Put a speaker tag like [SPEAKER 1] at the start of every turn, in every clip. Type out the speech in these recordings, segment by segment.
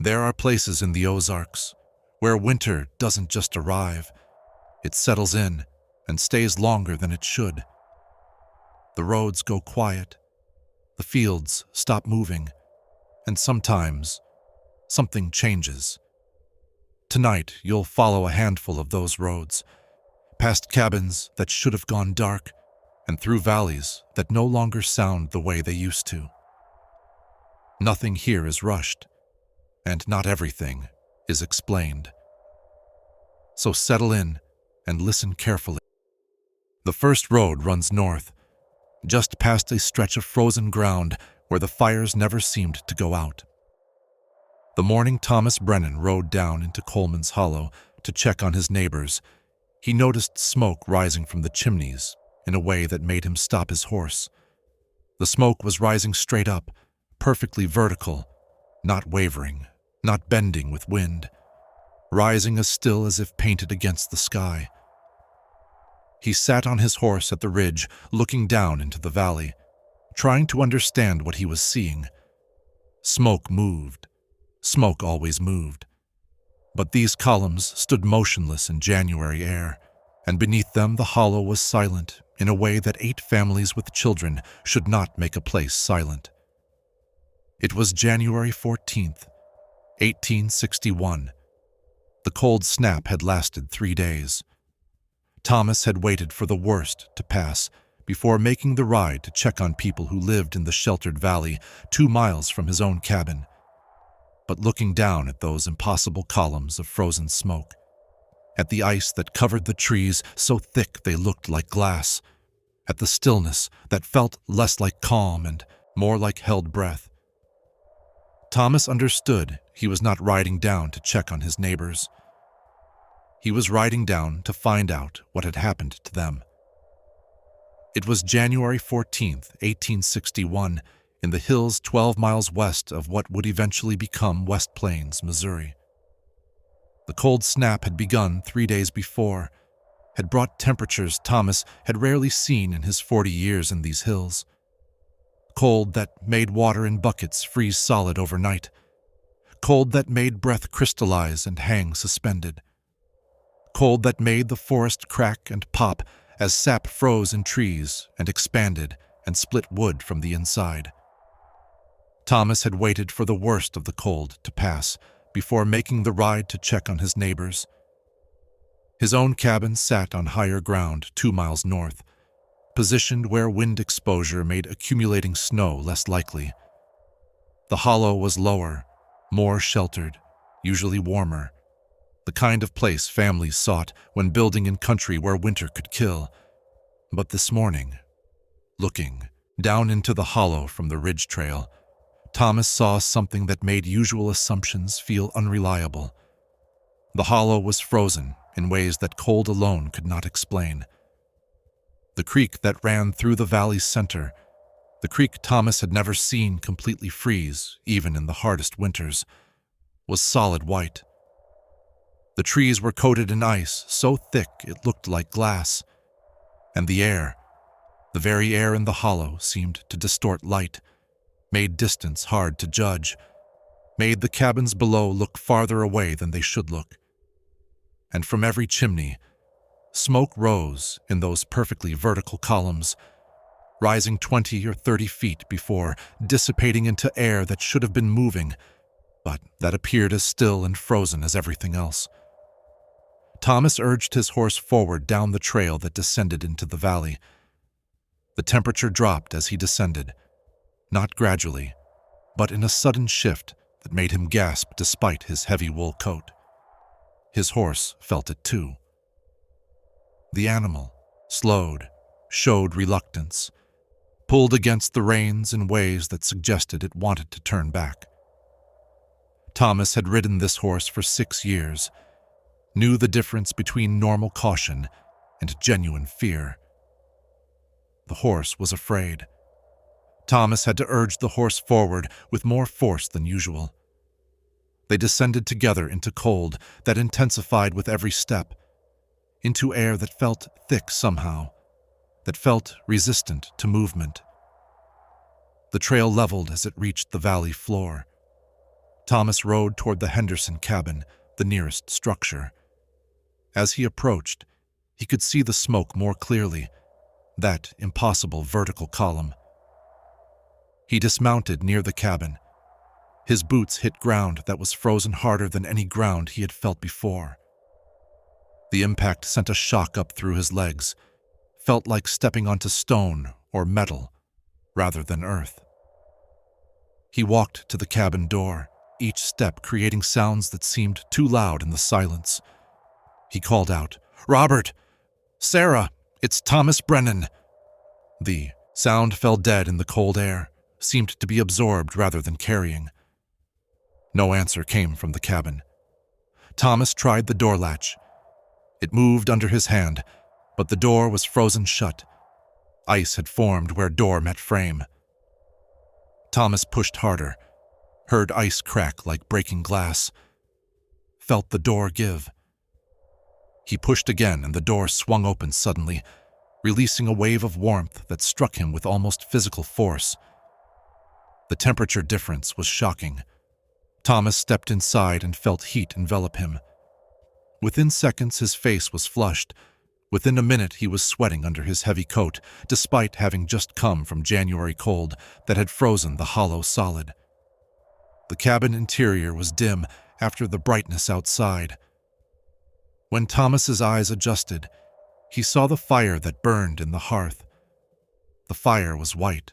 [SPEAKER 1] There are places in the Ozarks where winter doesn't just arrive, it settles in and stays longer than it should. The roads go quiet, the fields stop moving, and sometimes something changes. Tonight, you'll follow a handful of those roads, past cabins that should have gone dark, and through valleys that no longer sound the way they used to. Nothing here is rushed, and not everything is explained. So settle in and listen carefully. The first road runs north, just past a stretch of frozen ground where the fires never seemed to go out. The morning Thomas Brennan rode down into Coleman's Hollow to check on his neighbors, he noticed smoke rising from the chimneys in a way that made him stop his horse. The smoke was rising straight up, perfectly vertical, not wavering, not bending with wind, rising as still as if painted against the sky. He sat on his horse at the ridge, looking down into the valley, trying to understand what he was seeing. Smoke moved. Smoke always moved. But these columns stood motionless in January air, and beneath them the hollow was silent in a way that 8 families with children should not make a place silent. It was January 14th, 1861. The cold snap had lasted 3 days. Thomas had waited for the worst to pass before making the ride to check on people who lived in the sheltered valley 2 miles from his own cabin. But looking down at those impossible columns of frozen smoke, at the ice that covered the trees so thick they looked like glass, at the stillness that felt less like calm and more like held breath, Thomas understood he was not riding down to check on his neighbors. He was riding down to find out what had happened to them. It was January 14th, 1861, in the hills 12 miles west of what would eventually become West Plains, Missouri. The cold snap had begun 3 days before, had brought temperatures Thomas had rarely seen in his 40 years in these hills. Cold that made water in buckets freeze solid overnight. Cold that made breath crystallize and hang suspended. Cold that made the forest crack and pop as sap froze in trees and expanded and split wood from the inside. Thomas had waited for the worst of the cold to pass before making the ride to check on his neighbors. His own cabin sat on higher ground 2 miles north, positioned where wind exposure made accumulating snow less likely. The hollow was lower, more sheltered, usually warmer, the kind of place families sought when building in country where winter could kill. But this morning, looking down into the hollow from the ridge trail, Thomas saw something that made usual assumptions feel unreliable. The hollow was frozen in ways that cold alone could not explain. The creek that ran through the valley's center, the creek Thomas had never seen completely freeze, even in the hardest winters, was solid white. The trees were coated in ice so thick it looked like glass, and the air, the very air in the hollow, seemed to distort light, made distance hard to judge, made the cabins below look farther away than they should look. And from every chimney, smoke rose in those perfectly vertical columns, rising 20 or 30 feet before dissipating into air that should have been moving, but that appeared as still and frozen as everything else. Thomas urged his horse forward down the trail that descended into the valley. The temperature dropped as he descended, not gradually, but in a sudden shift that made him gasp despite his heavy wool coat. His horse felt it too. The animal slowed, showed reluctance, pulled against the reins in ways that suggested it wanted to turn back. Thomas had ridden this horse for 6 years, knew the difference between normal caution and genuine fear. The horse was afraid. Thomas had to urge the horse forward with more force than usual. They descended together into cold that intensified with every step, into air that felt thick somehow, that felt resistant to movement. The trail leveled as it reached the valley floor. Thomas rode toward the Henderson cabin, the nearest structure. As he approached, he could see the smoke more clearly, that impossible vertical column. He dismounted near the cabin. His boots hit ground that was frozen harder than any ground he had felt before. The impact sent a shock up through his legs, felt like stepping onto stone or metal rather than earth. He walked to the cabin door, each step creating sounds that seemed too loud in the silence. He called out, "Robert! Sarah! It's Thomas Brennan!" The sound fell dead in the cold air, seemed to be absorbed rather than carrying. No answer came from the cabin. Thomas tried the door latch. It moved under his hand, but the door was frozen shut. Ice had formed where door met frame. Thomas pushed harder, heard ice crack like breaking glass, felt the door give. He pushed again and the door swung open suddenly, releasing a wave of warmth that struck him with almost physical force. The temperature difference was shocking. Thomas stepped inside and felt heat envelop him. Within seconds, his face was flushed. Within a minute, he was sweating under his heavy coat, despite having just come from January cold that had frozen the hollow solid. The cabin interior was dim after the brightness outside. When Thomas's eyes adjusted, he saw the fire that burned in the hearth. The fire was white.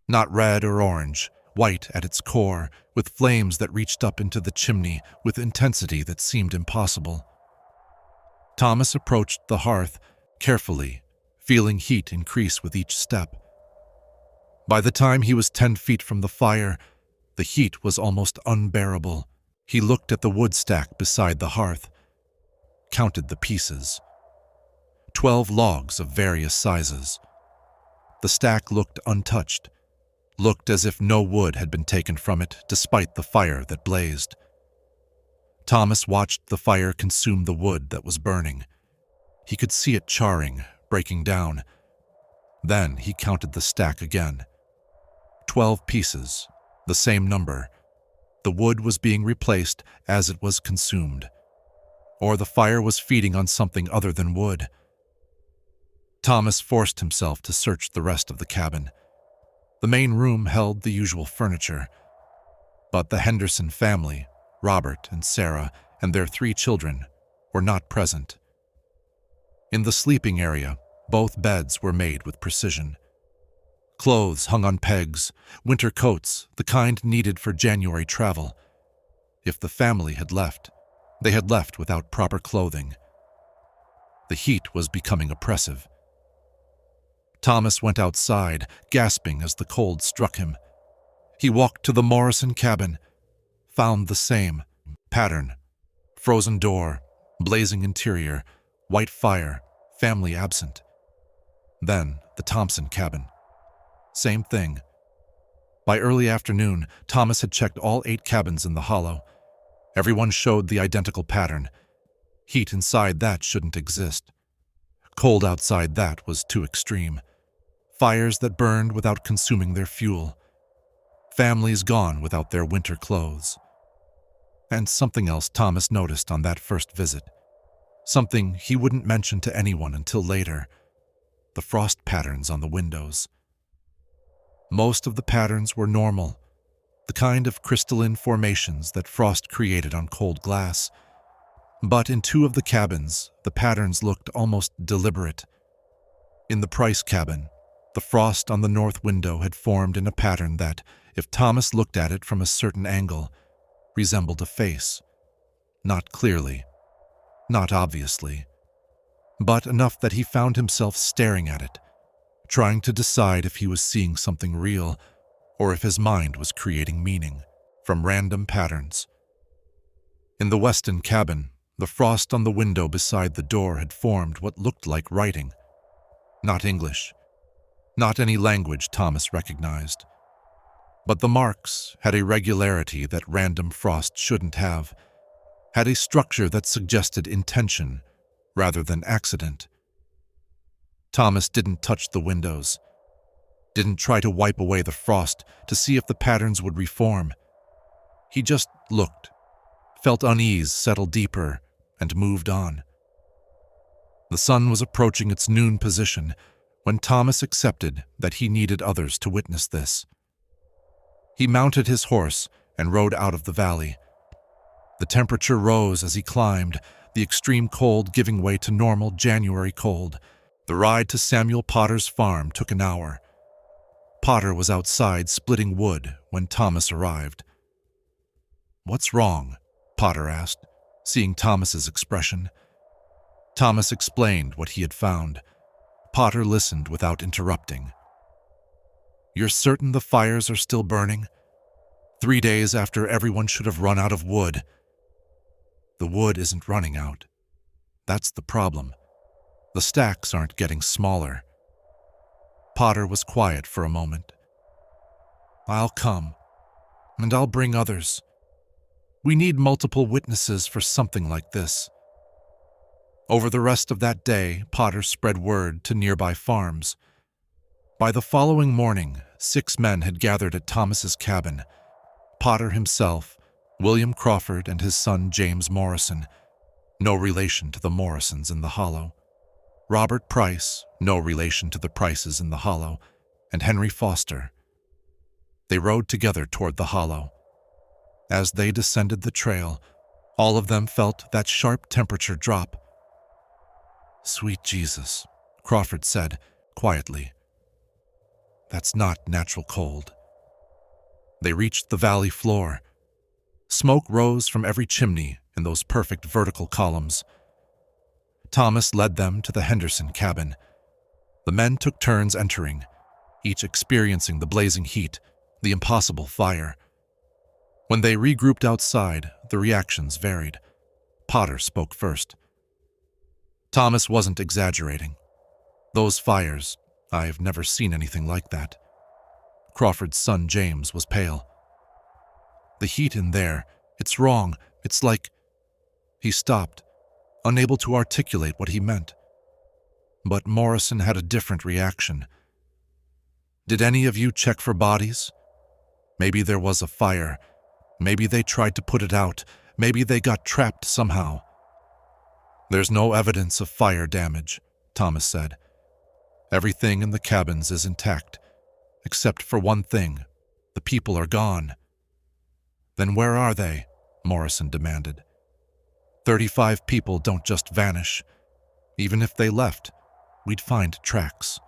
[SPEAKER 1] Not red or orange, white at its core, with flames that reached up into the chimney with intensity that seemed impossible. Thomas approached the hearth carefully, feeling heat increase with each step. By the time he was 10 feet from the fire, the heat was almost unbearable. He looked at the wood stack beside the hearth, counted the pieces. 12 logs of various sizes. The stack looked untouched, looked as if no wood had been taken from it despite the fire that blazed. Thomas watched the fire consume the wood that was burning. He could see it charring, breaking down. Then he counted the stack again. 12 pieces, the same number. The wood was being replaced as it was consumed. Or the fire was feeding on something other than wood. Thomas forced himself to search the rest of the cabin. The main room held the usual furniture, but the Henderson family, Robert and Sarah, and their 3 children, were not present. In the sleeping area, both beds were made with precision. Clothes hung on pegs, winter coats, the kind needed for January travel. If the family had left, they had left without proper clothing. The heat was becoming oppressive. Thomas went outside, gasping as the cold struck him. He walked to the Morrison cabin, found the same pattern. Frozen door, blazing interior, white fire, family absent. Then the Thompson cabin. Same thing. By early afternoon, Thomas had checked all 8 cabins in the hollow. Everyone showed the identical pattern. Heat inside that shouldn't exist. Cold outside that was too extreme. Fires that burned without consuming their fuel. Families gone without their winter clothes. And something else Thomas noticed on that first visit. Something he wouldn't mention to anyone until later. The frost patterns on the windows. Most of the patterns were normal, the kind of crystalline formations that frost created on cold glass. But in 2 of the cabins, the patterns looked almost deliberate. In the Price cabin, the frost on the north window had formed in a pattern that, if Thomas looked at it from a certain angle, resembled a face. Not clearly, not obviously, but enough that he found himself staring at it, trying to decide if he was seeing something real or if his mind was creating meaning from random patterns. In the Weston cabin, the frost on the window beside the door had formed what looked like writing. Not English, not any language Thomas recognized. But the marks had a regularity that random frost shouldn't have, had a structure that suggested intention rather than accident. Thomas didn't touch the windows, didn't try to wipe away the frost to see if the patterns would reform. He just looked, felt unease settle deeper, and moved on. The sun was approaching its noon position when Thomas accepted that he needed others to witness this. He mounted his horse and rode out of the valley. The temperature rose as he climbed, the extreme cold giving way to normal January cold. The ride to Samuel Potter's farm took an hour. Potter was outside splitting wood when Thomas arrived. "What's wrong?" Potter asked, seeing Thomas's expression. Thomas explained what he had found. Potter listened without interrupting. "You're certain the fires are still burning? 3 days after everyone should have run out of wood." "The wood isn't running out. That's the problem. The stacks aren't getting smaller." Potter was quiet for a moment. "I'll come, and I'll bring others. We need multiple witnesses for something like this." Over the rest of that day, Potter spread word to nearby farms. By the following morning, 6 men had gathered at Thomas's cabin. Potter himself, William Crawford, and his son James Morrison, no relation to the Morrisons in the Hollow. Robert Price, no relation to the Prices in the Hollow, and Henry Foster. They rode together toward the Hollow. As they descended the trail, all of them felt that sharp temperature drop. "Sweet Jesus," Crawford said, quietly. "That's not natural cold." They reached the valley floor. Smoke rose from every chimney in those perfect vertical columns. Thomas led them to the Henderson cabin. The men took turns entering, each experiencing the blazing heat, the impossible fire. When they regrouped outside, the reactions varied. Potter spoke first. Thomas wasn't exaggerating. "Those fires, I've never seen anything like that." Crawford's son James was pale. "The heat in there, it's wrong. It's like—" He stopped, unable to articulate what he meant. But Morrison had a different reaction. "Did any of you check for bodies? Maybe there was a fire. Maybe they tried to put it out. Maybe they got trapped somehow." "There's no evidence of fire damage," Thomas said. "Everything in the cabins is intact, except for one thing. The people are gone." "Then where are they?" Morrison demanded. 35 people don't just vanish. Even if they left, we'd find tracks."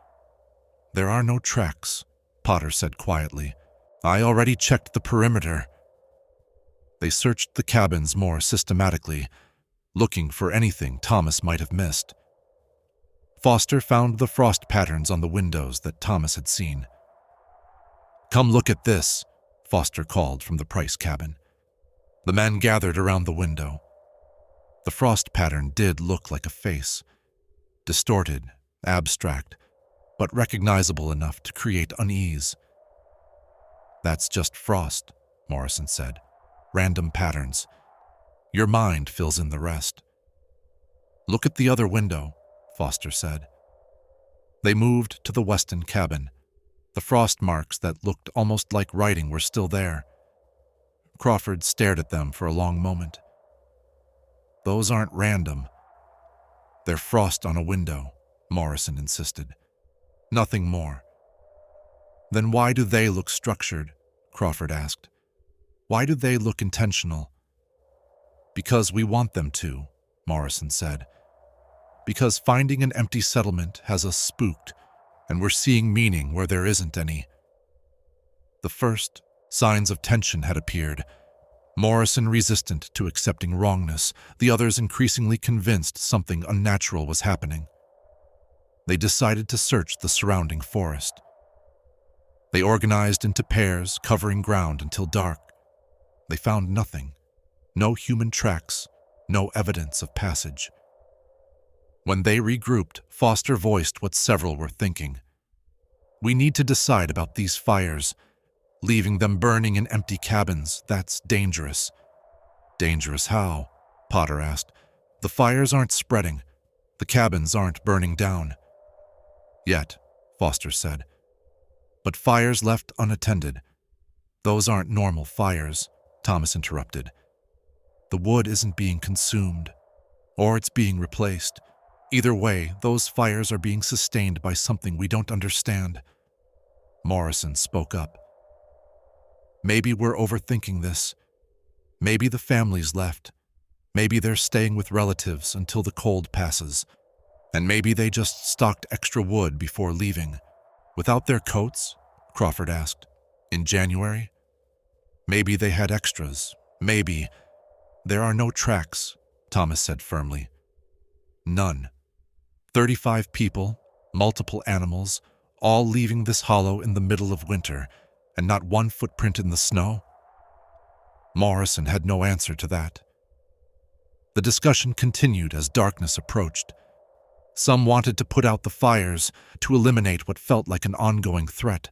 [SPEAKER 1] "There are no tracks," Potter said quietly. "I already checked the perimeter." They searched the cabins more systematically, looking for anything Thomas might have missed. Foster found the frost patterns on the windows that Thomas had seen. "Come look at this," Foster called from the Price cabin. The men gathered around the window. The frost pattern did look like a face, distorted, abstract, but recognizable enough to create unease. "That's just frost," Morrison said. "Random patterns. Your mind fills in the rest." "Look at the other window," Foster said. They moved to the Weston cabin. The frost marks that looked almost like writing were still there. Crawford stared at them for a long moment. "Those aren't random. They're frost on a window," Morrison insisted. "Nothing more." "Then why do they look structured?" Crawford asked. "Why do they look intentional?" "Because we want them to," Morrison said. "Because finding an empty settlement has us spooked, and we're seeing meaning where there isn't any." The first signs of tension had appeared. Morrison resistant to accepting wrongness, the others increasingly convinced something unnatural was happening. They decided to search the surrounding forest. They organized into pairs, covering ground until dark. They found nothing. No human tracks, no evidence of passage. When they regrouped, Foster voiced what several were thinking. "We need to decide about these fires. Leaving them burning in empty cabins, that's dangerous." "Dangerous how?" Potter asked. "The fires aren't spreading. The cabins aren't burning down." "Yet," Foster said. "But fires left unattended. Those aren't normal fires. Thomas interrupted. "The wood isn't being consumed, or it's being replaced. Either way, those fires are being sustained by something we don't understand." Morrison spoke up. "Maybe we're overthinking this. Maybe the family's left. Maybe they're staying with relatives until the cold passes. And maybe they just stocked extra wood before leaving." "Without their coats?" Crawford asked. "In January?" "Maybe they had extras. Maybe." "There are no tracks," Thomas said firmly. "None. 35 people, multiple animals, all leaving this hollow in the middle of winter, and not one footprint in the snow?" Morrison had no answer to that. The discussion continued as darkness approached. Some wanted to put out the fires, to eliminate what felt like an ongoing threat.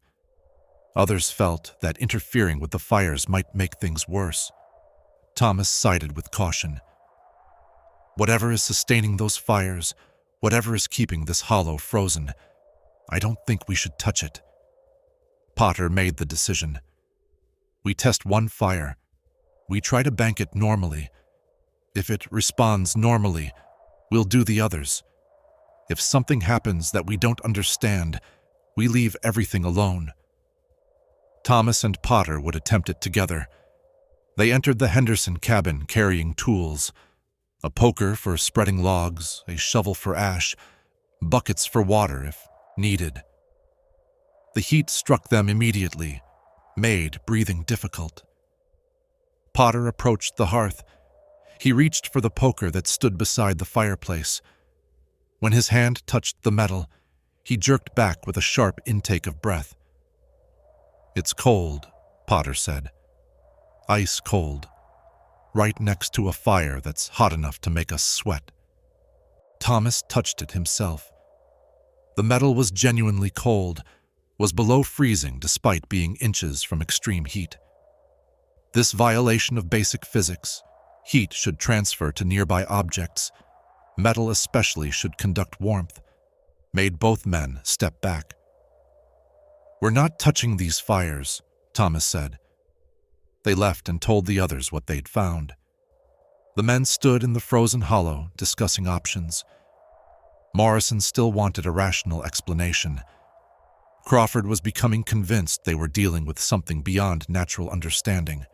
[SPEAKER 1] Others felt that interfering with the fires might make things worse. Thomas sided with caution. "Whatever is sustaining those fires, whatever is keeping this hollow frozen, I don't think we should touch it." Potter made the decision. "We test one fire. We try to bank it normally. If it responds normally, we'll do the others. If something happens that we don't understand, we leave everything alone." Thomas and Potter would attempt it together. They entered the Henderson cabin carrying tools: a poker for spreading logs, a shovel for ash, buckets for water if needed. The heat struck them immediately, made breathing difficult. Potter approached the hearth. He reached for the poker that stood beside the fireplace. When his hand touched the metal, he jerked back with a sharp intake of breath. "It's cold," Potter said. "Ice cold. Right next to a fire that's hot enough to make us sweat." Thomas touched it himself. The metal was genuinely cold, was below freezing despite being inches from extreme heat. This violation of basic physics, heat should transfer to nearby objects, metal especially should conduct warmth, made both men step back. "We're not touching these fires," Thomas said. They left and told the others what they'd found. The men stood in the frozen hollow, discussing options. Morrison still wanted a rational explanation. Crawford was becoming convinced they were dealing with something beyond natural understanding.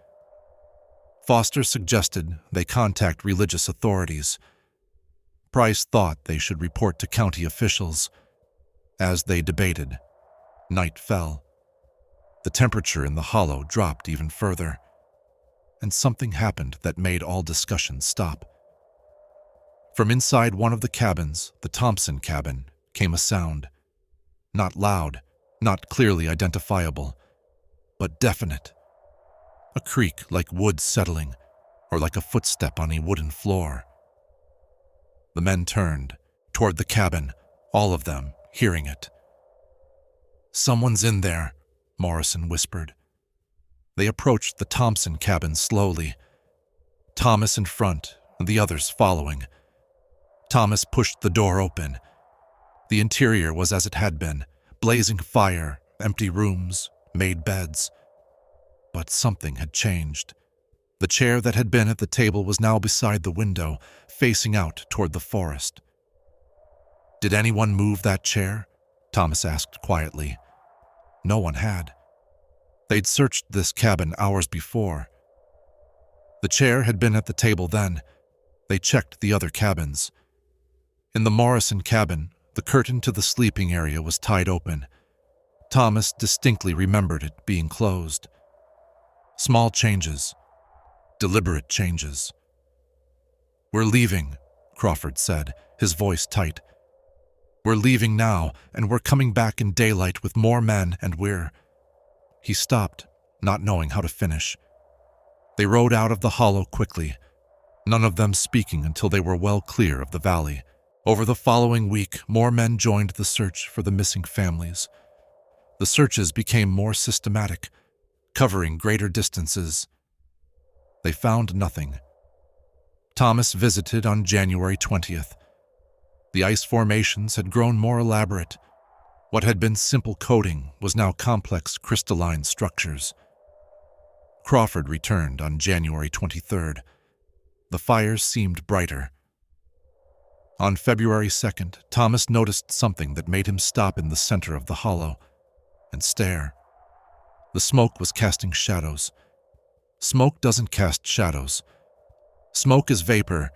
[SPEAKER 1] Foster suggested they contact religious authorities. Price thought they should report to county officials. As they debated, night fell. The temperature in the hollow dropped even further, and something happened that made all discussion stop. From inside one of the cabins, the Thompson cabin, came a sound. Not loud, not clearly identifiable, but definite. A creak like wood settling, or like a footstep on a wooden floor. The men turned, toward the cabin, all of them hearing it. "Someone's in there," Morrison whispered. They approached the Thompson cabin slowly, Thomas in front and the others following. Thomas pushed the door open. The interior was as it had been, blazing fire, empty rooms, made beds. But something had changed. The chair that had been at the table was now beside the window, facing out toward the forest. "Did anyone move that chair?" Thomas asked quietly. No one had. They'd searched this cabin hours before. The chair had been at the table then. They checked the other cabins. In the Morrison cabin, the curtain to the sleeping area was tied open. Thomas distinctly remembered it being closed. Small changes. Deliberate changes. "We're leaving," Crawford said, his voice tight. "We're leaving now, and we're coming back in daylight with more men, and we're—" He stopped, not knowing how to finish. They rode out of the hollow quickly, none of them speaking until they were well clear of the valley. Over the following week, more men joined the search for the missing families. The searches became more systematic, covering greater distances. They found nothing. Thomas visited on January 20th. The ice formations had grown more elaborate. What had been simple coating was now complex crystalline structures. Crawford returned on January 23rd. The fires seemed brighter. On February 2nd, Thomas noticed something that made him stop in the center of the hollow and stare. The smoke was casting shadows. Smoke doesn't cast shadows. Smoke is vapor.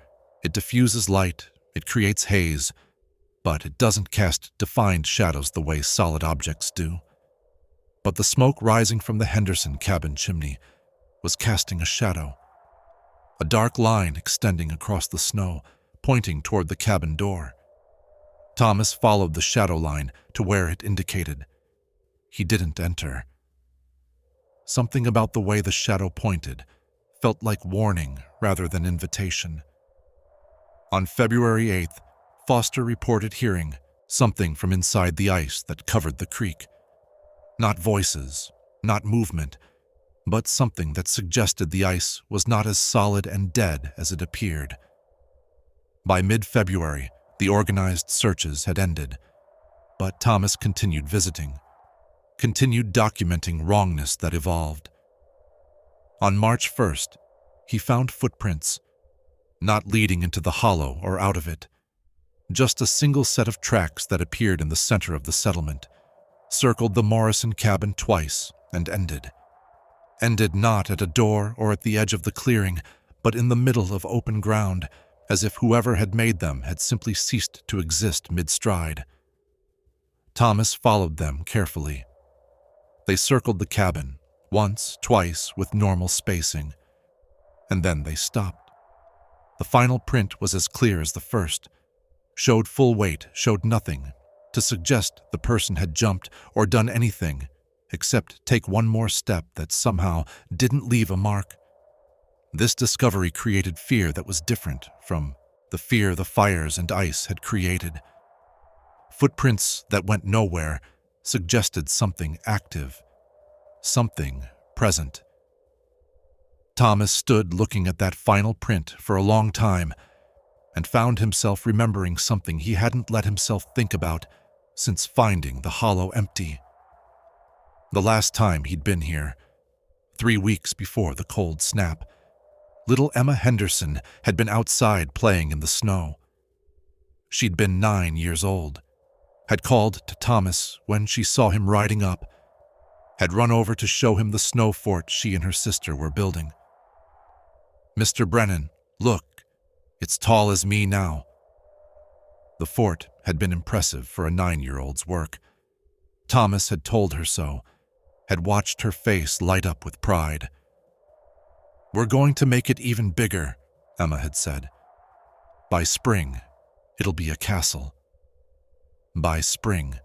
[SPEAKER 1] It diffuses light, it creates haze, but it doesn't cast defined shadows the way solid objects do. But the smoke rising from the Henderson cabin chimney was casting a shadow, a dark line extending across the snow, pointing toward the cabin door. Thomas followed the shadow line to where it indicated. He didn't enter. Something about the way the shadow pointed felt like warning rather than invitation. On February 8th, Foster reported hearing something from inside the ice that covered the creek. Not voices, not movement, but something that suggested the ice was not as solid and dead as it appeared. By mid-February, the organized searches had ended, but Thomas continued visiting, continued documenting wrongness that evolved. On March 1st, he found footprints, not leading into the hollow or out of it, just a single set of tracks that appeared in the center of the settlement, circled the Morrison cabin twice, and ended. Ended not at a door or at the edge of the clearing, but in the middle of open ground, as if whoever had made them had simply ceased to exist mid-stride. Thomas followed them carefully. They circled the cabin, once, twice, with normal spacing, and then they stopped. The final print was as clear as the first, showed full weight, showed nothing to suggest the person had jumped or done anything except take one more step that somehow didn't leave a mark. This discovery created fear that was different from the fear the fires and ice had created. Footprints that went nowhere suggested something active, something present. Thomas stood looking at that final print for a long time and found himself remembering something he hadn't let himself think about since finding the hollow empty. The last time he'd been here, 3 weeks before the cold snap, little Emma Henderson had been outside playing in the snow. She'd been 9 years old, had called to Thomas when she saw him riding up, had run over to show him the snow fort she and her sister were building. "Mr. Brennan, look, it's tall as me now." The fort had been impressive for a 9-year-old's work. Thomas had told her so, had watched her face light up with pride. "We're going to make it even bigger," Emma had said. "By spring, it'll be a castle." By spring.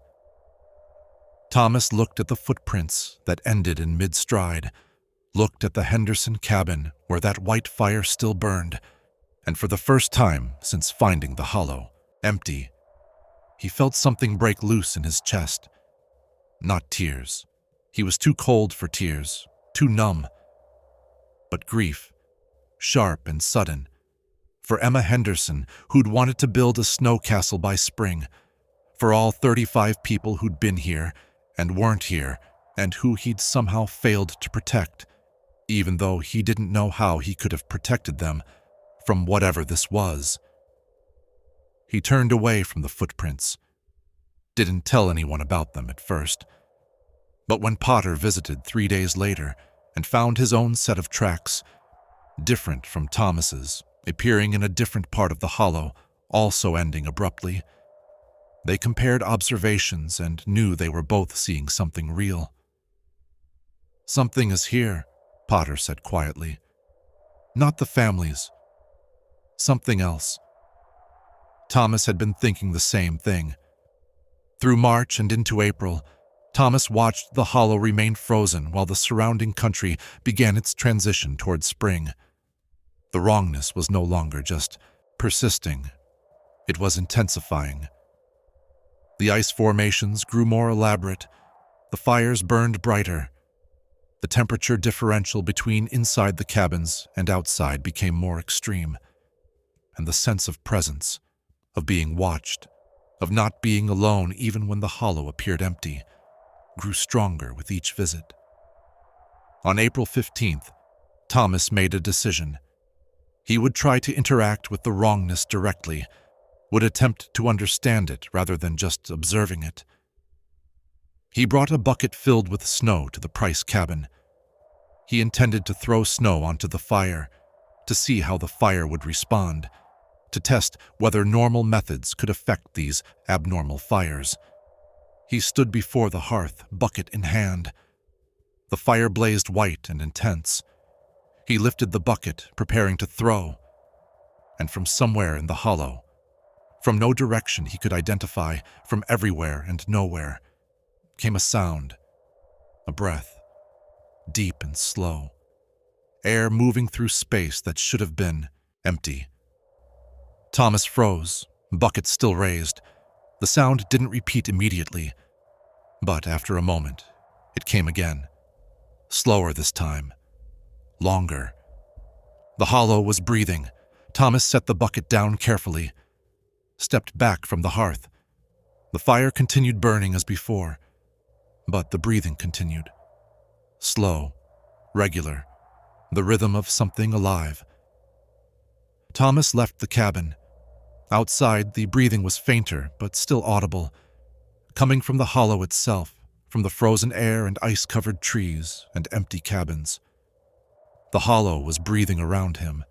[SPEAKER 1] Thomas looked at the footprints that ended in mid-stride, looked at the Henderson cabin where that white fire still burned, and for the first time since finding the hollow, empty, he felt something break loose in his chest. Not tears. He was too cold for tears, too numb. But grief, sharp and sudden, for Emma Henderson, who'd wanted to build a snow castle by spring, for all 35 people who'd been here and weren't here, and who he'd somehow failed to protect, even though he didn't know how he could have protected them from whatever this was. He turned away from the footprints, didn't tell anyone about them at first. But when Potter visited 3 days later and found his own set of tracks, different from Thomas's, appearing in a different part of the hollow, also ending abruptly, they compared observations and knew they were both seeing something real. "Something is here," Potter said quietly. "Not the families. Something else." Thomas had been thinking the same thing. Through March and into April, Thomas watched the hollow remain frozen while the surrounding country began its transition toward spring. The wrongness was no longer just persisting. It was intensifying. The ice formations grew more elaborate. The fires burned brighter. The temperature differential between inside the cabins and outside became more extreme. And the sense of presence, of being watched, of not being alone even when the hollow appeared empty, grew stronger with each visit. On April 15th, Thomas made a decision. He would try to interact with the wrongness directly, would attempt to understand it rather than just observing it. He brought a bucket filled with snow to the Price cabin. He intended to throw snow onto the fire, to see how the fire would respond, to test whether normal methods could affect these abnormal fires. He stood before the hearth, bucket in hand. The fire blazed white and intense. He lifted the bucket, preparing to throw, and from somewhere in the hollow, from no direction he could identify, from everywhere and nowhere, came a sound, a breath, deep and slow, air moving through space that should have been empty. Thomas froze, bucket still raised. The sound didn't repeat immediately, but after a moment, it came again. Slower this time. Longer. The hollow was breathing. Thomas set the bucket down carefully, stepped back from the hearth. The fire continued burning as before, but the breathing continued. Slow, regular, the rhythm of something alive. Thomas left the cabin. Outside, the breathing was fainter, but still audible, coming from the hollow itself, from the frozen air and ice-covered trees and empty cabins. The hollow was breathing around him.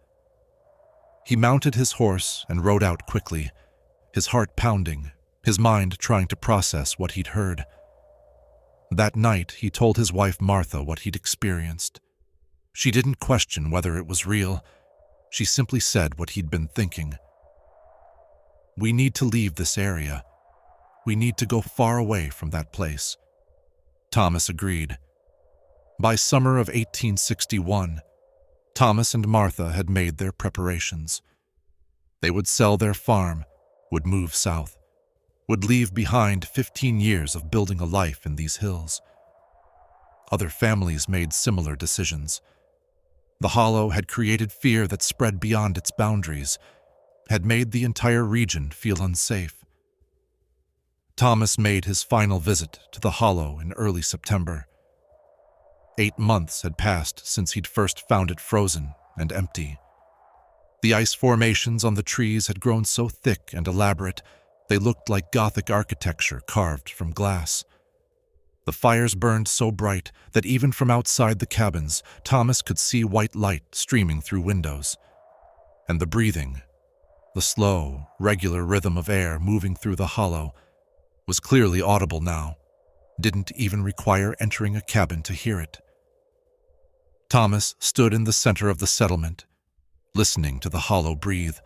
[SPEAKER 1] He mounted his horse and rode out quickly, his heart pounding, his mind trying to process what he'd heard. That night, he told his wife Martha what he'd experienced. She didn't question whether it was real. She simply said what he'd been thinking. "We need to leave this area. We need to go far away from that place." Thomas agreed. By summer of 1861, Thomas and Martha had made their preparations. They would sell their farm, would move south, would leave behind 15 years of building a life in these hills. Other families made similar decisions. The hollow had created fear that spread beyond its boundaries, had made the entire region feel unsafe. Thomas made his final visit to the hollow in early September. 8 months had passed since he'd first found it frozen and empty. The ice formations on the trees had grown so thick and elaborate, they looked like Gothic architecture carved from glass. The fires burned so bright that even from outside the cabins, Thomas could see white light streaming through windows. And the breathing, the slow, regular rhythm of air moving through the hollow, was clearly audible now, didn't even require entering a cabin to hear it. Thomas stood in the center of the settlement, listening to the hollow breathe,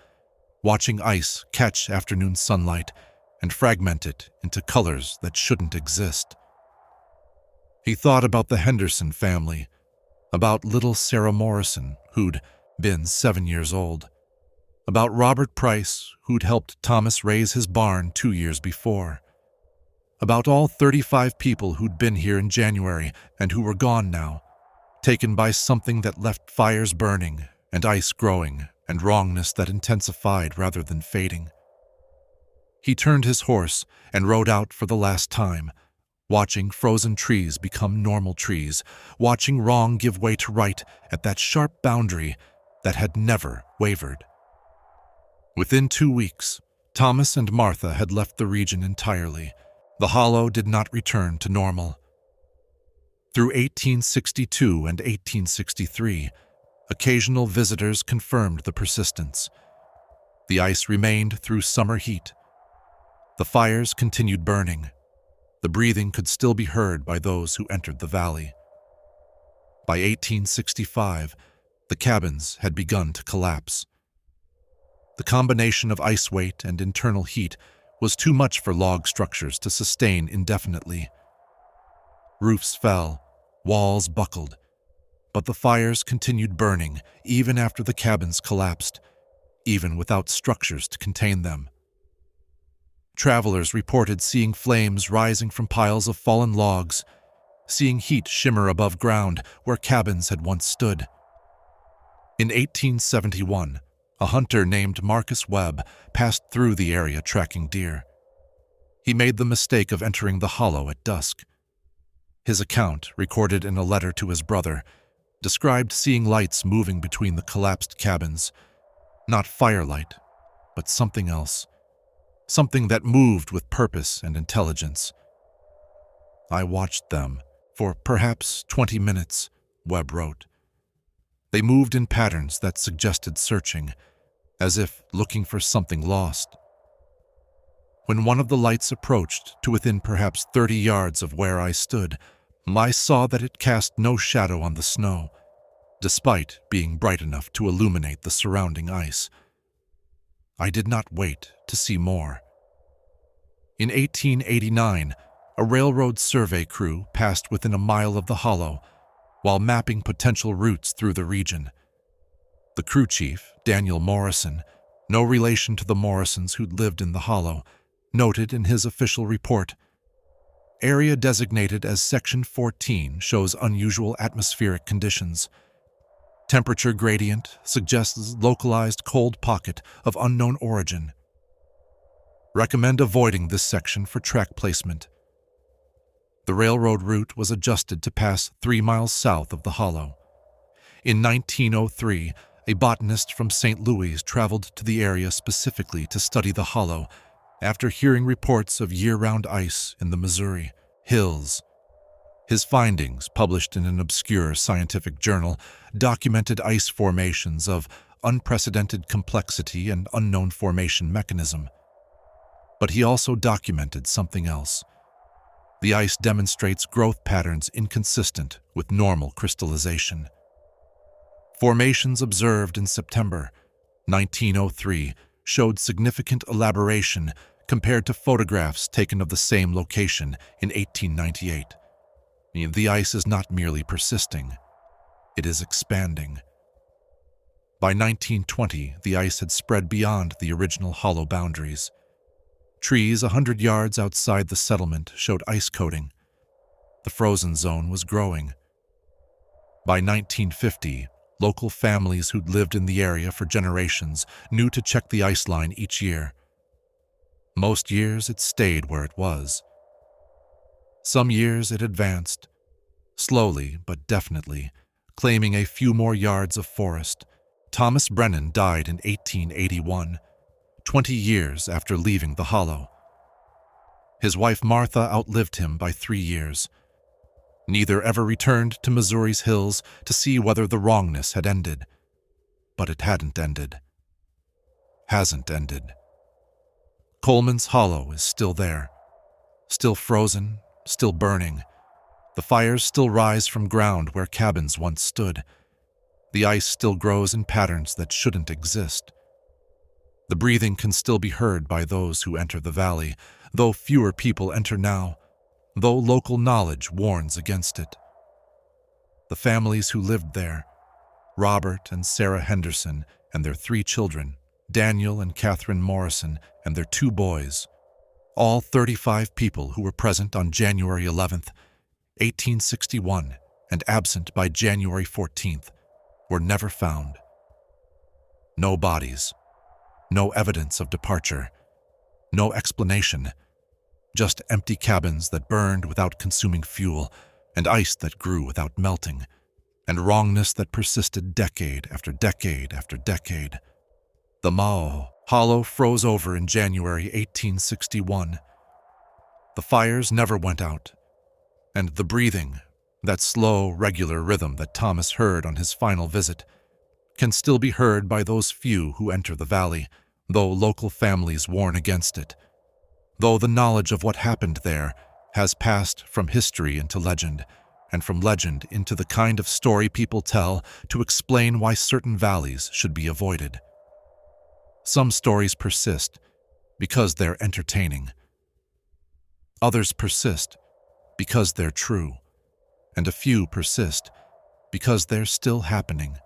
[SPEAKER 1] watching ice catch afternoon sunlight and fragment it into colors that shouldn't exist. He thought about the Henderson family, about little Sarah Morrison, who'd been 7 years old, about Robert Price, who'd helped Thomas raise his barn 2 years before, about all 35 people who'd been here in January and who were gone now, taken by something that left fires burning and ice growing and wrongness that intensified rather than fading. He turned his horse and rode out for the last time, watching frozen trees become normal trees, watching wrong give way to right at that sharp boundary that had never wavered. Within 2 weeks, Thomas and Martha had left the region entirely. The hollow did not return to normal. Through 1862 and 1863, occasional visitors confirmed the persistence. The ice remained through summer heat. The fires continued burning. The breathing could still be heard by those who entered the valley. By 1865, the cabins had begun to collapse. The combination of ice weight and internal heat was too much for log structures to sustain indefinitely. Roofs fell, walls buckled, but the fires continued burning even after the cabins collapsed, even without structures to contain them. Travelers reported seeing flames rising from piles of fallen logs, seeing heat shimmer above ground where cabins had once stood. In 1871, a hunter named Marcus Webb passed through the area tracking deer. He made the mistake of entering the hollow at dusk. His account, recorded in a letter to his brother, described seeing lights moving between the collapsed cabins. Not firelight, but something else. Something that moved with purpose and intelligence. I watched them for perhaps 20 minutes, Webb wrote. They moved in patterns that suggested searching, as if looking for something lost. When one of the lights approached to within perhaps 30 yards of where I stood, I saw that it cast no shadow on the snow, despite being bright enough to illuminate the surrounding ice. I did not wait to see more. In 1889, a railroad survey crew passed within a mile of the hollow while mapping potential routes through the region. The crew chief, Daniel Morrison, no relation to the Morrisons who'd lived in the hollow, noted in his official report, "Area designated as Section 14 shows unusual atmospheric conditions. Temperature gradient suggests localized cold pocket of unknown origin. Recommend avoiding this section for track placement." The railroad route was adjusted to pass 3 miles south of the hollow. In 1903, a botanist from St. Louis traveled to the area specifically to study the hollow after hearing reports of year-round ice in the Missouri hills. His findings, published in an obscure scientific journal, documented ice formations of unprecedented complexity and unknown formation mechanism. But he also documented something else. The ice demonstrates growth patterns inconsistent with normal crystallization. Formations observed in September 1903 showed significant elaboration compared to photographs taken of the same location in 1898. The ice is not merely persisting, it is expanding. By 1920, the ice had spread beyond the original hollow boundaries. Trees 100 yards outside the settlement showed ice coating. The frozen zone was growing. By 1950, local families who'd lived in the area for generations knew to check the ice line each year. Most years it stayed where it was. Some years it advanced, slowly but definitely, claiming a few more yards of forest. Thomas Brennan died in 1881, 20 years after leaving the hollow. His wife Martha outlived him by 3 years. Neither ever returned to Missouri's hills to see whether the wrongness had ended. But it hadn't ended. Hasn't ended. Coleman's Hollow is still there, still frozen, still burning. The fires still rise from ground where cabins once stood. The ice still grows in patterns that shouldn't exist. The breathing can still be heard by those who enter the valley, though fewer people enter now, though local knowledge warns against it. The families who lived there, Robert and Sarah Henderson and their 3 children, Daniel and Catherine Morrison and their 2 boys, all 35 people who were present on January 11th, 1861, and absent by January 14th, were never found. No bodies, no evidence of departure, no explanation, just empty cabins that burned without consuming fuel, and ice that grew without melting, and wrongness that persisted decade after decade after decade. The Mao Hollow froze over in January 1861. The fires never went out, and the breathing, that slow, regular rhythm that Thomas heard on his final visit, can still be heard by those few who enter the valley, though local families warn against it, though the knowledge of what happened there has passed from history into legend, and from legend into the kind of story people tell to explain why certain valleys should be avoided. Some stories persist because they're entertaining. Others persist because they're true, and a few persist because they're still happening.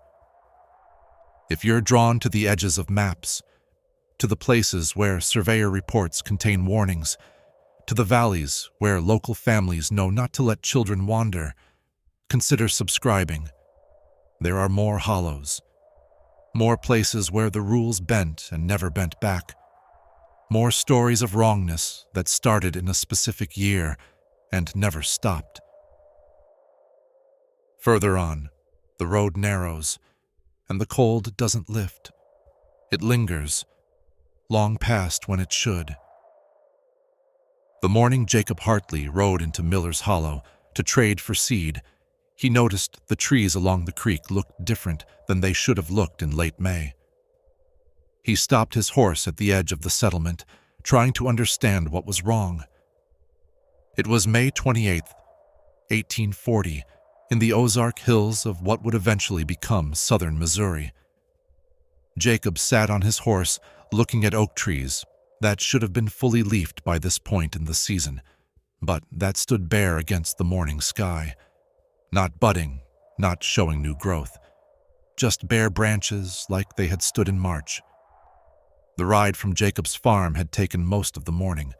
[SPEAKER 1] If you're drawn to the edges of maps, to the places where surveyor reports contain warnings, to the valleys where local families know not to let children wander, consider subscribing. There are more hollows, more places where the rules bent and never bent back, more stories of wrongness that started in a specific year and never stopped. Further on, The road narrows, and the cold doesn't lift. It lingers, long past when it should. The morning Jacob Hartley rode into Miller's Hollow to trade for seed, he noticed the trees along the creek looked different than they should have looked in late May. He stopped his horse at the edge of the settlement, trying to understand what was wrong. It was May 28th, 1840, in the Ozark hills of what would eventually become southern Missouri. Jacob sat on his horse, looking at oak trees that should have been fully leafed by this point in the season, but that stood bare against the morning sky, not budding, not showing new growth, just bare branches like they had stood in March. The ride from Jacob's farm had taken most of the morning,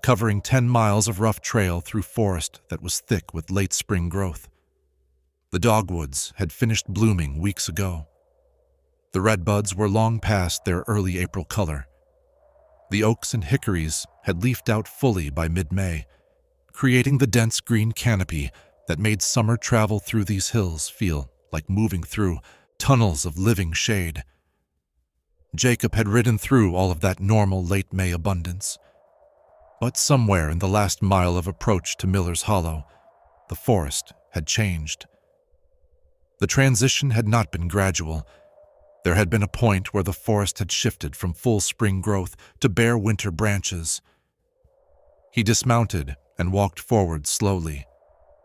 [SPEAKER 1] covering 10 miles of rough trail through forest that was thick with late spring growth. The dogwoods had finished blooming weeks ago. The redbuds were long past their early April color. The oaks and hickories had leafed out fully by mid-May, creating the dense green canopy that made summer travel through these hills feel like moving through tunnels of living shade. Jacob had ridden through all of that normal late May abundance. But somewhere in the last mile of approach to Miller's Hollow, the forest had changed. The transition had not been gradual. There had been a point where the forest had shifted from full spring growth to bare winter branches. He dismounted and walked forward slowly,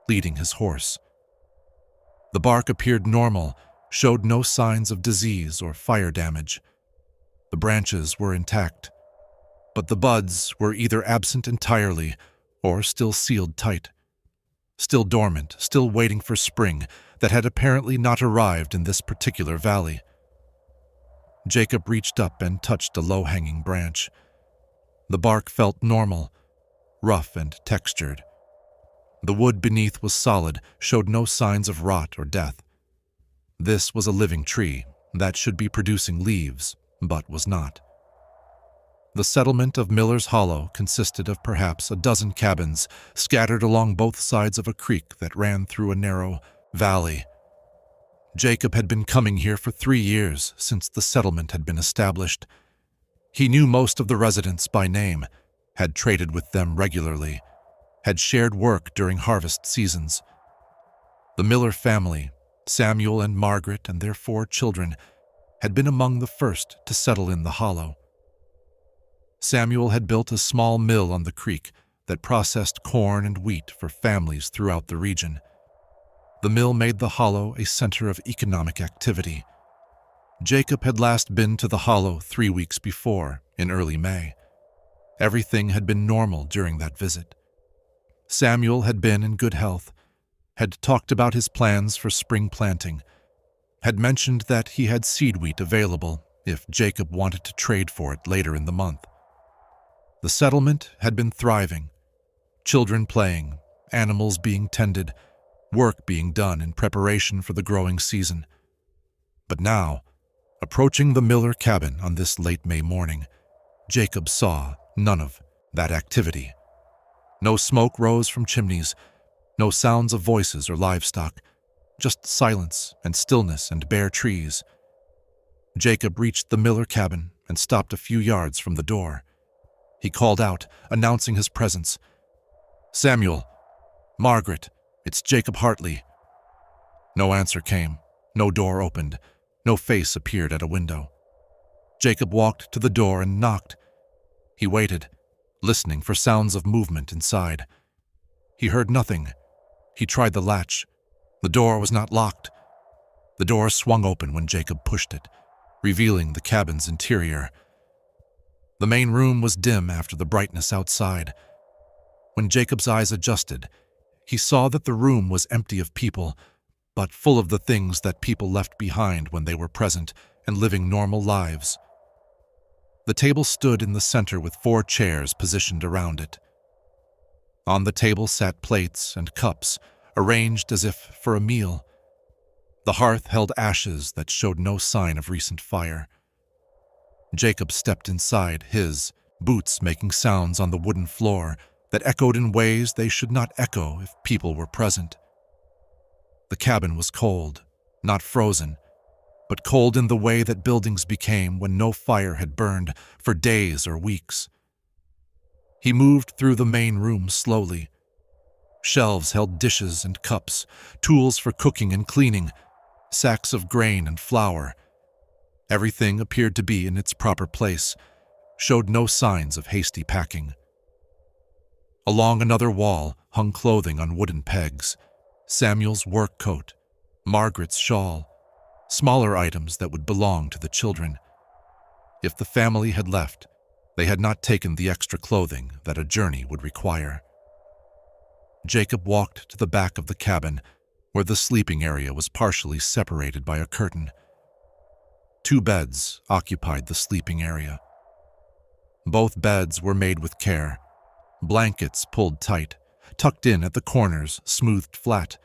[SPEAKER 1] leading his horse. The bark appeared normal, showed no signs of disease or fire damage. The branches were intact, but the buds were either absent entirely or still sealed tight, still dormant, still waiting for spring that had apparently not arrived in this particular valley. Jacob reached up and touched a low-hanging branch. The bark felt normal, rough and textured. The wood beneath was solid, showed no signs of rot or death. This was a living tree that should be producing leaves, but was not. The settlement of Miller's Hollow consisted of perhaps a dozen cabins scattered along both sides of a creek that ran through a narrow valley. Jacob had been coming here for 3 years since the settlement had been established. He knew most of the residents by name, had traded with them regularly, had shared work during harvest seasons. The Miller family, Samuel and Margaret and their 4 children, had been among the first to settle in the hollow. Samuel had built a small mill on the creek that processed corn and wheat for families throughout the region. The mill made the hollow a center of economic activity. Jacob had last been to the hollow 3 weeks before, in early May. Everything had been normal during that visit. Samuel had been in good health, had talked about his plans for spring planting, had mentioned that he had seed wheat available if Jacob wanted to trade for it later in the month. The settlement had been thriving, children playing, animals being tended, work being done in preparation for the growing season. But now, approaching the Miller cabin on this late May morning, Jacob saw none of that activity. No smoke rose from chimneys, no sounds of voices or livestock, just silence and stillness and bare trees. Jacob reached the Miller cabin and stopped a few yards from the door. He called out, announcing his presence. "Samuel, Margaret, it's Jacob Hartley." No answer came, no door opened, no face appeared at a window. Jacob walked to the door and knocked. He waited, listening for sounds of movement inside. He heard nothing. He tried the latch. The door was not locked. The door swung open when Jacob pushed it, revealing the cabin's interior. The main room was dim after the brightness outside. When Jacob's eyes adjusted, he saw that the room was empty of people, but full of the things that people left behind when they were present and living normal lives. The table stood in the center with 4 chairs positioned around it. On the table sat plates and cups, arranged as if for a meal. The hearth held ashes that showed no sign of recent fire. Jacob stepped inside, his boots making sounds on the wooden floor that echoed in ways they should not echo if people were present. The cabin was cold, not frozen, but cold in the way that buildings became when no fire had burned for days or weeks. He moved through the main room slowly. Shelves held dishes and cups, tools for cooking and cleaning, sacks of grain and flour. Everything appeared to be in its proper place, showed no signs of hasty packing. Along another wall hung clothing on wooden pegs, Samuel's work coat, Margaret's shawl, smaller items that would belong to the children. If the family had left, they had not taken the extra clothing that a journey would require. Jacob walked to the back of the cabin, where the sleeping area was partially separated by a curtain. 2 beds occupied the sleeping area. Both beds were made with care, blankets pulled tight, tucked in at the corners, smoothed flat.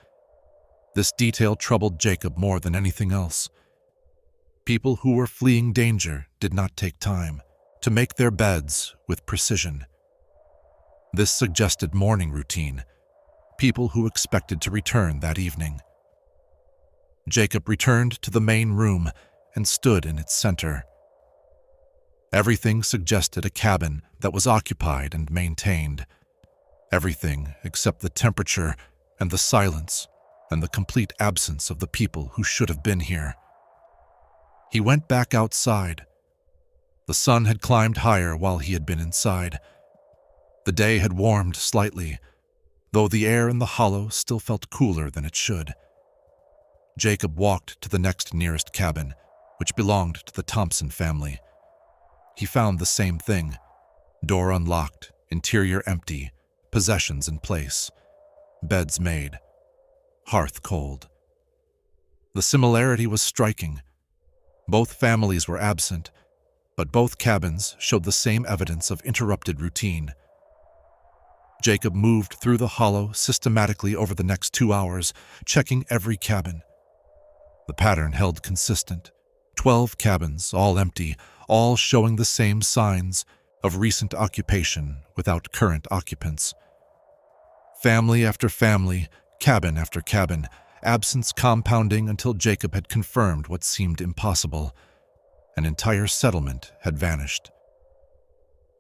[SPEAKER 1] This detail troubled Jacob more than anything else. People who were fleeing danger did not take time to make their beds with precision. This suggested morning routine, people who expected to return that evening. Jacob returned to the main room and stood in its center. Everything suggested a cabin that was occupied and maintained. Everything except the temperature and the silence and the complete absence of the people who should have been here. He went back outside. The sun had climbed higher while he had been inside. The day had warmed slightly, though the air in the hollow still felt cooler than it should. Jacob walked to the next nearest cabin, which belonged to the Thompson family. He found the same thing: door unlocked, interior empty, possessions in place, beds made, hearth cold. The similarity was striking. Both families were absent, but both cabins showed the same evidence of interrupted routine. Jacob moved through the hollow systematically over the next 2 hours, checking every cabin. The pattern held consistent. 12 cabins, all empty, all showing the same signs of recent occupation without current occupants. Family after family, cabin after cabin, absence compounding until Jacob had confirmed what seemed impossible. An entire settlement had vanished.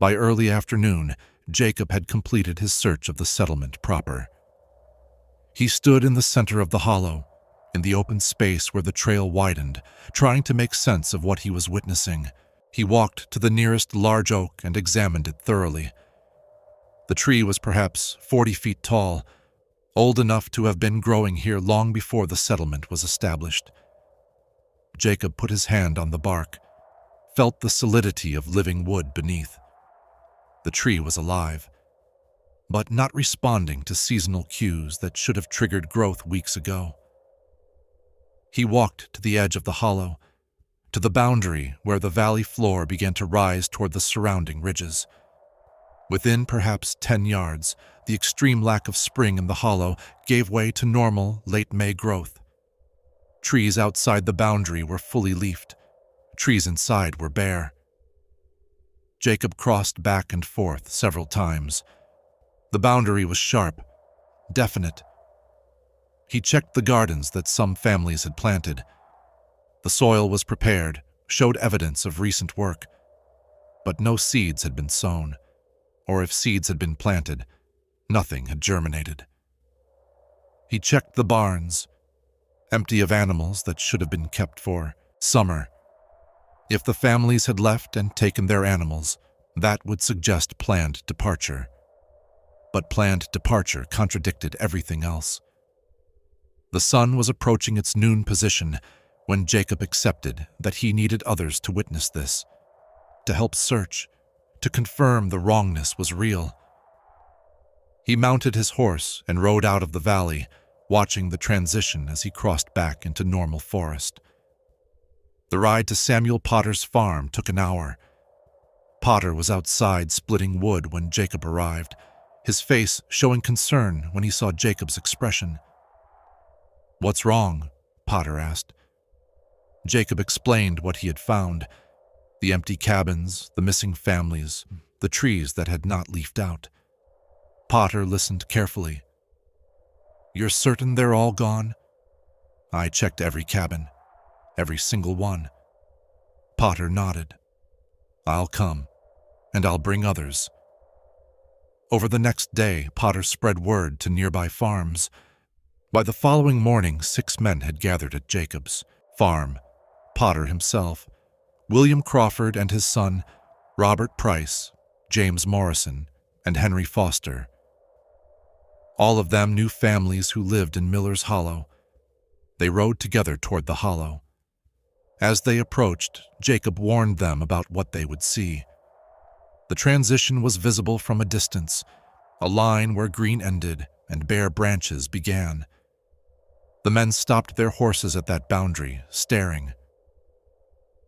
[SPEAKER 1] By early afternoon, Jacob had completed his search of the settlement proper. He stood in the center of the hollow, in the open space where the trail widened, trying to make sense of what he was witnessing. He walked to the nearest large oak and examined it thoroughly. The tree was perhaps 40 feet tall, old enough to have been growing here long before the settlement was established. Jacob put his hand on the bark, felt the solidity of living wood beneath. The tree was alive, but not responding to seasonal cues that should have triggered growth weeks ago. He walked to the edge of the hollow, to the boundary where the valley floor began to rise toward the surrounding ridges. Within perhaps 10 yards, the extreme lack of spring in the hollow gave way to normal late May growth. Trees outside the boundary were fully leafed. Trees inside were bare. Jacob crossed back and forth several times. The boundary was sharp, definite. He checked the gardens that some families had planted. The soil was prepared, showed evidence of recent work, but no seeds had been sown, or if seeds had been planted, nothing had germinated. He checked the barns, empty of animals that should have been kept for summer. If the families had left and taken their animals, that would suggest planned departure. But planned departure contradicted everything else. The sun was approaching its noon position when Jacob accepted that he needed others to witness this, to help search, to confirm the wrongness was real. He mounted his horse and rode out of the valley, watching the transition as he crossed back into normal forest. The ride to Samuel Potter's farm took an hour. Potter was outside splitting wood when Jacob arrived, his face showing concern when he saw Jacob's expression. "What's wrong?" Potter asked. Jacob explained what he had found: the empty cabins, the missing families, the trees that had not leafed out. Potter listened carefully. "You're certain they're all gone?" I checked every cabin, every single one. Potter nodded. I'll come, and I'll bring others. Over the next day, Potter spread word to nearby farms. By the following morning, 6 men had gathered at Jacob's farm. Potter himself, William Crawford and his son, Robert Price, James Morrison, and Henry Foster. All of them knew families who lived in Miller's Hollow. They rode together toward the hollow. As they approached, Jacob warned them about what they would see. The transition was visible from a distance, a line where green ended and bare branches began. The men stopped their horses at that boundary, staring.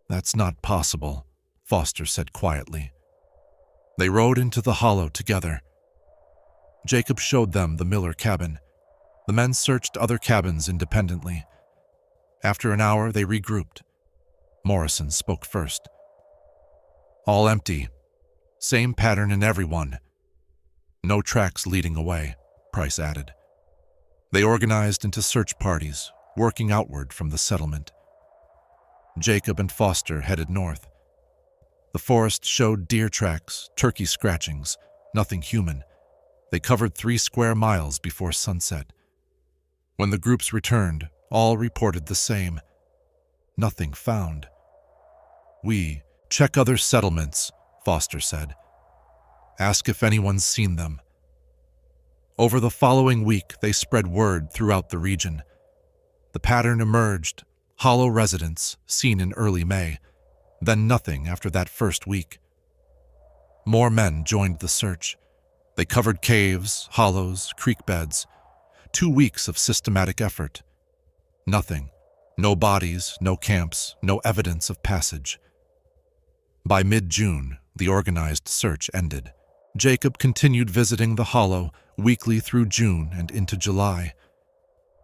[SPEAKER 1] "That's not possible," Foster said quietly. They rode into the hollow together. Jacob showed them the Miller cabin. The men searched other cabins independently. After an hour, they regrouped. Morrison spoke first. "All empty. Same pattern in everyone. No tracks leading away," Price added. They organized into search parties, working outward from the settlement. Jacob and Foster headed north. The forest showed deer tracks, turkey scratchings, nothing human. They covered 3 square miles before sunset. When the groups returned, all reported the same. Nothing found. "We check other settlements," Foster said. "Ask if anyone's seen them." Over the following week, they spread word throughout the region. The pattern emerged: hollow residents seen in early May, then nothing after that first week. More men joined the search. They covered caves, hollows, creek beds. 2 weeks of systematic effort. Nothing. No bodies, no camps, no evidence of passage. By mid-June, the organized search ended. Jacob continued visiting the hollow weekly through June and into July.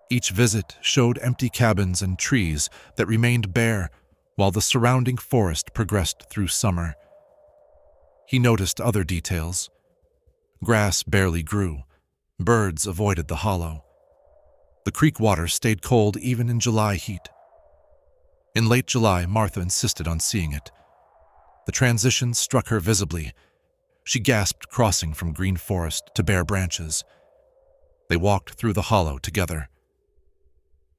[SPEAKER 1] Each visit showed empty cabins and trees that remained bare while the surrounding forest progressed through summer. He noticed other details. Grass barely grew. Birds avoided the hollow. The creek water stayed cold even in July heat. In late July, Martha insisted on seeing it. The transition struck her visibly. She gasped, crossing from green forest to bare branches. They walked through the hollow together.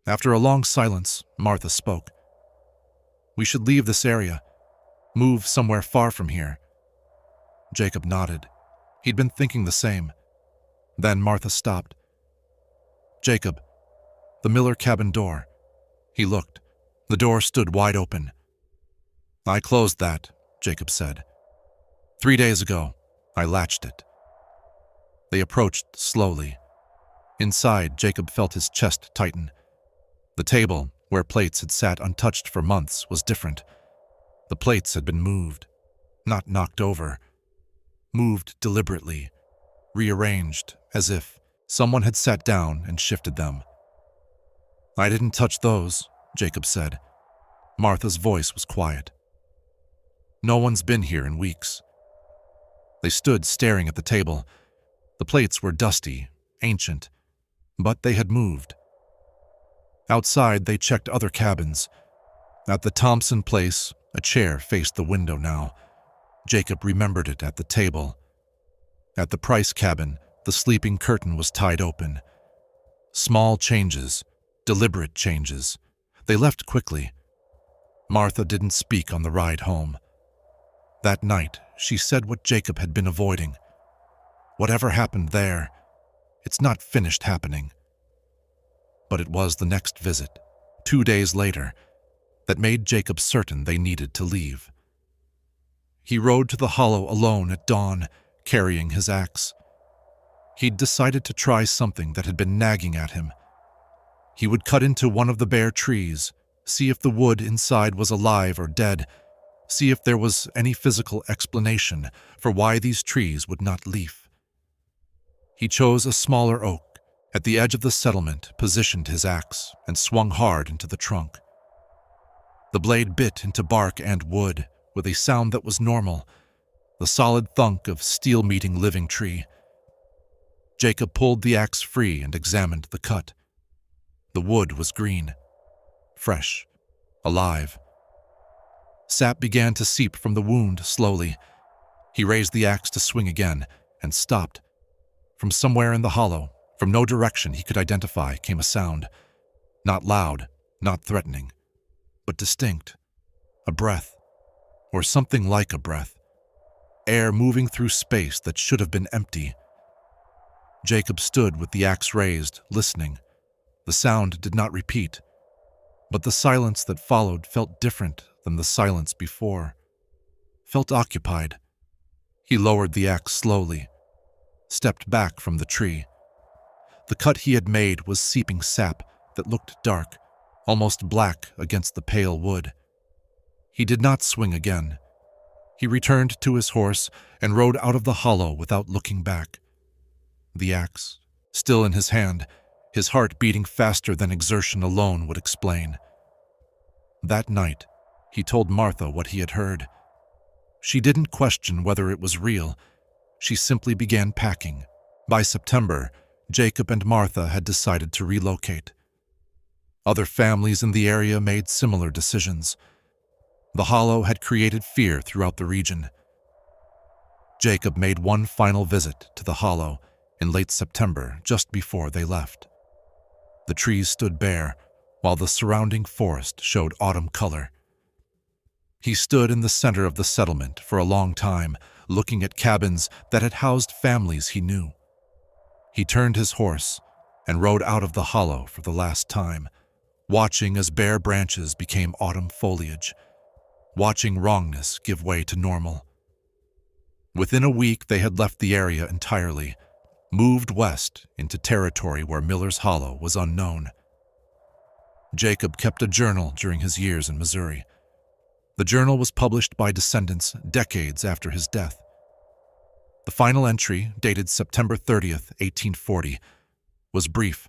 [SPEAKER 1] After a long silence, Martha spoke. "We should leave this area, move somewhere far from here." Jacob nodded. He'd been thinking the same. Then Martha stopped. "Jacob, the Miller cabin door." He looked. The door stood wide open. "I closed that," Jacob said. 3 days ago, I latched it." They approached slowly. Inside, Jacob felt his chest tighten. The table, where plates had sat untouched for months, was different. The plates had been moved, not knocked over. Moved deliberately, rearranged, as if someone had sat down and shifted them. "I didn't touch those," Jacob said. Martha's voice was quiet. "No one's been here in weeks." They stood staring at the table. The plates were dusty, ancient, but they had moved. Outside, they checked other cabins. At the Thompson place, a chair faced the window now. Jacob remembered it at the table. At the Price cabin, the sleeping curtain was tied open. Small changes, deliberate changes. They left quickly. Martha didn't speak on the ride home. That night, she said what Jacob had been avoiding. Whatever happened there, it's not finished happening. But it was the next visit, 2 days later, that made Jacob certain they needed to leave. He rode to the hollow alone at dawn, carrying his axe. He'd decided to try something that had been nagging at him. He would cut into one of the bare trees, see if the wood inside was alive or dead, see if there was any physical explanation for why these trees would not leaf. He chose a smaller oak at the edge of the settlement, positioned his axe, and swung hard into the trunk. The blade bit into bark and wood with a sound that was normal, the solid thunk of steel meeting living tree. Jacob pulled the axe free and examined the cut. The wood was green, fresh, alive. Sap began to seep from the wound slowly. He raised the axe to swing again and stopped. From somewhere in the hollow, from no direction he could identify, came a sound. Not loud, not threatening, but distinct. A breath, or something like a breath. Air moving through space that should have been empty. Jacob stood with the axe raised, listening. The sound did not repeat, but the silence that followed felt different than the silence before. Felt occupied. He lowered the axe slowly, stepped back from the tree. The cut he had made was seeping sap that looked dark, almost black against the pale wood. He did not swing again. He returned to his horse and rode out of the hollow without looking back. The axe, still in his hand, his heart beating faster than exertion alone would explain. That night, he told Martha what he had heard. She didn't question whether it was real. She simply began packing. By September, Jacob and Martha had decided to relocate. Other families in the area made similar decisions. The hollow had created fear throughout the region. Jacob made one final visit to the hollow in late September, just before they left. The trees stood bare, while the surrounding forest showed autumn color. He stood in the center of the settlement for a long time, looking at cabins that had housed families he knew. He turned his horse and rode out of the hollow for the last time, watching as bare branches became autumn foliage, watching wrongness give way to normal. Within a week, they had left the area entirely, moved west into territory where Miller's Hollow was unknown. Jacob kept a journal during his years in Missouri. The journal was published by descendants decades after his death. The final entry, dated September 30th, 1840, was brief.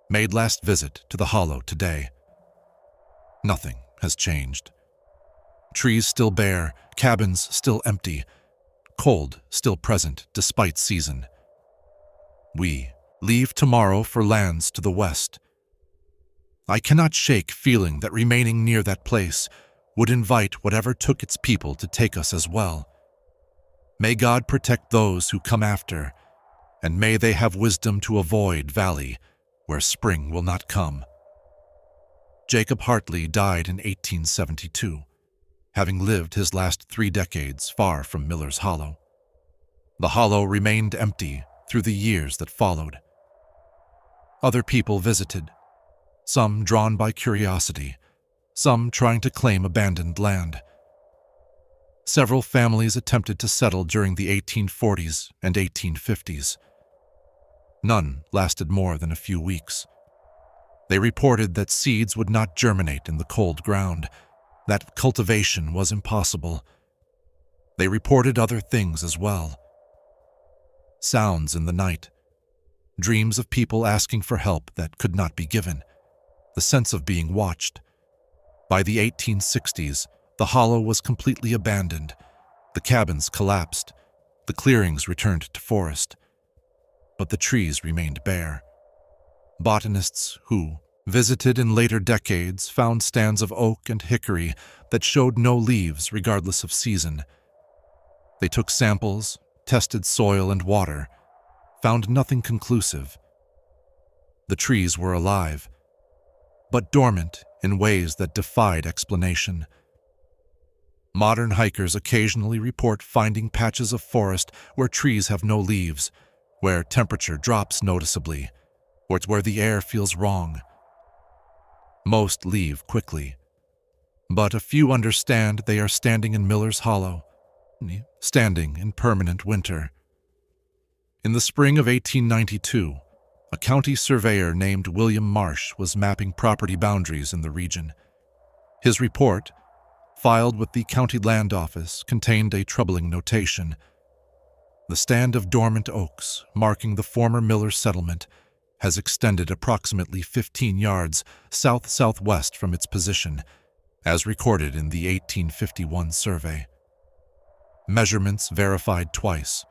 [SPEAKER 1] Made last visit to the hollow today. Nothing has changed. Trees still bare, cabins still empty, cold still present despite season. We leave tomorrow for lands to the west. I cannot shake feeling that remaining near that place would invite whatever took its people to take us as well. May God protect those who come after, and may they have wisdom to avoid valley where spring will not come. Jacob Hartley died in 1872, having lived his last 3 decades far from Miller's Hollow. The hollow remained empty through the years that followed. Other people visited, some drawn by curiosity, some trying to claim abandoned land. Several families attempted to settle during the 1840s and 1850s. None lasted more than a few weeks. They reported that seeds would not germinate in the cold ground, that cultivation was impossible. They reported other things as well. Sounds in the night, dreams of people asking for help that could not be given, the sense of being watched. By the 1860s, the hollow was completely abandoned. The cabins collapsed. The clearings returned to forest. But the trees remained bare. Botanists who visited in later decades found stands of oak and hickory that showed no leaves regardless of season. They took samples, tested soil and water, found nothing conclusive. The trees were alive, but dormant in ways that defied explanation. Modern hikers occasionally report finding patches of forest where trees have no leaves, where temperature drops noticeably, or where the air feels wrong. Most leave quickly, but a few understand they are standing in Miller's Hollow, standing in permanent winter. In the spring of 1892, a county surveyor named William Marsh was mapping property boundaries in the region. His report, filed with the county land office, contained a troubling notation. The stand of dormant oaks, marking the former Miller settlement, has extended approximately 15 yards south-southwest from its position, as recorded in the 1851 survey. Measurements verified twice.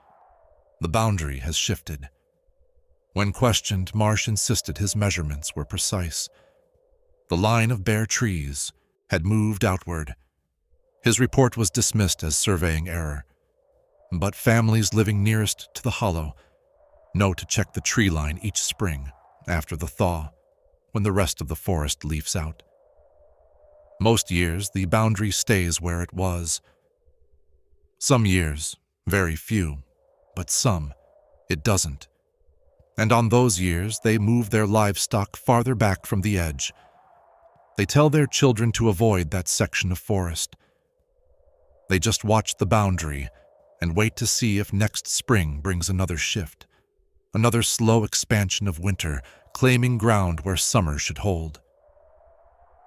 [SPEAKER 1] The boundary has shifted. When questioned, Marsh insisted his measurements were precise. The line of bare trees had moved outward. His report was dismissed as surveying error, but families living nearest to the hollow know to check the tree line each spring after the thaw, when the rest of the forest leaves out. Most years, the boundary stays where it was. Some years, very few, but some, it doesn't. And on those years, they move their livestock farther back from the edge. They tell their children to avoid that section of forest. They just watch the boundary and wait to see if next spring brings another shift, another slow expansion of winter, claiming ground where summer should hold.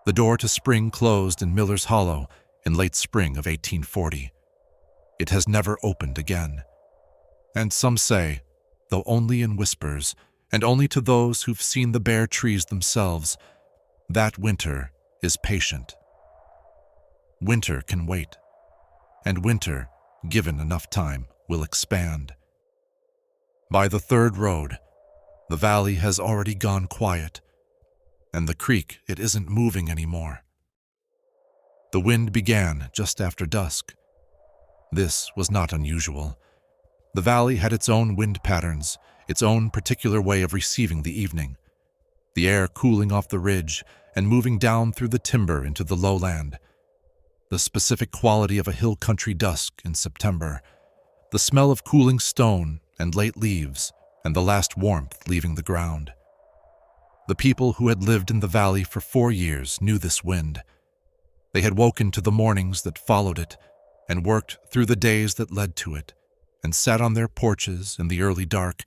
[SPEAKER 1] The door to spring closed in Miller's Hollow in late spring of 1840. It has never opened again. And some say, though only in whispers, and only to those who've seen the bare trees themselves, that winter is patient. Winter can wait, and winter, given enough time, will expand. By the third road, the valley has already gone quiet, and the creek, it isn't moving anymore. The wind began just after dusk. This was not unusual. The valley had its own wind patterns, its own particular way of receiving the evening. The air cooling off the ridge and moving down through the timber into the lowland. The specific quality of a hill country dusk in September. The smell of cooling stone and late leaves, and the last warmth leaving the ground. The people who had lived in the valley for 4 years knew this wind. They had woken to the mornings that followed it, and worked through the days that led to it, and sat on their porches in the early dark,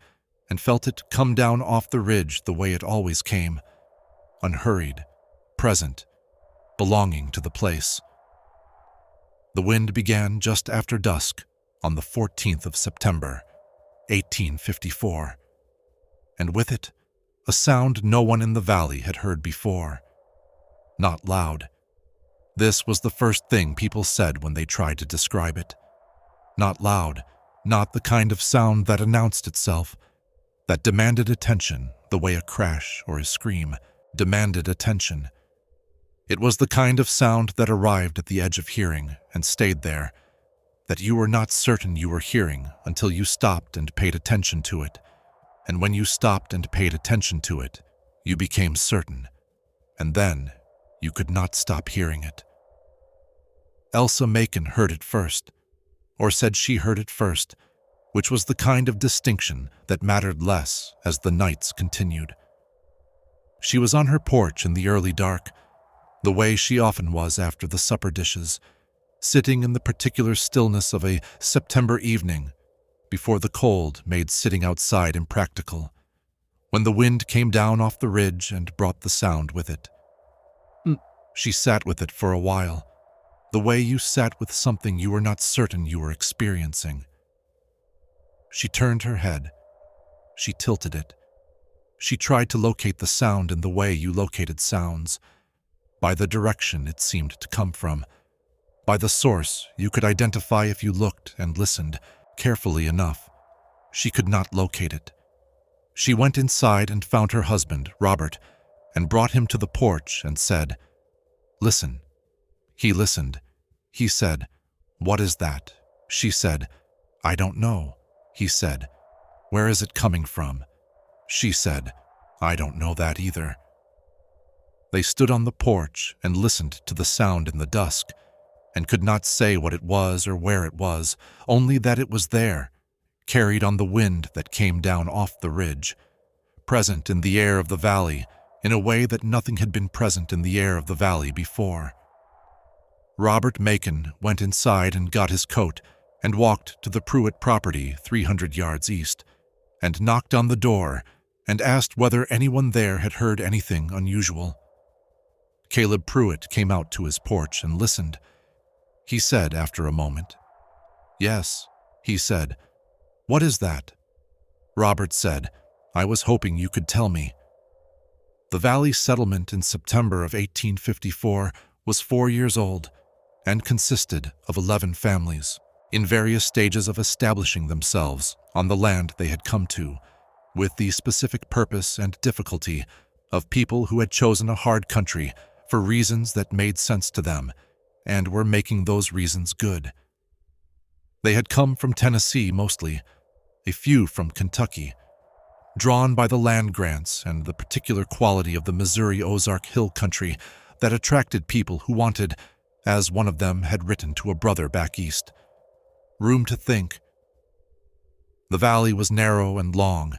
[SPEAKER 1] and felt it come down off the ridge the way it always came, unhurried, present, belonging to the place. The wind began just after dusk on the 14th of September, 1854, and with it, a sound no one in the valley had heard before. Not loud. This was the first thing people said when they tried to describe it. Not loud, not the kind of sound that announced itself, that demanded attention the way a crash or a scream demanded attention. It was the kind of sound that arrived at the edge of hearing and stayed there, that you were not certain you were hearing until you stopped and paid attention to it. And when you stopped and paid attention to it, you became certain, and then you could not stop hearing it. Elsa Macon heard it first, or said she heard it first, which was the kind of distinction that mattered less as the nights continued. She was on her porch in the early dark, the way she often was after the supper dishes, sitting in the particular stillness of a September evening, before the cold made sitting outside impractical, when the wind came down off the ridge and brought the sound with it. She sat with it for a while, the way you sat with something you were not certain you were experiencing. She turned her head. She tilted it. She tried to locate the sound in the way you located sounds, by the direction it seemed to come from, by the source you could identify if you looked and listened carefully enough. She could not locate it. She went inside and found her husband, Robert, and brought him to the porch and said, "Listen." He listened. He said, "What is that?" She said, "I don't know." He said, "Where is it coming from?" She said, "I don't know that either." They stood on the porch and listened to the sound in the dusk, and could not say what it was or where it was, only that it was there, carried on the wind that came down off the ridge, present in the air of the valley in a way that nothing had been present in the air of the valley before. Robert Macon went inside and got his coat and walked to the Pruitt property 300 yards east, and knocked on the door and asked whether anyone there had heard anything unusual. Caleb Pruitt came out to his porch and listened. He said after a moment, "Yes," he said. "What is that?" Robert said, "I was hoping you could tell me." The valley settlement in September of 1854 was 4 years old and consisted of 11 families in various stages of establishing themselves on the land they had come to, with the specific purpose and difficulty of people who had chosen a hard country for reasons that made sense to them and were making those reasons good. They had come from Tennessee mostly, a few from Kentucky, drawn by the land grants and the particular quality of the Missouri Ozark Hill country that attracted people who wanted, as one of them had written to a brother back east, room to think. The valley was narrow and long,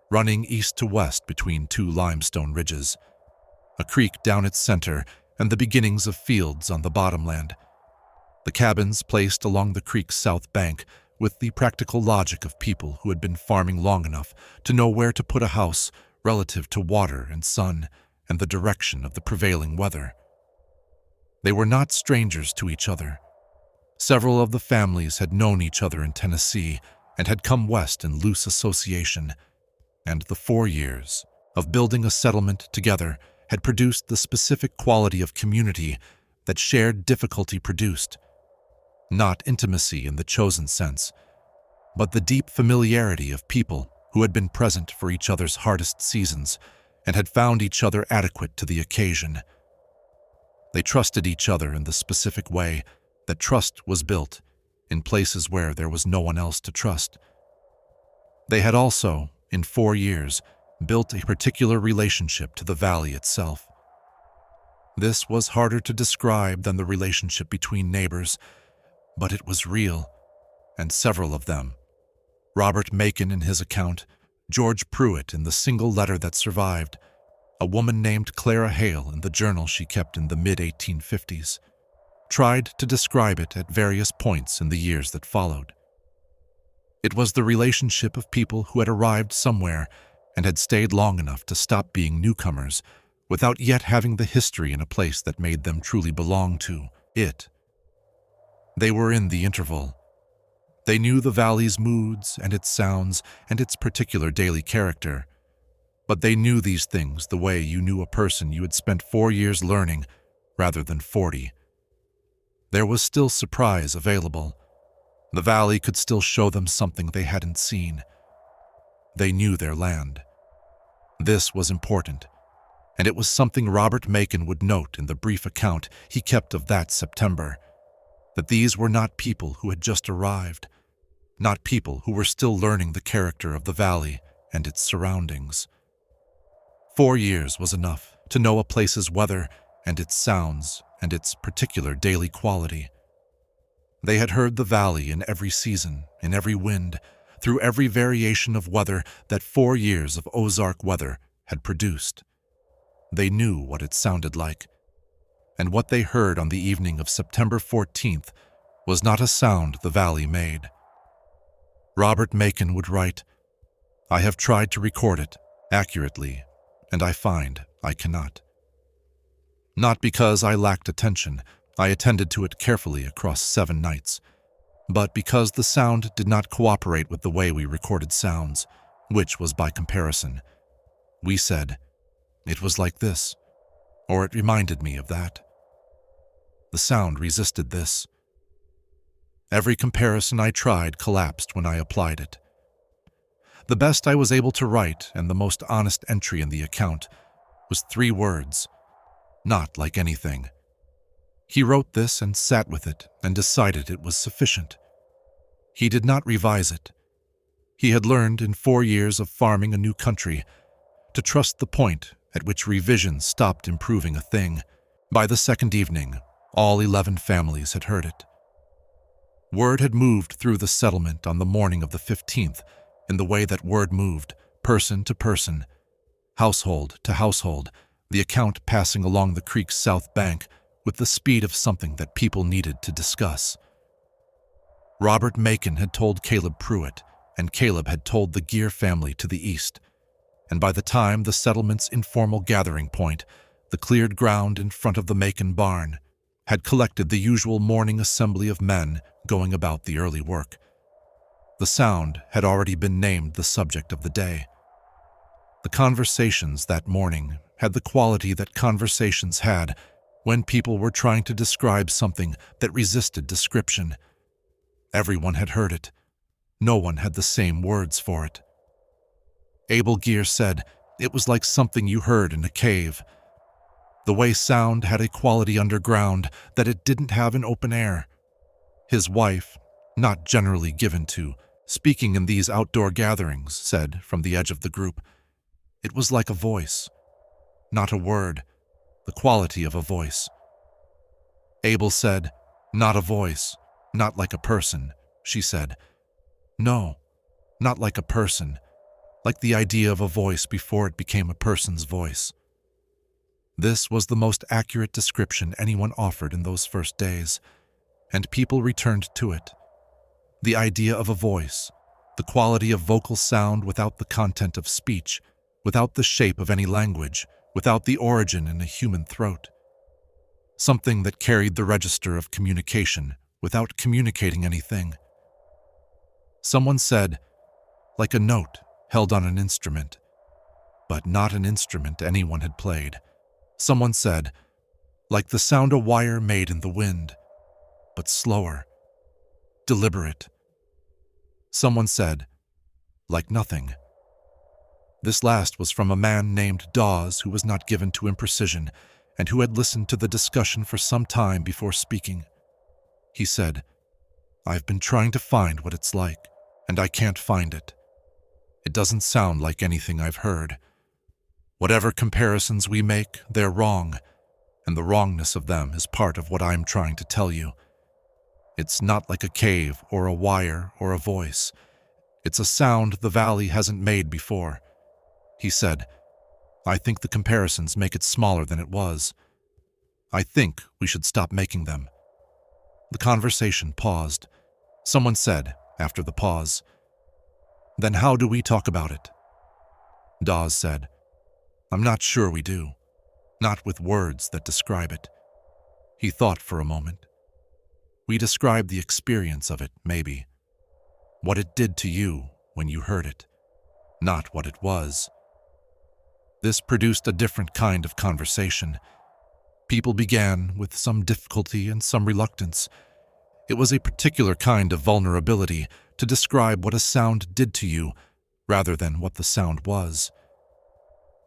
[SPEAKER 1] running east to west between two limestone ridges, a creek down its center and the beginnings of fields on the bottomland. The cabins placed along the creek's south bank with the practical logic of people who had been farming long enough to know where to put a house relative to water and sun and the direction of the prevailing weather. They were not strangers to each other. Several of the families had known each other in Tennessee and had come west in loose association, and the 4 years of building a settlement together had produced the specific quality of community that shared difficulty produced. Not intimacy in the chosen sense, but the deep familiarity of people who had been present for each other's hardest seasons and had found each other adequate to the occasion. They trusted each other in the specific way that trust was built in places where there was no one else to trust. They had also, in 4 years, built a particular relationship to the valley itself. This was harder to describe than the relationship between neighbors, but it was real, and several of them, Robert Macon in his account, George Pruitt in the single letter that survived, a woman named Clara Hale in the journal she kept in the mid-1850s, tried to describe it at various points in the years that followed. It was the relationship of people who had arrived somewhere and had stayed long enough to stop being newcomers without yet having the history in a place that made them truly belong to it. They were in the interval. They knew the valley's moods and its sounds and its particular daily character, but they knew these things the way you knew a person you had spent 4 years learning rather than 40. There was still surprise available. The valley could still show them something they hadn't seen. They knew their land. This was important, and it was something Robert Macon would note in the brief account he kept of that September, that these were not people who had just arrived, not people who were still learning the character of the valley and its surroundings. 4 years was enough to know a place's weather and its sounds and its particular daily quality. They had heard the valley in every season, in every wind, through every variation of weather that 4 years of Ozark weather had produced. They knew what it sounded like, and what they heard on the evening of September 14th was not a sound the valley made. Robert Macon would write, "I have tried to record it accurately, and I find I cannot. Not because I lacked attention, I attended to it carefully across 7 nights, but because the sound did not cooperate with the way we recorded sounds, which was by comparison. We said, 'It was like this,' or 'It reminded me of that.' The sound resisted this. Every comparison I tried collapsed when I applied it. The best I was able to write, and the most honest entry in the account, was 3 words, 'Not like anything.' He wrote this and sat with it and decided it was sufficient. He did not revise it. He had learned in 4 years of farming a new country to trust the point at which revision stopped improving a thing. By the second evening, all 11 families had heard it. Word had moved through the settlement on the morning of the 15th in the way that word moved, person to person, household to household, the account passing along the creek's south bank with the speed of something that people needed to discuss. Robert Macon had told Caleb Pruitt, and Caleb had told the Gear family to the east, and by the time the settlement's informal gathering point, the cleared ground in front of the Macon barn, had collected the usual morning assembly of men going about the early work. The sound had already been named the subject of the day. The conversations that morning had the quality that conversations had when people were trying to describe something that resisted description. Everyone had heard it. No one had the same words for it. Abel Gear said, It was like something you heard in a cave. The way sound had a quality underground that it didn't have in open air. His wife, not generally given to speaking in these outdoor gatherings, said from the edge of the group, "It was like a voice, not a word, the quality of a voice." Abel said, "Not a voice, not like a person," she said. "No, not like a person, like the idea of a voice before it became a person's voice." This was the most accurate description anyone offered in those first days, and people returned to it. The idea of a voice, the quality of vocal sound without the content of speech, without the shape of any language, without the origin in a human throat. Something that carried the register of communication without communicating anything. Someone said, like a note held on an instrument, but not an instrument anyone had played. Someone said, like the sound a wire made in the wind, but slower, deliberate. Someone said, like nothing. This last was from a man named Dawes, who was not given to imprecision and who had listened to the discussion for some time before speaking. He said, "I've been trying to find what it's like, and I can't find it. It doesn't sound like anything I've heard. Whatever comparisons we make, they're wrong, and the wrongness of them is part of what I'm trying to tell you. It's not like a cave or a wire or a voice. It's a sound the valley hasn't made before." He said, "I think the comparisons make it smaller than it was. I think we should stop making them." The conversation paused. Someone said, after the pause, "Then how do we talk about it?" Dawes said, "I'm not sure we do. Not with words that describe it." He thought for a moment. "We describe the experience of it, maybe. What it did to you when you heard it, not what it was." This produced a different kind of conversation. People began with some difficulty and some reluctance. It was a particular kind of vulnerability to describe what a sound did to you rather than what the sound was.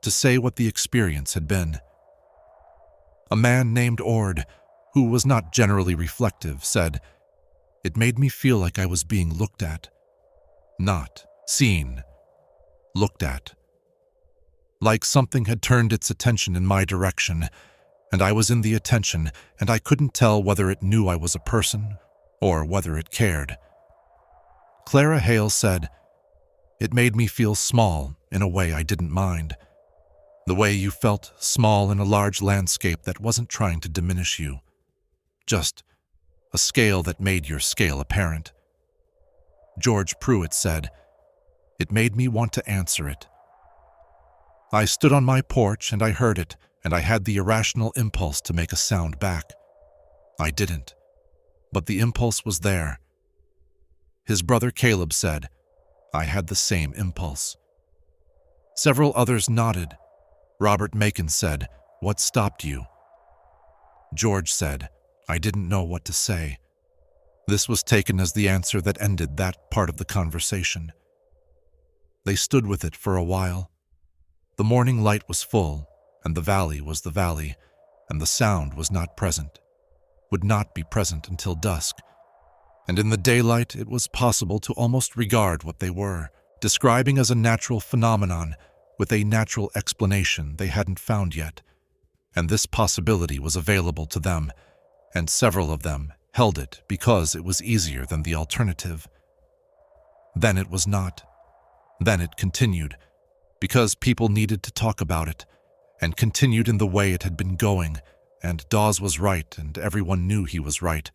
[SPEAKER 1] To say what the experience had been. A man named Ord, who was not generally reflective, said, "It made me feel like I was being looked at. Not seen. Looked at. Like something had turned its attention in my direction, and I was in the attention, and I couldn't tell whether it knew I was a person or whether it cared." Clara Hale said, "It made me feel small in a way I didn't mind. The way you felt small in a large landscape that wasn't trying to diminish you. Just a scale that made your scale apparent." George Pruitt said, "It made me want to answer it. I stood on my porch and I heard it, and I had the irrational impulse to make a sound back. I didn't, but the impulse was there." His brother Caleb said, "I had the same impulse." Several others nodded. Robert Macon said, "What stopped you?" George said, "I didn't know what to say." This was taken as the answer that ended that part of the conversation. They stood with it for a while. The morning light was full, and the valley was the valley, and the sound was not present, would not be present until dusk. And in the daylight it was possible to almost regard what they were, describing as a natural phenomenon with a natural explanation they hadn't found yet. And this possibility was available to them, and several of them held it because it was easier than the alternative. Then it was not. Then it continued, because people needed to talk about it, and continued in the way it had been going, and Dawes was right and everyone knew he was right,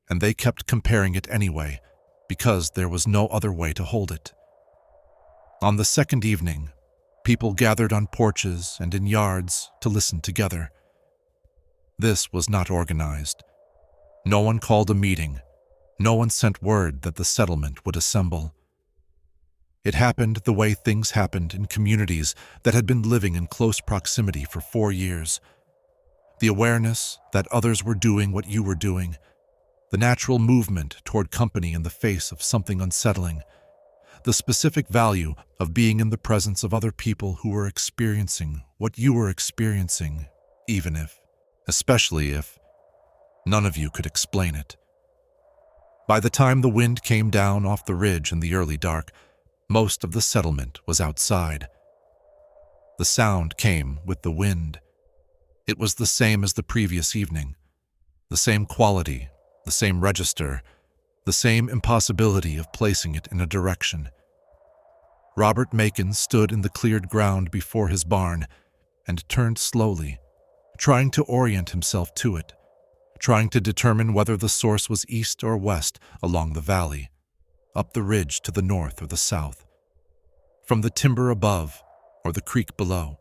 [SPEAKER 1] and they kept comparing it anyway, because there was no other way to hold it. On the second evening, people gathered on porches and in yards to listen together. This was not organized. No one called a meeting. No one sent word that the settlement would assemble. It happened the way things happened in communities that had been living in close proximity for 4 years. The awareness that others were doing what you were doing, the natural movement toward company in the face of something unsettling, the specific value of being in the presence of other people who were experiencing what you were experiencing, even if, especially if, none of you could explain it. By the time the wind came down off the ridge in the early dark, most of the settlement was outside. The sound came with the wind. It was the same as the previous evening. The same quality, the same register, the same impossibility of placing it in a direction. Robert Macon stood in the cleared ground before his barn and turned slowly, trying to orient himself to it, trying to determine whether the source was east or west along the valley, up the ridge to the north or the south, from the timber above or the creek below.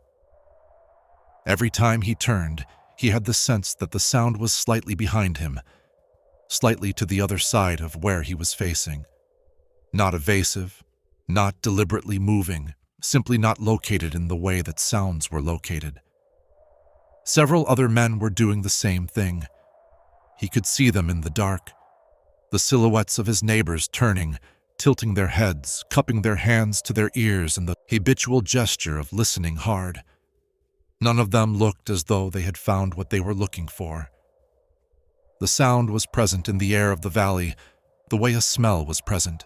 [SPEAKER 1] Every time he turned, he had the sense that the sound was slightly behind him, slightly to the other side of where he was facing. Not evasive, not deliberately moving, simply not located in the way that sounds were located. Several other men were doing the same thing. He could see them in the dark, the silhouettes of his neighbors turning, tilting their heads, cupping their hands to their ears in the habitual gesture of listening hard. None of them looked as though they had found what they were looking for. The sound was present in the air of the valley, the way a smell was present.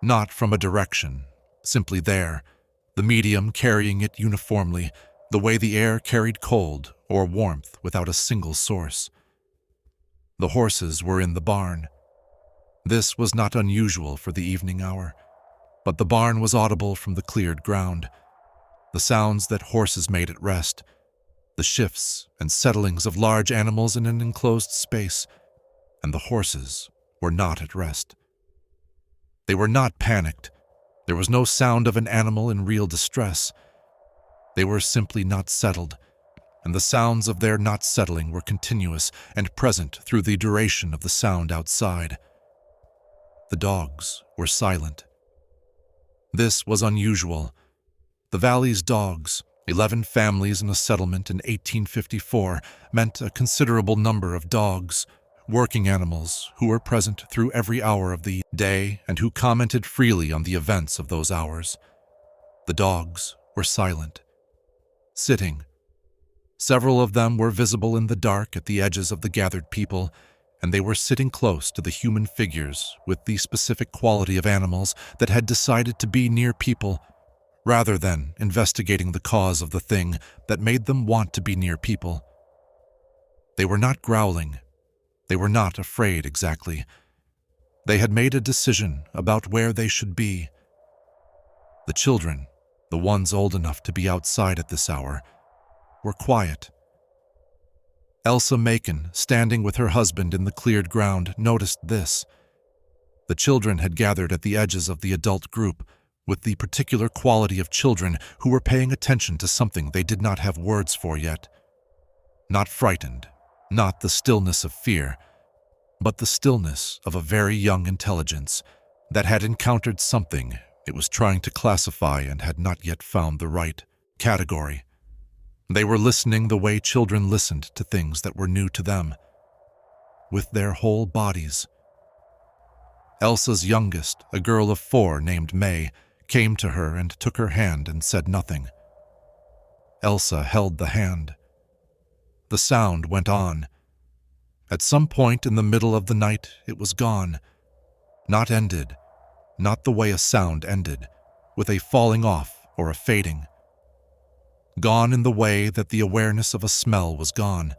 [SPEAKER 1] Not from a direction, simply there, the medium carrying it uniformly, the way the air carried cold or warmth without a single source. The horses were in the barn. This was not unusual for the evening hour, but the barn was audible from the cleared ground. The sounds that horses made at rest, the shifts and settlings of large animals in an enclosed space, and the horses were not at rest. They were not panicked. There was no sound of an animal in real distress. They were simply not settled, and the sounds of their not settling were continuous and present through the duration of the sound outside. The dogs were silent. This was unusual. The valley's dogs, 11 families in a settlement in 1854, meant a considerable number of dogs, working animals who were present through every hour of the day and who commented freely on the events of those hours. The dogs were silent, sitting. Several of them were visible in the dark at the edges of the gathered people, and they were sitting close to the human figures with the specific quality of animals that had decided to be near people, rather than investigating the cause of the thing that made them want to be near people. They were not growling. They were not afraid exactly. They had made a decision about where they should be. The children, the ones old enough to be outside at this hour, were quiet. Elsa Macon, standing with her husband in the cleared ground, noticed this. The children had gathered at the edges of the adult group, with the particular quality of children who were paying attention to something they did not have words for yet. Not frightened, not the stillness of fear, but the stillness of a very young intelligence that had encountered something it was trying to classify and had not yet found the right category. They were listening the way children listened to things that were new to them, with their whole bodies. Elsa's youngest, a girl of 4 named May, came to her and took her hand and said nothing. Elsa held the hand. The sound went on. At some point in the middle of the night, it was gone. Not ended, not the way a sound ended, with a falling off or a fading. Gone in the way that the awareness of a smell was gone,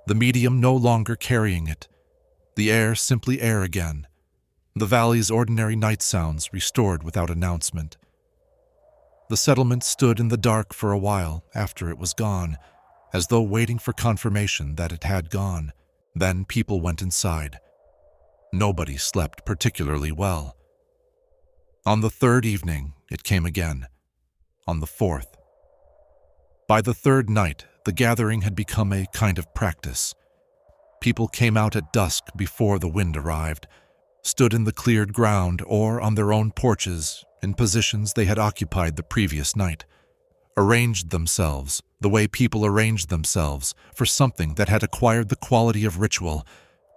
[SPEAKER 1] the medium no longer carrying it, the air simply air again. The valley's ordinary night sounds restored without announcement. The settlement stood in the dark for a while after it was gone, as though waiting for confirmation that it had gone. Then people went inside. Nobody slept particularly well. On the 3rd evening, it came again. On the 4th. By the 3rd night, the gathering had become a kind of practice. People came out at dusk before the wind arrived, stood in the cleared ground or on their own porches in positions they had occupied the previous night, arranged themselves the way people arranged themselves for something that had acquired the quality of ritual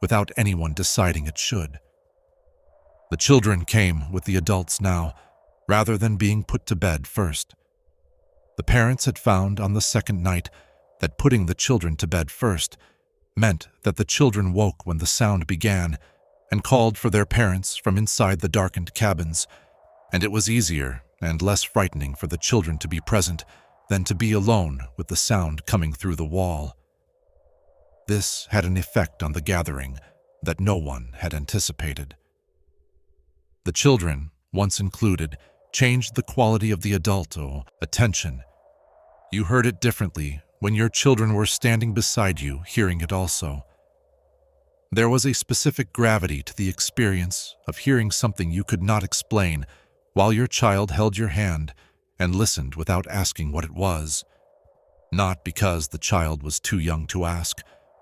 [SPEAKER 1] without anyone deciding it should. The children came with the adults now, rather than being put to bed first. The parents had found on the second night that putting the children to bed first meant that the children woke when the sound began and called for their parents from inside the darkened cabins, and it was easier and less frightening for the children to be present than to be alone with the sound coming through the wall. This had an effect on the gathering that no one had anticipated. The children, once included, changed the quality of the adult attention. You heard it differently when your children were standing beside you, hearing it also. There was a specific gravity to the experience of hearing something you could not explain while your child held your hand and listened without asking what it was. Not because the child was too young to ask,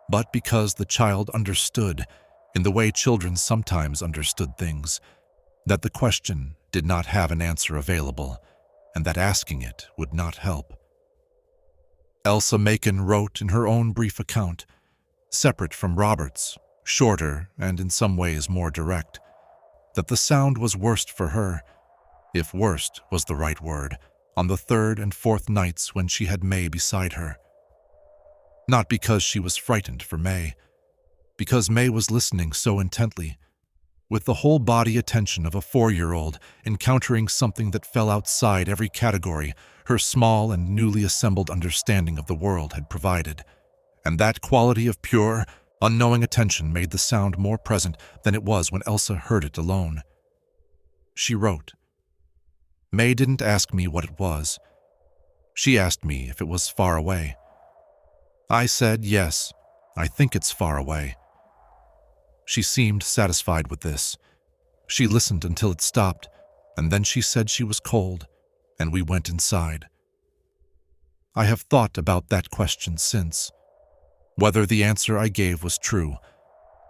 [SPEAKER 1] but because the child understood, in the way children sometimes understood things, that the question did not have an answer available, and that asking it would not help. Elsa Macon wrote in her own brief account, separate from Robert's, shorter and in some ways more direct, that the sound was worst for her, if worst was the right word, on the third and fourth nights when she had May beside her. Not because she was frightened for May, because May was listening so intently, with the whole body attention of a 4-year-old encountering something that fell outside every category her small and newly assembled understanding of the world had provided. And that quality of pure, unknowing attention made the sound more present than it was when Elsa heard it alone. She wrote, May didn't ask me what it was. She asked me if it was far away. I said, yes, I think it's far away. She seemed satisfied with this. She listened until it stopped, and then she said she was cold, and we went inside. I have thought about that question since. Whether the answer I gave was true,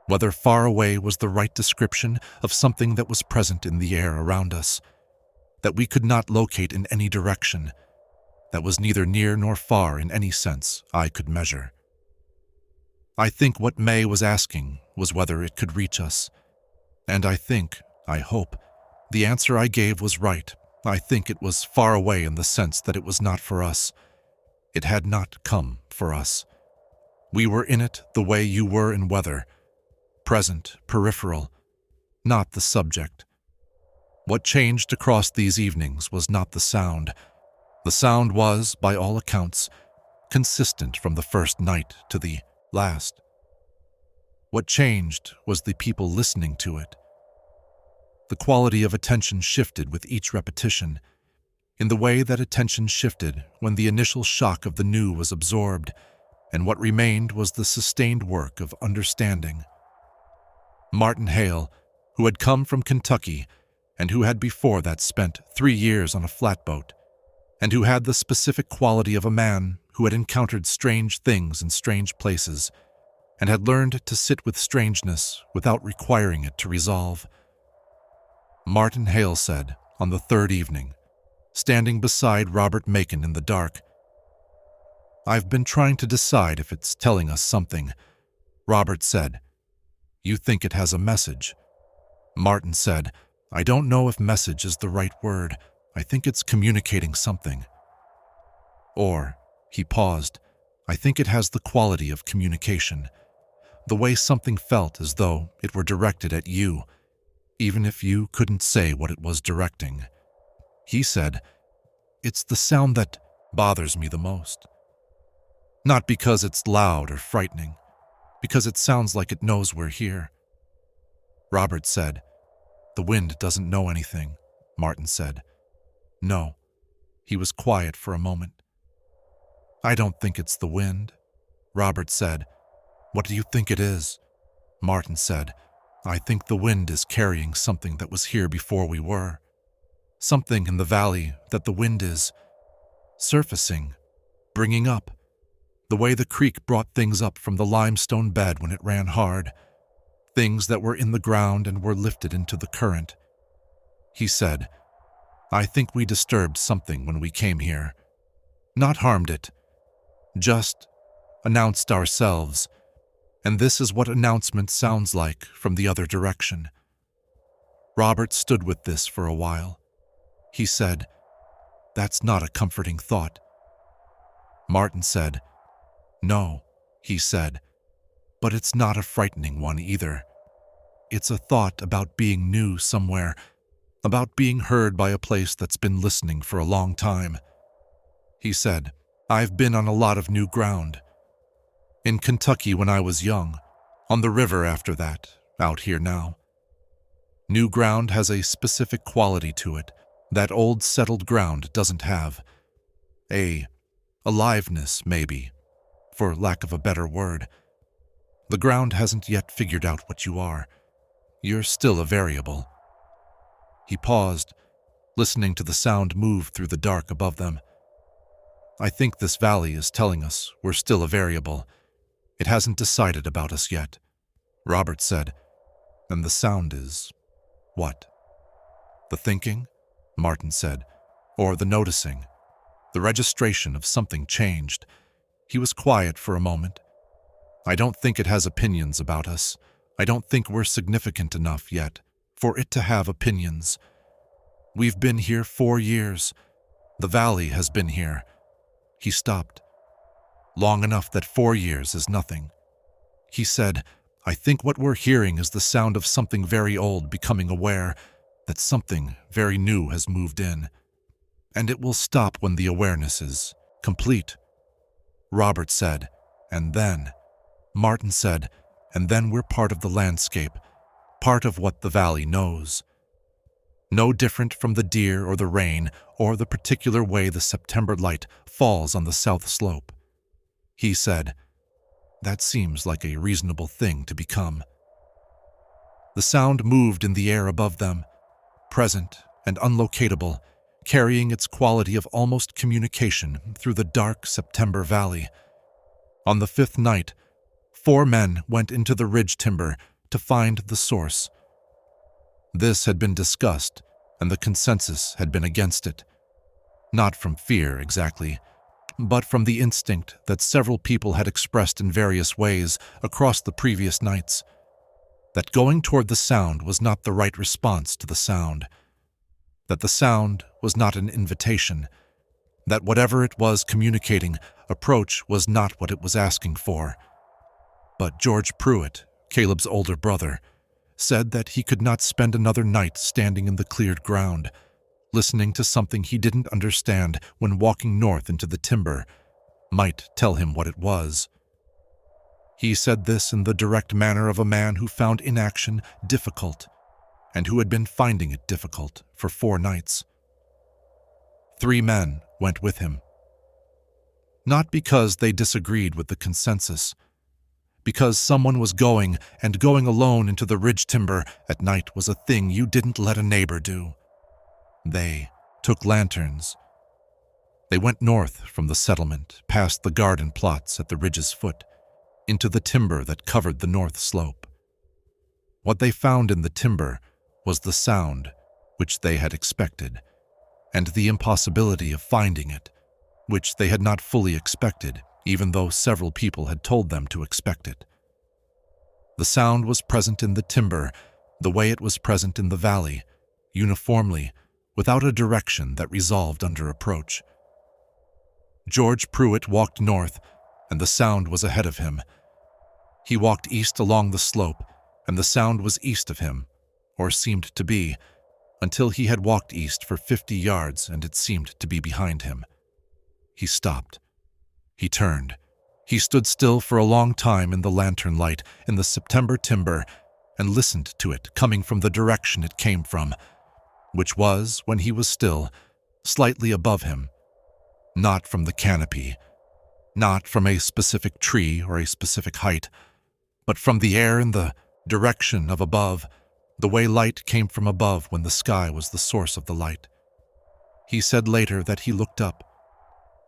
[SPEAKER 1] whether far away was the right description of something that was present in the air around us, that we could not locate in any direction, that was neither near nor far in any sense I could measure. I think what May was asking was whether it could reach us, and I hope, the answer I gave was right. I think it was far away in the sense that it was not for us. It had not come for us. We were in it the way you were in weather, present, peripheral, not the subject. What changed across these evenings was not the sound. The sound was, by all accounts, consistent from the first night to the last. What changed was the people listening to it. The quality of attention shifted with each repetition, in the way that attention shifted when the initial shock of the new was absorbed, and what remained was the sustained work of understanding. Martin Hale, who had come from Kentucky, and who had before that spent 3 years on a flatboat, and who had the specific quality of a man who had encountered strange things in strange places, and had learned to sit with strangeness without requiring it to resolve. Martin Hale said, on the third evening, standing beside Robert Macon in the dark, I've been trying to decide if it's telling us something. Robert said, You think it has a message? Martin said, I don't know if message is the right word. I think it's communicating something. Or, he paused, I think it has the quality of communication. The way something felt as though it were directed at you, even if you couldn't say what it was directing. He said, It's the sound that bothers me the most. Not because it's loud or frightening, because it sounds like it knows we're here. Robert said, The wind doesn't know anything, Martin said. No. He was quiet for a moment. I don't think it's the wind, Robert said. What do you think it is? Martin said, I think the wind is carrying something that was here before we were. Something in the valley that the wind is surfacing, bringing up, the way the creek brought things up from the limestone bed when it ran hard, things that were in the ground and were lifted into the current. He said, I think we disturbed something when we came here. Not harmed it, just announced ourselves, and this is what announcement sounds like from the other direction. Robert stood with this for a while. He said, "That's not a comforting thought." Martin said, "No," he said, "but it's not a frightening one either. It's a thought about being new somewhere, about being heard by a place that's been listening for a long time." He said, "I've been on a lot of new ground. In Kentucky when I was young, on the river after that, out here now. New ground has a specific quality to it that old settled ground doesn't have. A aliveness, maybe, for lack of a better word. The ground hasn't yet figured out what you are. You're still a variable." He paused, listening to the sound move through the dark above them. "I think this valley is telling us we're still a variable. It hasn't decided about us yet," Robert said. "And the sound is... what?" "The thinking," Martin said, "or the noticing. The registration of something changed." He was quiet for a moment. "I don't think it has opinions about us. I don't think we're significant enough yet for it to have opinions. We've been here 4 years. The valley has been here." He stopped. "Long enough that 4 years is nothing." He said, "I think what we're hearing is the sound of something very old becoming aware that something very new has moved in. And it will stop when the awareness is complete." Robert said, "And then..." Martin said, "And then we're part of the landscape, part of what the valley knows. No different from the deer or the rain or the particular way the September light falls on the south slope." He said, "That seems like a reasonable thing to become." The sound moved in the air above them, present and unlocatable, carrying its quality of almost communication through the dark September valley. On the 5th night, 4 men went into the ridge timber to find the source. This had been discussed, and the consensus had been against it. Not from fear, exactly, but from the instinct that several people had expressed in various ways across the previous nights, that going toward the sound was not the right response to the sound, that the sound was not an invitation, that whatever it was communicating, approach was not what it was asking for. But George Pruitt, Caleb's older brother, said that he could not spend another night standing in the cleared ground, listening to something he didn't understand when walking north into the timber might tell him what it was. He said this in the direct manner of a man who found inaction difficult, and who had been finding it difficult for 4 nights. 3 men went with him. Not because they disagreed with the consensus, because someone was going, and going alone into the ridge timber at night was a thing you didn't let a neighbor do. They took lanterns. They went north from the settlement, past the garden plots at the ridge's foot, into the timber that covered the north slope. What they found in the timber was the sound which they had expected, and the impossibility of finding it, which they had not fully expected, even though several people had told them to expect it. The sound was present in the timber, the way it was present in the valley, uniformly, without a direction that resolved under approach. George Pruitt walked north, and the sound was ahead of him. He walked east along the slope, and the sound was east of him, or seemed to be, until he had walked east for 50 yards and it seemed to be behind him. He stopped. He turned. He stood still for a long time in the lantern light in the September timber and listened to it coming from the direction it came from, which was, when he was still, slightly above him. Not from the canopy, not from a specific tree or a specific height, but from the air in the direction of above, the way light came from above when the sky was the source of the light. He said later that he looked up.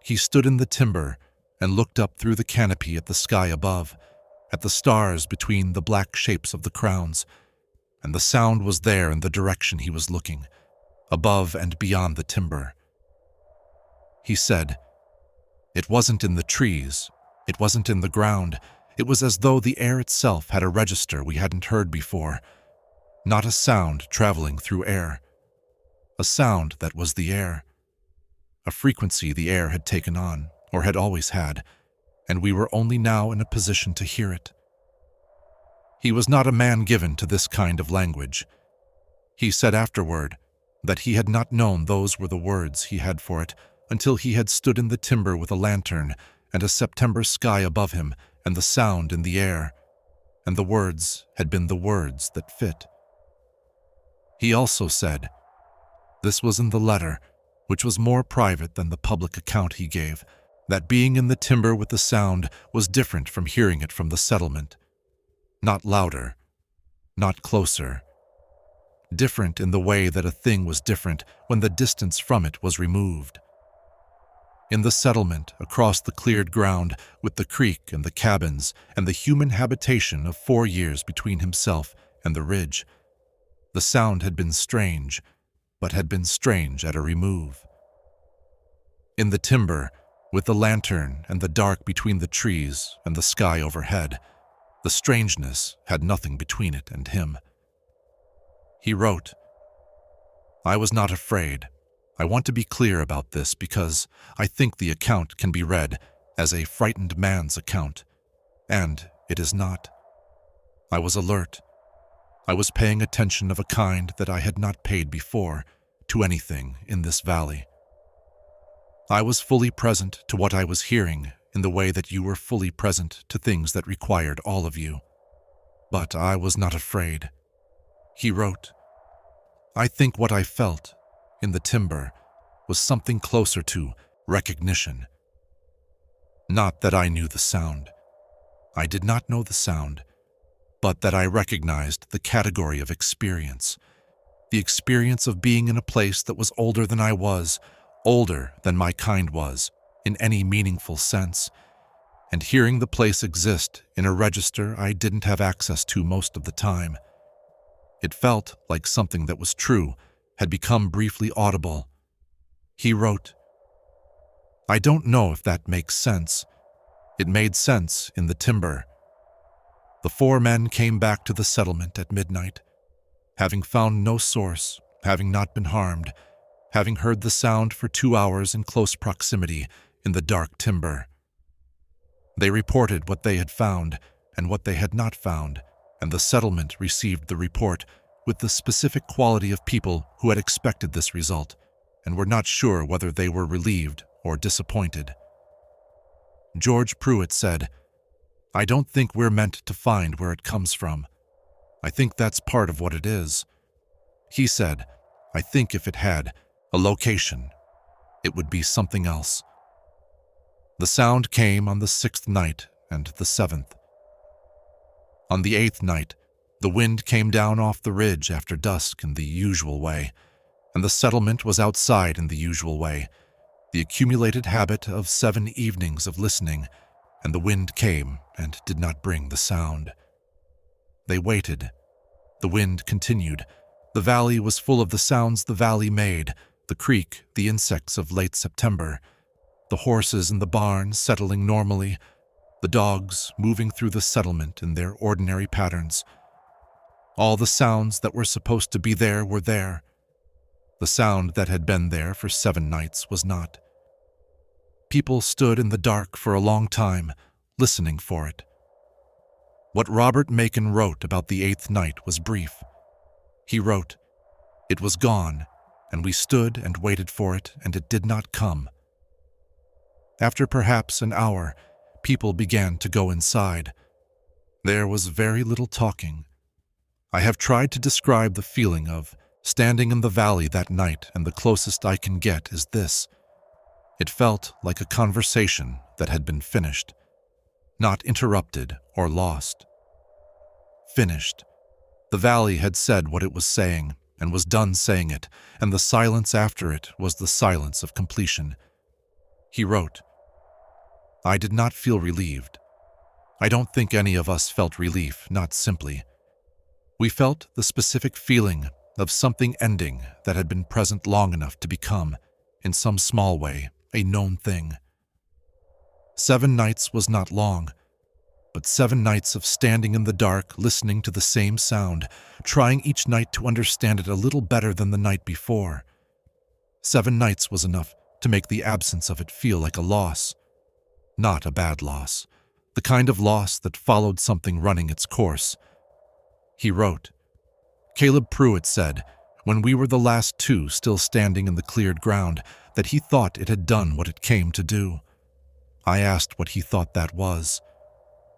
[SPEAKER 1] He stood in the timber and looked up through the canopy at the sky above, at the stars between the black shapes of the crowns, and the sound was there in the direction he was looking, above and beyond the timber. He said, "It wasn't in the trees, it wasn't in the ground, it was as though the air itself had a register we hadn't heard before. Not a sound traveling through air. A sound that was the air. A frequency the air had taken on, or had always had, and we were only now in a position to hear it. He was not a man given to this kind of language. He said afterward that he had not known those were the words he had for it until he had stood in the timber with a lantern and a September sky above him and the sound in the air, and the words had been the words that fit. He also said, this was in the letter, which was more private than the public account he gave, that being in the timber with the sound was different from hearing it from the settlement. Not louder, not closer. Different in the way that a thing was different when the distance from it was removed. In the settlement, across the cleared ground, with the creek and the cabins and the human habitation of 4 years between himself and the ridge, the sound had been strange, but had been strange at a remove. In the timber, with the lantern and the dark between the trees and the sky overhead, the strangeness had nothing between it and him. He wrote, I was not afraid. I want to be clear about this because I think the account can be read as a frightened man's account, and it is not. I was alert. I was paying attention of a kind that I had not paid before to anything in this valley. I was fully present to what I was hearing in the way that you were fully present to things that required all of you. But I was not afraid. He wrote, I think what I felt in the timber was something closer to recognition. Not that I knew the sound. I did not know the sound, but that I recognized the category of experience. The experience of being in a place that was older than I was, older than my kind was, in any meaningful sense, and hearing the place exist in a register I didn't have access to most of the time. It felt like something that was true had become briefly audible. He wrote, I don't know if that makes sense. It made sense in the timber. The 4 men came back to the settlement at midnight, having found no source, having not been harmed, having heard the sound for 2 hours in close proximity in the dark timber. They reported what they had found and what they had not found, and the settlement received the report with the specific quality of people who had expected this result and were not sure whether they were relieved or disappointed. George Pruitt said, I don't think we're meant to find where it comes from. I think that's part of what it is. He said, I think if it had a location, it would be something else. The sound came on the 6th night and the 7th. On the 8th night, the wind came down off the ridge after dusk in the usual way, and the settlement was outside in the usual way, the accumulated habit of 7 evenings of listening, and the wind came and did not bring the sound. They waited. The wind continued. The valley was full of the sounds the valley made, the creek, the insects of late September, the horses in the barn settling normally, the dogs moving through the settlement in their ordinary patterns. All the sounds that were supposed to be there were there. The sound that had been there for 7 nights was not. People stood in the dark for a long time, listening for it. What Robert Macon wrote about the 8th night was brief. He wrote, it was gone, and we stood and waited for it, and it did not come. After perhaps an hour, people began to go inside. There was very little talking. I have tried to describe the feeling of standing in the valley that night, and the closest I can get is this. It felt like a conversation that had been finished, not interrupted or lost. Finished. The valley had said what it was saying and was done saying it, and the silence after it was the silence of completion. He wrote, I did not feel relieved. I don't think any of us felt relief, not simply. We felt the specific feeling of something ending that had been present long enough to become, in some small way, a known thing. 7 nights was not long. but 7 nights of standing in the dark, listening to the same sound, trying each night to understand it a little better than the night before. 7 nights was enough to make the absence of it feel like a loss. Not a bad loss, the kind of loss that followed something running its course. He wrote, Caleb Pruitt said, when we were the last 2 still standing in the cleared ground, that he thought it had done what it came to do. I asked what he thought that was.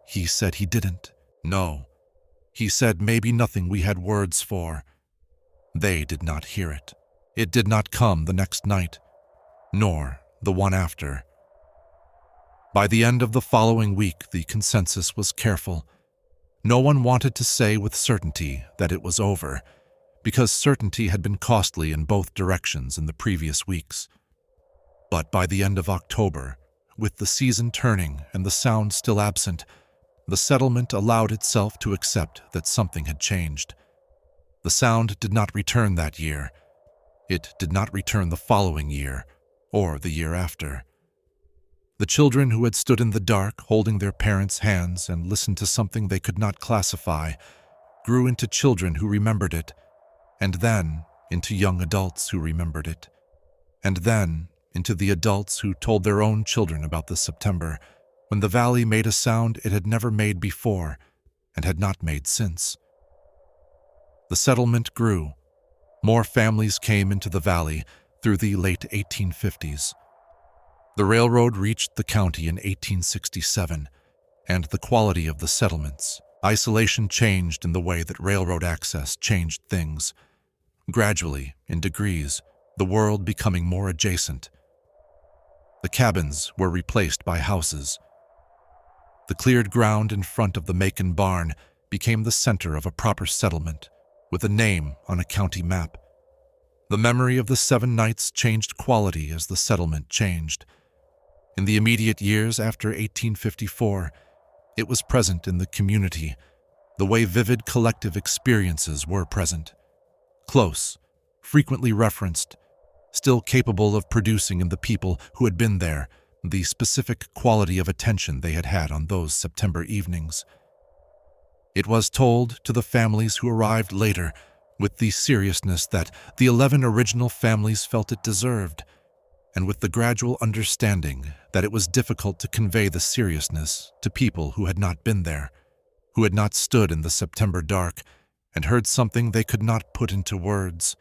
[SPEAKER 1] He said he didn't. No. He said maybe nothing we had words for. They did not hear it. It did not come the next night, nor the one after. By the end of the following week, the consensus was careful. No one wanted to say with certainty that it was over, because certainty had been costly in both directions in the previous weeks. But by the end of October, with the season turning and the sound still absent, the settlement allowed itself to accept that something had changed. The sound did not return that year. It did not return the following year, or the year after. The children who had stood in the dark, holding their parents' hands and listened to something they could not classify, grew into children who remembered it, and then into young adults who remembered it, and then into the adults who told their own children about the September, when the valley made a sound it had never made before and had not made since. The settlement grew. More families came into the valley through the late 1850s. The railroad reached the county in 1867, and the quality of the settlements. Isolation changed in the way that railroad access changed things. Gradually, in degrees, the world becoming more adjacent. The cabins were replaced by houses. The cleared ground in front of the Macon barn became the center of a proper settlement, with a name on a county map. The memory of the 7 nights changed quality as the settlement changed. In the immediate years after 1854, it was present in the community, the way vivid collective experiences were present. Close, frequently referenced, still capable of producing in the people who had been there the specific quality of attention they had had on those September evenings. It was told to the families who arrived later with the seriousness that the 11 original families felt it deserved, and with the gradual understanding that it was difficult to convey the seriousness to people who had not been there, who had not stood in the September dark and heard something they could not put into words.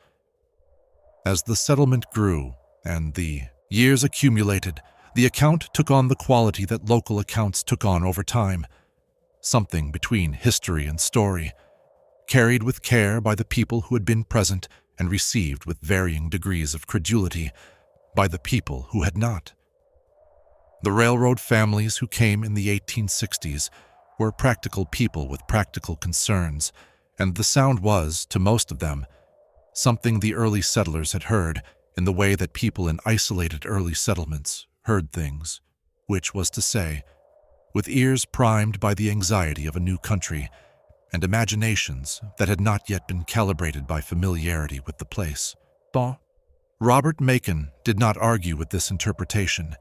[SPEAKER 1] As the settlement grew and the years accumulated, the account took on the quality that local accounts took on over time, something between history and story, carried with care by the people who had been present and received with varying degrees of credulity by the people who had not. The railroad families who came in the 1860s were practical people with practical concerns, and the sound was, to most of them, something the early settlers had heard in the way that people in isolated early settlements heard things, which was to say, with ears primed by the anxiety of a new country and imaginations that had not yet been calibrated by familiarity with the place. Robert Macon did not argue with this interpretation.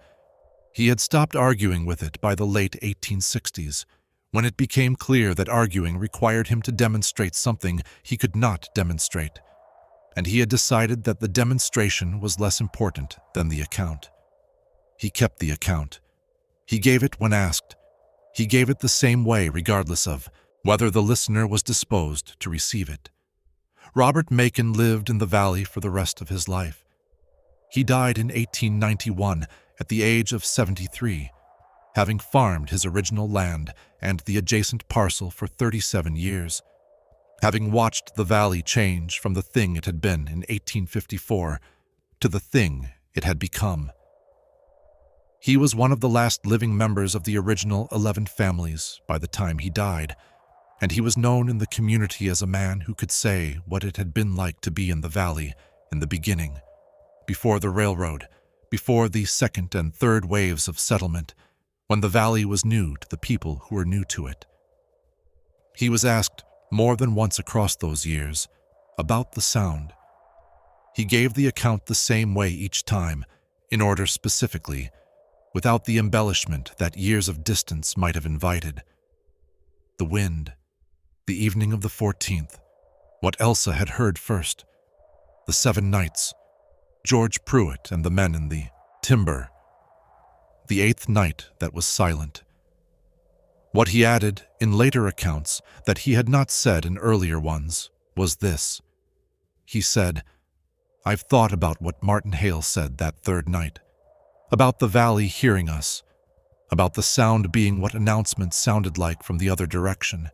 [SPEAKER 1] He had stopped arguing with it by the late 1860s, when it became clear that arguing required him to demonstrate something he could not demonstrate, and he had decided that the demonstration was less important than the account. He kept the account. He gave it when asked. He gave it the same way regardless of whether the listener was disposed to receive it. Robert Macon lived in the valley for the rest of his life. He died in 1891 at the age of 73, having farmed his original land and the adjacent parcel for 37 years, having watched the valley change from the thing it had been in 1854 to the thing it had become. He was one of the last living members of the original 11 families by the time he died, and he was known in the community as a man who could say what it had been like to be in the valley in the beginning, before the railroad, before the second and third waves of settlement, when the valley was new to the people who were new to it. He was asked more than once across those years about the sound. He gave the account the same way each time, in order specifically, without the embellishment that years of distance might have invited. the wind, the evening of the 14th, what Elsa had heard first, the 7 nights, George Pruitt and the men in the timber, the 8th night that was silent. What he added in later accounts that he had not said in earlier ones was this. He said, "I've thought about what Martin Hale said that 3rd night, about the valley hearing us, about the sound being what announcements sounded like from the other direction.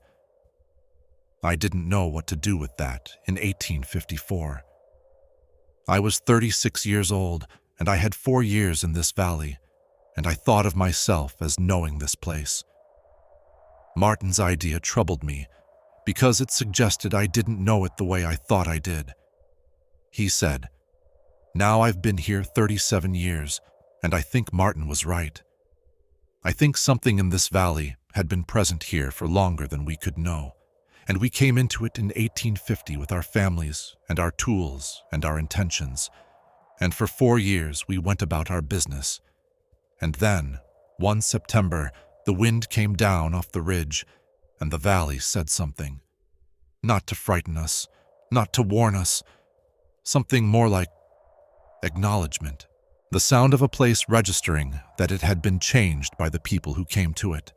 [SPEAKER 1] I didn't know what to do with that in 1854. I was 36 years old, and I had 4 years in this valley, and I thought of myself as knowing this place. Martin's idea troubled me because it suggested I didn't know it the way I thought I did. He said, 'Now I've been here 37 years, and I think Martin was right. I think something in this valley had been present here for longer than we could know, and we came into it in 1850 with our families and our tools and our intentions, and for 4 years we went about our business. And then, one September, the wind came down off the ridge, and the valley said something. Not to frighten us, not to warn us, something more like acknowledgement. The sound of a place registering that it had been changed by the people who came to it.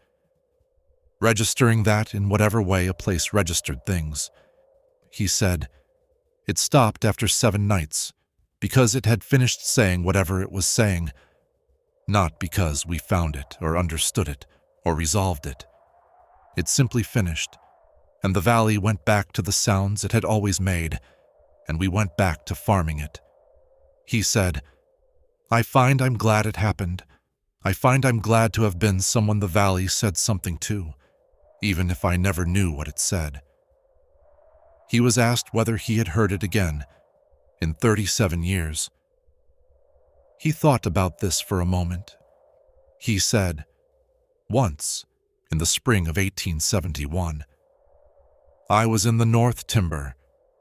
[SPEAKER 1] Registering that in whatever way a place registered things. He said, it stopped after 7 nights, because it had finished saying whatever it was saying, not because we found it or understood it or resolved it. It simply finished, and the valley went back to the sounds it had always made, and we went back to farming it. He said, I find I'm glad it happened. I find I'm glad to have been someone the valley said something to, even if I never knew what it said. He was asked whether he had heard it again in 37 years. He thought about this for a moment. He said, once, in the spring of 1871, I was in the North Timber,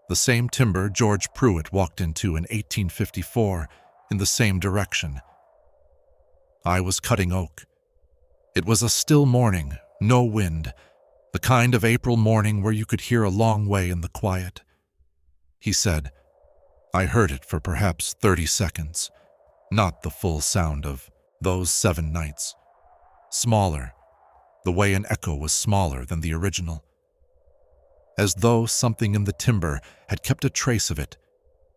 [SPEAKER 1] the same timber George Pruitt walked into in 1854, in the same direction. I was cutting oak. It was a still morning, no wind, the kind of April morning where you could hear a long way in the quiet. He said, I heard it for perhaps 30 seconds, not the full sound of those 7 nights. Smaller, the way an echo was smaller than the original. As though something in the timber had kept a trace of it,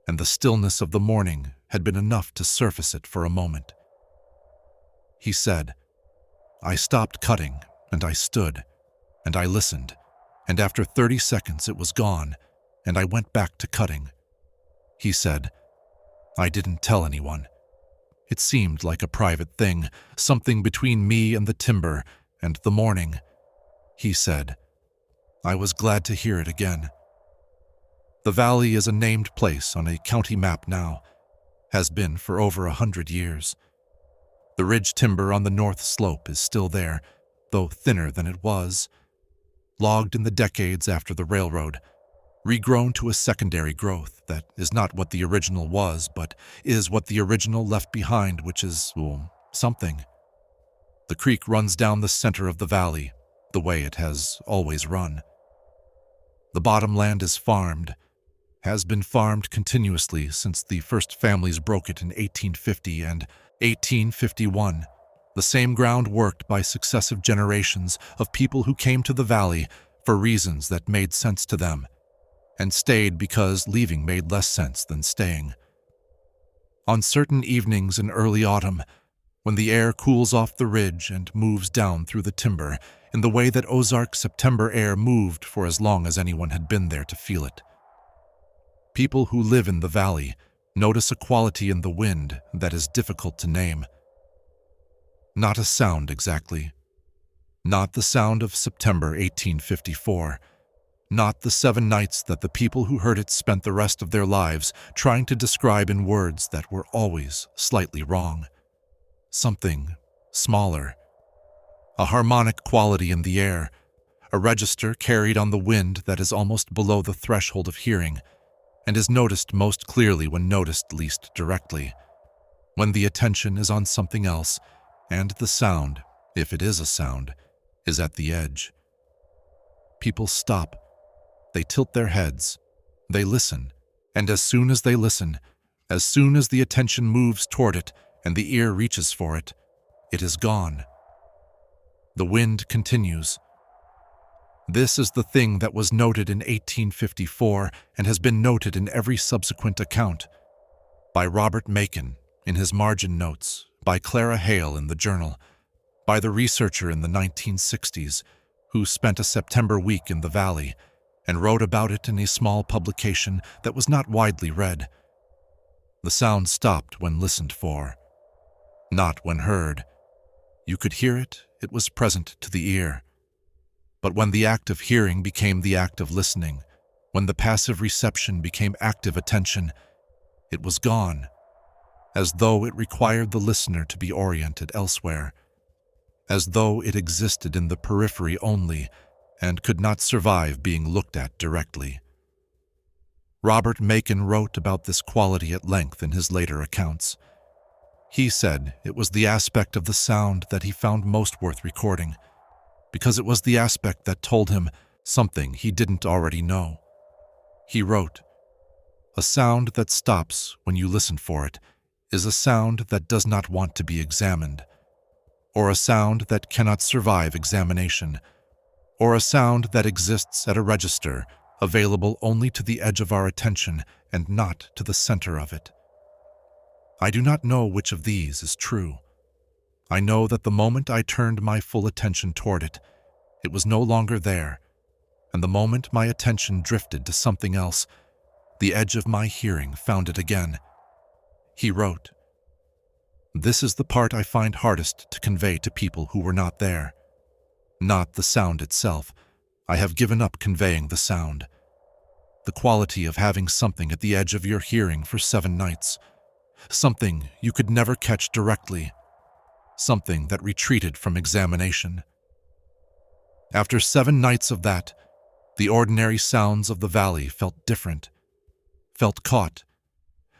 [SPEAKER 1] and the stillness of the morning had been enough to surface it for a moment. He said, I stopped cutting, and I stood, and I listened, and after 30 seconds it was gone, and I went back to cutting. He said, I didn't tell anyone. It seemed like a private thing, something between me and the timber and the morning. He said, I was glad to hear it again. The valley is a named place on a county map now, has been for over 100 years. The ridge timber on the north slope is still there, though thinner than it was, logged in the decades after the railroad, regrown to a secondary growth that is not what the original was, but is what the original left behind, which is, something. The creek runs down the center of the valley, the way it has always run. The bottomland is farmed, has been farmed continuously since the first families broke it in 1850 and 1851, the same ground worked by successive generations of people who came to the valley for reasons that made sense to them, and stayed because leaving made less sense than staying. On certain evenings in early autumn, when the air cools off the ridge and moves down through the timber in the way that Ozark September air moved for as long as anyone had been there to feel it, people who live in the valley notice a quality in the wind that is difficult to name. Not a sound exactly. Not the sound of September 1854. Not the 7 nights that the people who heard it spent the rest of their lives trying to describe in words that were always slightly wrong. Something smaller. A harmonic quality in the air, a register carried on the wind that is almost below the threshold of hearing, and is noticed most clearly when noticed least directly, when the attention is on something else, and the sound, if it is a sound, is at the edge. People stop. They tilt their heads. They listen. And as soon as they listen, as soon as the attention moves toward it and the ear reaches for it, it is gone. The wind continues. This is the thing that was noted in 1854 and has been noted in every subsequent account. By Robert Macon in his margin notes, by Clara Hale in the journal, by the researcher in the 1960s who spent a September week in the valley and wrote about it in a small publication that was not widely read. The sound stopped when listened for, not when heard. You could hear it, it was present to the ear. But when the act of hearing became the act of listening, when the passive reception became active attention, it was gone, as though it required the listener to be oriented elsewhere, as though it existed in the periphery only and could not survive being looked at directly. Robert Macon wrote about this quality at length in his later accounts. He said it was the aspect of the sound that he found most worth recording, because it was the aspect that told him something he didn't already know. He wrote, "A sound that stops when you listen for it is a sound that does not want to be examined, or a sound that cannot survive examination, or a sound that exists at a register available only to the edge of our attention and not to the center of it. I do not know which of these is true. I know that the moment I turned my full attention toward it, it was no longer there, and the moment my attention drifted to something else, the edge of my hearing found it again." He wrote, "This is the part I find hardest to convey to people who were not there. Not the sound itself. I have given up conveying the sound. The quality of having something at the edge of your hearing for 7 nights, something you could never catch directly, something that retreated from examination. After 7 nights of that, the ordinary sounds of the valley felt different, felt caught,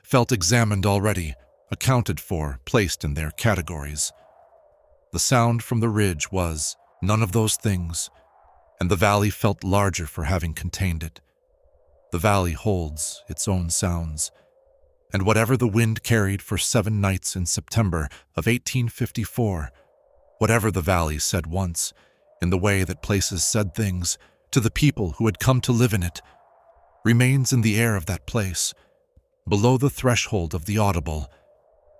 [SPEAKER 1] felt examined already, accounted for, placed in their categories. The sound from the ridge was none of those things, and the valley felt larger for having contained it. The valley holds its own sounds, and whatever the wind carried for 7 nights in September of 1854, whatever the valley said once, in the way that places said things, to the people who had come to live in it, remains in the air of that place, below the threshold of the audible,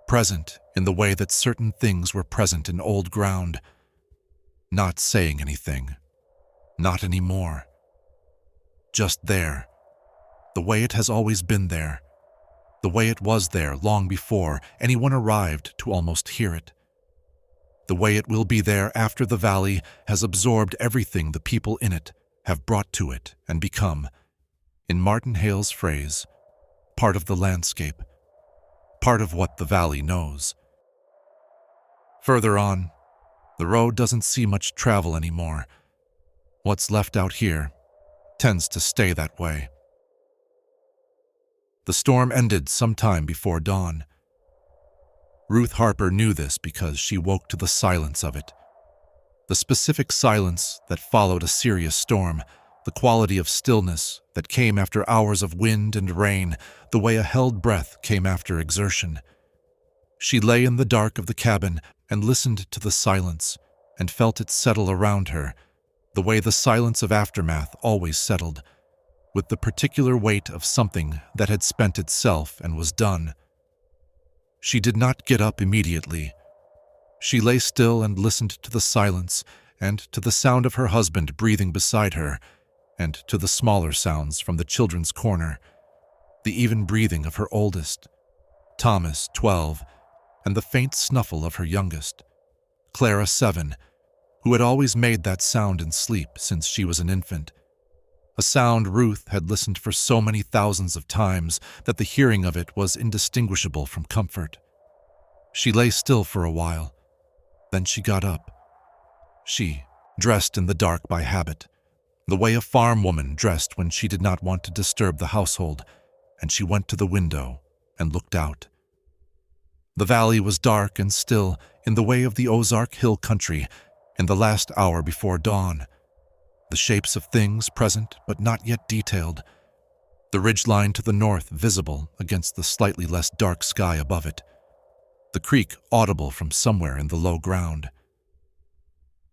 [SPEAKER 1] present in the way that certain things were present in old ground, not saying anything, not anymore. Just there, the way it has always been there, the way it was there long before anyone arrived to almost hear it, the way it will be there after the valley has absorbed everything the people in it have brought to it and become, in Martin Hale's phrase, part of the landscape, part of what the valley knows. Further on, the road doesn't see much travel anymore. What's left out here tends to stay that way. The storm ended sometime before dawn. Ruth Harper knew this because she woke to the silence of it. The specific silence that followed a serious storm, the quality of stillness that came after hours of wind and rain, the way a held breath came after exertion. She lay in the dark of the cabin and listened to the silence and felt it settle around her, the way the silence of aftermath always settled, with the particular weight of something that had spent itself and was done. She did not get up immediately. She lay still and listened to the silence and to the sound of her husband breathing beside her, and to the smaller sounds from the children's corner, the even breathing of her oldest, Thomas, 12, and the faint snuffle of her youngest, Clara, 7, who had always made that sound in sleep since she was an infant, a sound Ruth had listened for so many thousands of times that the hearing of it was indistinguishable from comfort. She lay still for a while. Then she got up. She, dressed in the dark by habit, the way a farm woman dressed when she did not want to disturb the household, and she went to the window and looked out. The valley was dark and still in the way of the Ozark hill country in the last hour before dawn. the shapes of things present but not yet detailed, the ridgeline to the north visible against the slightly less dark sky above it, the creek audible from somewhere in the low ground.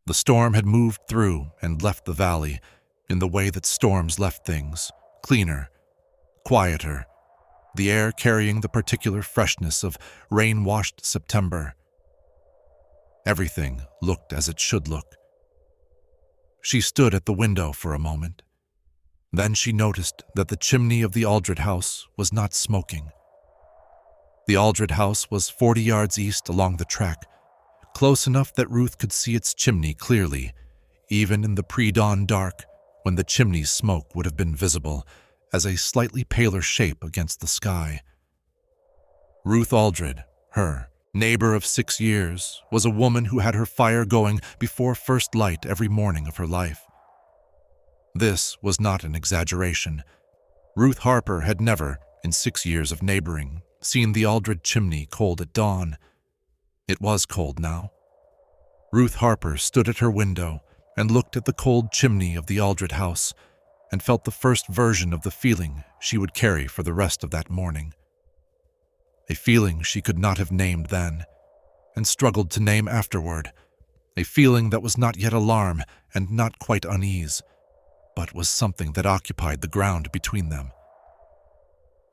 [SPEAKER 1] The storm had moved through and left the valley in the way that storms left things, cleaner, quieter, the air carrying the particular freshness of rain-washed September. Everything looked as it should look. She stood at the window for a moment. Then she noticed that the chimney of the Aldred house was not smoking. The Aldred house was 40 yards east along the track, close enough that Ruth could see its chimney clearly, even in the pre-dawn dark when the chimney's smoke would have been visible as a slightly paler shape against the sky. Ruth Aldred, her neighbor of 6 years, was a woman who had her fire going before first light every morning of her life. This was not an exaggeration. Ruth Harper had never, in 6 years of neighboring, seen the Aldred chimney cold at dawn. It was cold now. Ruth Harper stood at her window and looked at the cold chimney of the Aldred house and felt the first version of the feeling she would carry for the rest of that morning. A feeling she could not have named then, and struggled to name afterward. A feeling that was not yet alarm and not quite unease, but was something that occupied the ground between them.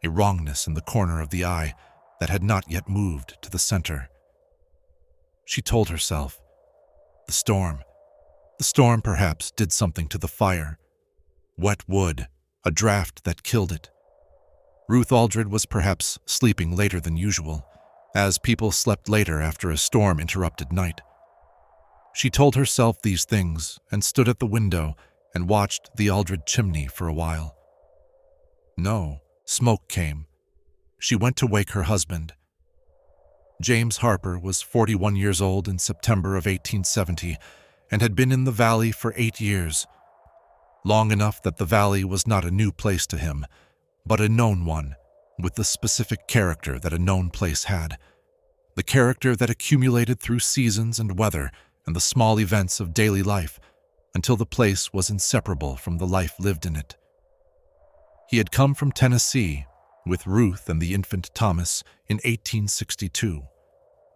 [SPEAKER 1] A wrongness in the corner of the eye that had not yet moved to the center. She told herself, the storm perhaps did something to the fire. Wet wood, a draft that killed it. Ruth Aldred was perhaps sleeping later than usual, as people slept later after a storm-interrupted night. She told herself these things and stood at the window and watched the Aldred chimney for a while. No, smoke came. She went to wake her husband. James Harper was 41 years old in September of 1870 and had been in the valley for 8 years, long enough that the valley was not a new place to him, but a known one, with the specific character that a known place had, the character that accumulated through seasons and weather and the small events of daily life until the place was inseparable from the life lived in it. He had come from Tennessee with Ruth and the infant Thomas in 1862,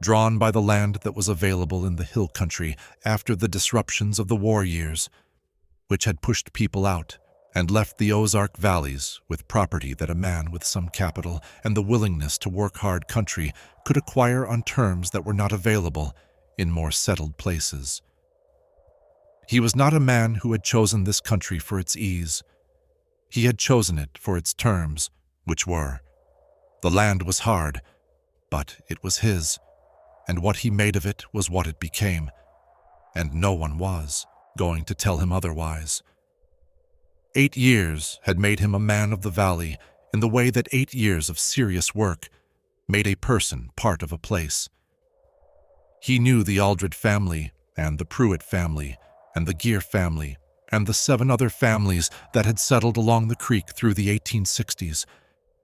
[SPEAKER 1] drawn by the land that was available in the hill country after the disruptions of the war years, which had pushed people out and left the Ozark valleys with property that a man with some capital and the willingness to work hard country could acquire on terms that were not available in more settled places. He was not a man who had chosen this country for its ease. He had chosen it for its terms, which were, the land was hard, but it was his, and what he made of it was what it became, and no one was going to tell him otherwise. 8 years had made him a man of the valley in the way that 8 years of serious work made a person part of a place. He knew the Aldred family and the Pruitt family and the Gear family and the 7 other families that had settled along the creek through the 1860s,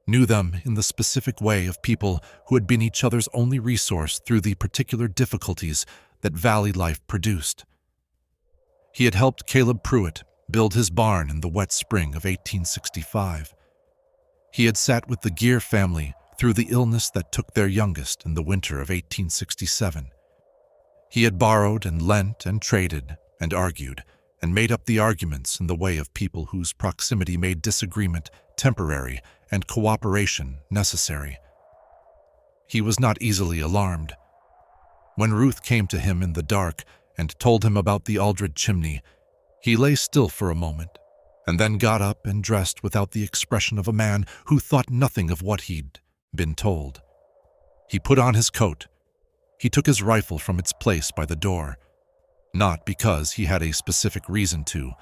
[SPEAKER 1] knew them in the specific way of people who had been each other's only resource through the particular difficulties that valley life produced. He had helped Caleb Pruitt build his barn in the wet spring of 1865. He had sat with the Gear family through the illness that took their youngest in the winter of 1867. He had borrowed and lent and traded and argued and made up the arguments in the way of people whose proximity made disagreement temporary and cooperation necessary. He was not easily alarmed. When Ruth came to him in the dark and told him about the Aldred chimney, he lay still for a moment, and then got up and dressed without the expression of a man who thought nothing of what he'd been told. He put on his coat. He took his rifle from its place by the door, not because he had a specific reason to,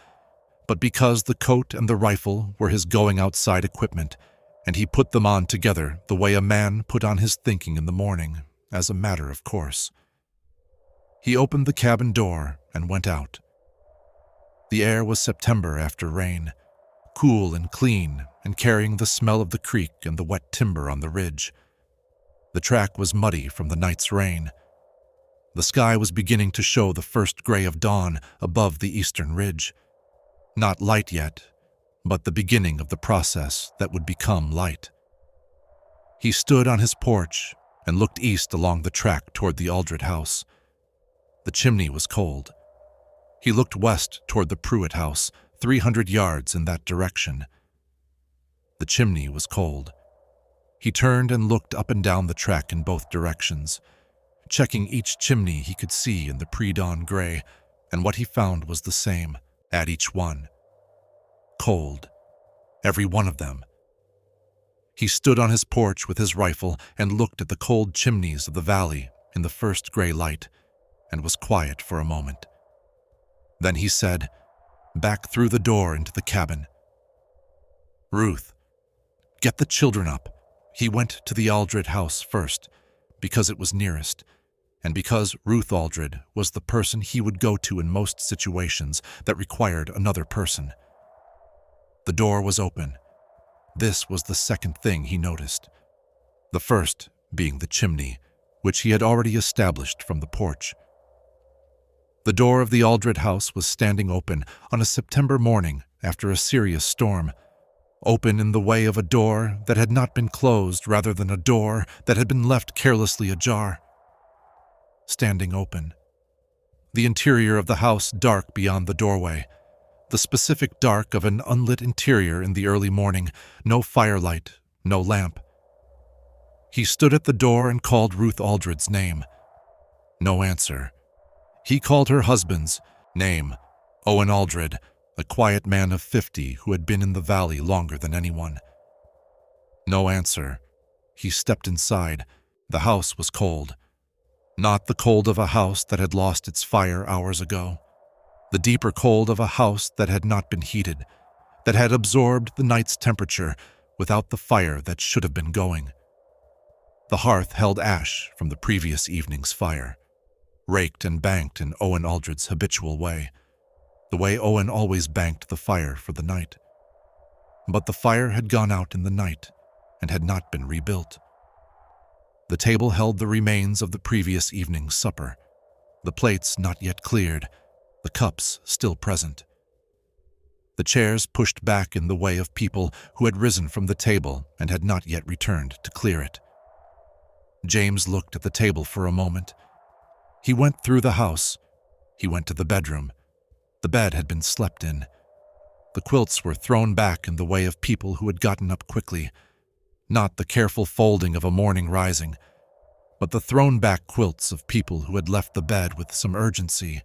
[SPEAKER 1] but because the coat and the rifle were his going outside equipment, and he put them on together the way a man put on his thinking in the morning, as a matter of course. He opened the cabin door and went out. The air was September after rain, cool and clean and carrying the smell of the creek and the wet timber on the ridge. The track was muddy from the night's rain. The sky was beginning to show the first gray of dawn above the eastern ridge. Not light yet, but the beginning of the process that would become light. He stood on his porch and looked east along the track toward the Aldred house. The chimney was cold. He looked west toward the Pruitt house, 300 yards in that direction. The chimney was cold. He turned and looked up and down the track in both directions, checking each chimney he could see in the pre-dawn gray, and what he found was the same at each one. Cold. Every one of them. He stood on his porch with his rifle and looked at the cold chimneys of the valley in the first gray light, and was quiet for a moment. Then he said, back through the door into the cabin, "Ruth, get the children up." He went to the Aldred house first, because it was nearest, and because Ruth Aldred was the person he would go to in most situations that required another person. The door was open. This was the second thing he noticed. The first being the chimney, which he had already established from the porch. The door of the Aldred house was standing open on a September morning after a serious storm, open in the way of a door that had not been closed rather than a door that had been left carelessly ajar. Standing open. The interior of the house dark beyond the doorway, the specific dark of an unlit interior in the early morning, no firelight, no lamp. He stood at the door and called Ruth Aldred's name. No answer. He called her husband's name, Owen Aldred, a quiet man of 50 who had been in the valley longer than anyone. No answer. He stepped inside. The house was cold. Not the cold of a house that had lost its fire hours ago. The deeper cold of a house that had not been heated, that had absorbed the night's temperature without the fire that should have been going. The hearth held ash from the previous evening's fire, raked and banked in Owen Aldred's habitual way, the way Owen always banked the fire for the night. But the fire had gone out in the night and had not been rebuilt. The table held the remains of the previous evening's supper, the plates not yet cleared, the cups still present. The chairs pushed back in the way of people who had risen from the table and had not yet returned to clear it. James looked at the table for a moment. He went through the house. He went to the bedroom. The bed had been slept in. The quilts were thrown back in the way of people who had gotten up quickly, not the careful folding of a morning rising, but the thrown-back quilts of people who had left the bed with some urgency.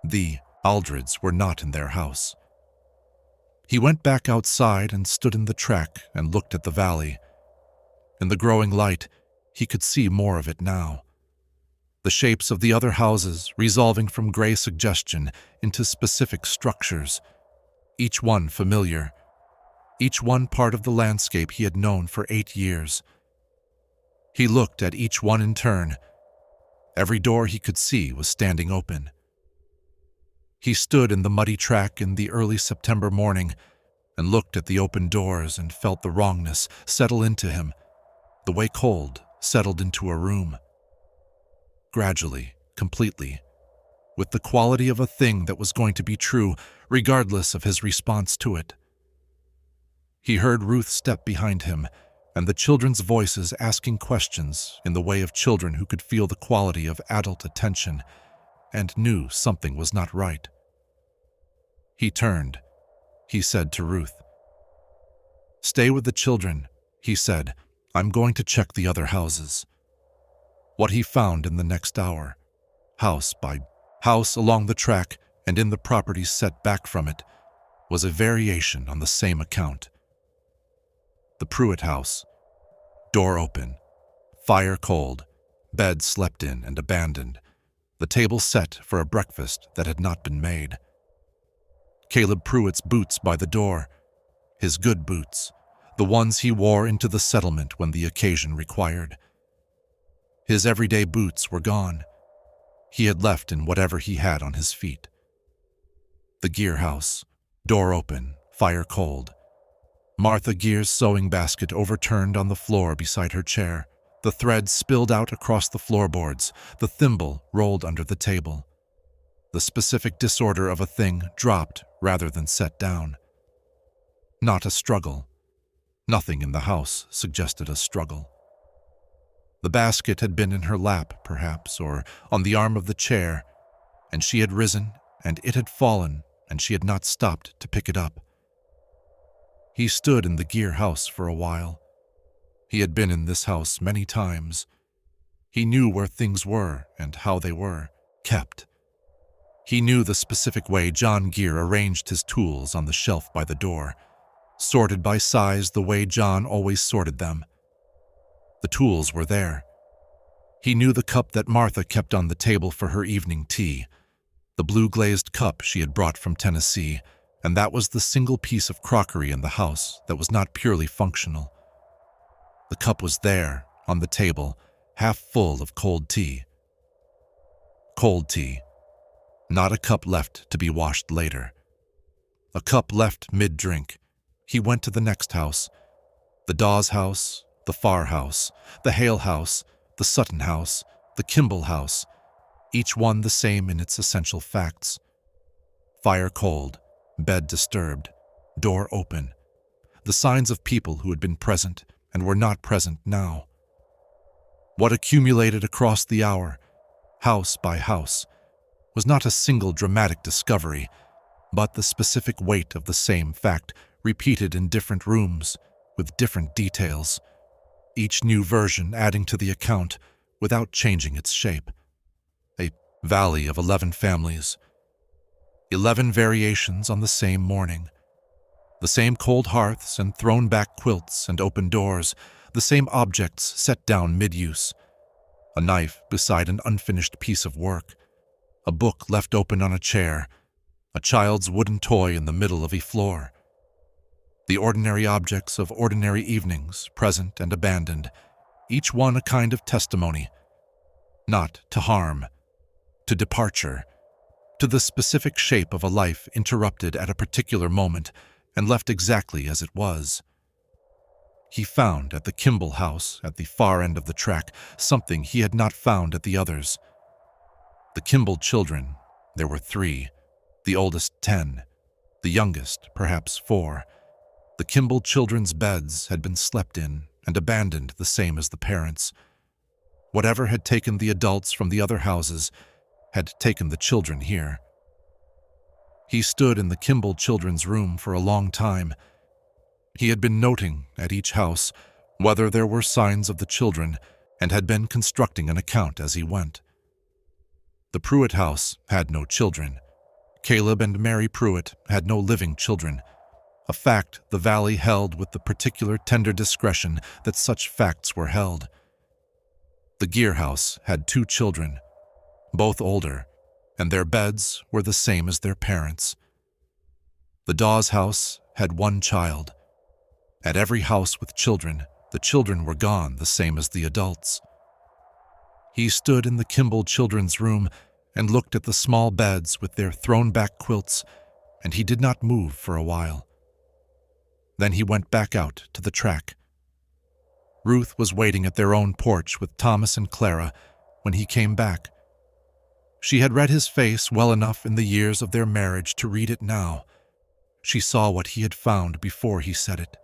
[SPEAKER 1] The Aldreds were not in their house. He went back outside and stood in the track and looked at the valley. In the growing light, he could see more of it now. The shapes of the other houses resolving from gray suggestion into specific structures, each one familiar, each one part of the landscape he had known for 8 years. He looked at each one in turn. Every door he could see was standing open. He stood in the muddy track in the early September morning and looked at the open doors and felt the wrongness settle into him, the way cold settled into a room. Gradually, completely, with the quality of a thing that was going to be true, regardless of his response to it. He heard Ruth step behind him, and the children's voices asking questions in the way of children who could feel the quality of adult attention and knew something was not right. He turned. He said to Ruth, "Stay with the children," he said. "I'm going to check the other houses." What he found in the next hour, house by house along the track and in the properties set back from it, was a variation on the same account. The Pruitt house, door open, fire cold, bed slept in and abandoned, the table set for a breakfast that had not been made. Caleb Pruitt's boots by the door, his good boots, the ones he wore into the settlement when the occasion required. His everyday boots were gone. He had left in whatever he had on his feet. The Gear house, door open, fire cold. Martha Gear's sewing basket overturned on the floor beside her chair. The thread spilled out across the floorboards. The thimble rolled under the table. The specific disorder of a thing dropped rather than set down. Not a struggle. Nothing in the house suggested a struggle. The basket had been in her lap, perhaps, or on the arm of the chair, and she had risen, and it had fallen, and she had not stopped to pick it up. He stood in the gear house for a while. He had been in this house many times. He knew where things were and how they were kept. He knew the specific way John Gear arranged his tools on the shelf by the door, sorted by size the way John always sorted them. The tools were there. He knew the cup that Martha kept on the table for her evening tea, the blue-glazed cup she had brought from Tennessee, and that was the single piece of crockery in the house that was not purely functional. The cup was there, on the table, half full of cold tea. Cold tea. Not a cup left to be washed later. A cup left mid-drink. He went to the next house. The Dawes house, the Farr house, the Hale house, the Sutton house, the Kimball house, each one the same in its essential facts. Fire cold, bed disturbed, door open. The signs of people who had been present and were not present now. What accumulated across the hour, house by house, was not a single dramatic discovery, but the specific weight of the same fact repeated in different rooms, with different details, each new version adding to the account without changing its shape. A valley of 11 families, 11 variations on the same morning, the same cold hearths and thrown-back quilts and open doors, the same objects set down mid-use, a knife beside an unfinished piece of work, a book left open on a chair, a child's wooden toy in the middle of a floor. The ordinary objects of ordinary evenings, present and abandoned, each one a kind of testimony, not to harm, to departure, to the specific shape of a life interrupted at a particular moment and left exactly as it was. He found at the Kimball house, at the far end of the track, something he had not found at the others. The Kimball children, there were 3, the oldest 10, the youngest perhaps 4. The Kimball children's beds had been slept in and abandoned the same as the parents. Whatever had taken the adults from the other houses had taken the children here. He stood in the Kimball children's room for a long time. He had been noting at each house whether there were signs of the children and had been constructing an account as he went. The Pruitt house had no children. Caleb and Mary Pruitt had no living children, a fact the valley held with the particular tender discretion that such facts were held. The Gear house had 2 children, both older, and their beds were the same as their parents. The Dawes house had 1 child. At every house with children, the children were gone the same as the adults. He stood in the Kimball children's room and looked at the small beds with their thrown-back quilts, and he did not move for a while. Then he went back out to the track. Ruth was waiting at their own porch with Thomas and Clara when he came back. She had read his face well enough in the years of their marriage to read it now. She saw what he had found before he said it.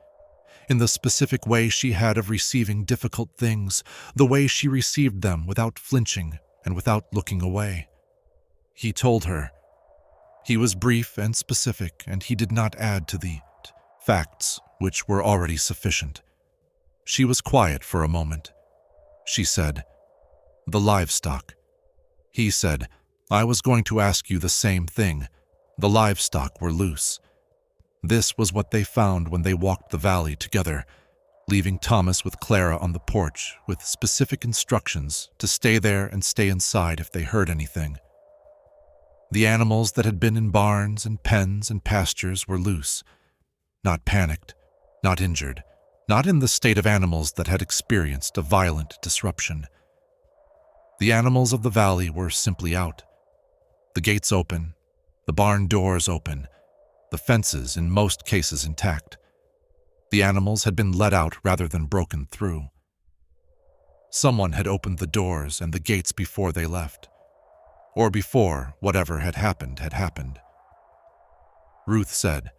[SPEAKER 1] In the specific way she had of receiving difficult things, the way she received them without flinching and without looking away. He told her. He was brief and specific, and he did not add to the facts, which were already sufficient. She was quiet for a moment. She said, "The livestock." He said, "I was going to ask you the same thing. The livestock were loose." This was what they found when they walked the valley together, leaving Thomas with Clara on the porch with specific instructions to stay there and stay inside if they heard anything. The animals that had been in barns and pens and pastures were loose, not panicked, not injured, not in the state of animals that had experienced a violent disruption. The animals of the valley were simply out. The gates open, the barn doors open, the fences in most cases intact. The animals had been let out rather than broken through. Someone had opened the doors and the gates before they left. or before whatever had happened had happened. Ruth said,